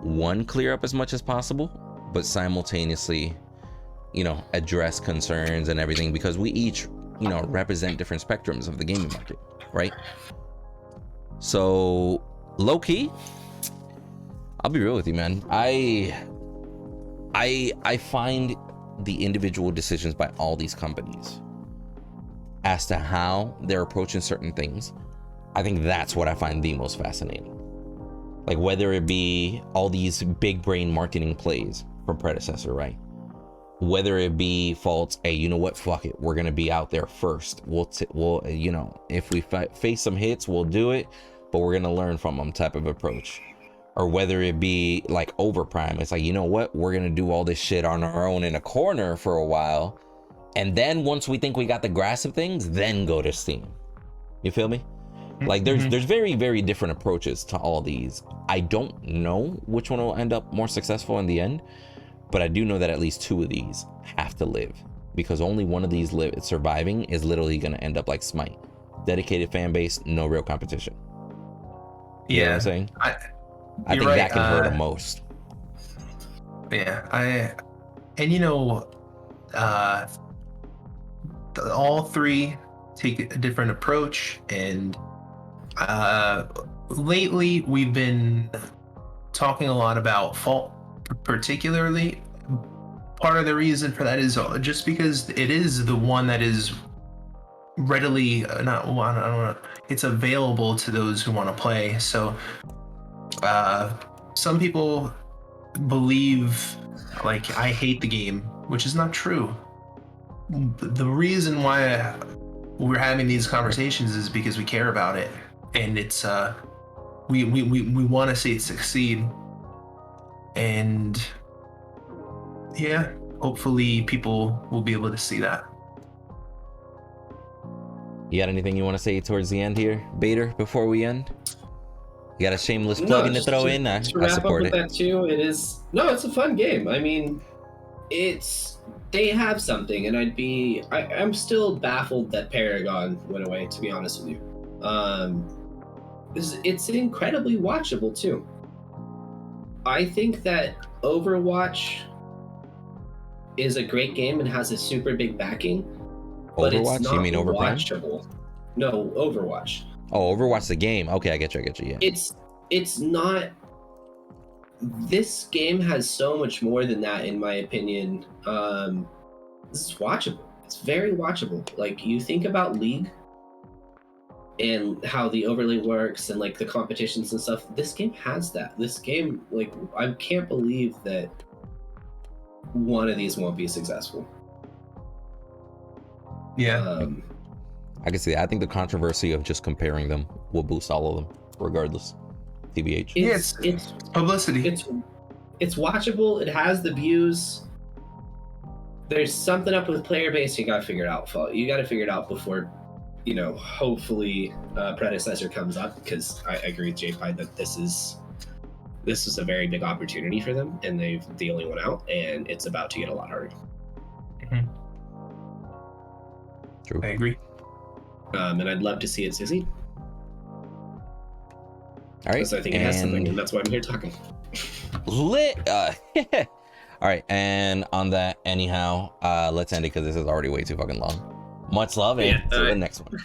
one, clear up as much as possible, but simultaneously, you know, address concerns and everything, because we each, you know, represent different spectrums of the gaming market, right? So low key, I'll be real with you, man. I find the individual decisions by all these companies as to how they're approaching certain things, I think that's what I find the most fascinating. Like whether it be all these big brain marketing plays from Predecessor, right? Whether it be Fault's, hey, you know what, fuck it, we're gonna be out there first. We'll you know, if we face some hits, we'll do it, but we're gonna learn from them type of approach. Or whether it be like Overprime, it's like, you know what, we're gonna do all this shit on our own in a corner for a while, and then once we think we got the grasp of things, then go to Steam. You feel me? Like there's very, very different approaches to all these. I don't know which one will end up more successful in the end, but I do know that at least two of these have to live, because only one of these surviving is literally gonna end up like Smite. Dedicated fan base, no real competition. You know what I'm saying? I think that can hurt the most. Yeah, and you know, all three take a different approach, and lately we've been talking a lot about Fault, particularly. Part of the reason for that is just because it is the one that is readily it's available to those who want to play. So some people believe like I hate the game, which is not true. The reason why we're having these conversations is because we care about it, and it's we want to see it succeed, and yeah, hopefully people will be able to see that. You got anything you want to say towards the end here, Bader, before we end? You got a shameless plug in to throw in? I support it. That too, it's a fun game. I mean, they have something, and I'm still baffled that Paragon went away, to be honest with you. It's incredibly watchable too. I think that Overwatch is a great game and has a super big backing. But Overwatch? It's not you mean Overprime? watchable. No, Overwatch. Oh, Overwatch the game. Okay, I get you, yeah. It's not. This game has so much more than that, in my opinion. This is watchable. It's very watchable. Like, you think about League and how the overlay works and like the competitions and stuff. This game has that. This game, like, I can't believe that one of these won't be successful. Yeah. I can see that. I think the controversy of just comparing them will boost all of them, regardless. TBH. It's publicity. It's watchable. It has the views. There's something up with player base you got to figure it out. You got to figure it out before, you know, hopefully Predecessor comes up, because I agree with JPI that this is a very big opportunity for them, and they're the only one out, and it's about to get a lot harder. Mm-hmm. True. I agree. And I'd love to see it succeed. All right. Because I think it has something, and that's why I'm here talking. Lit. All right. And on that, anyhow, let's end it because this is already way too fucking long. Much love, and see you in the next one.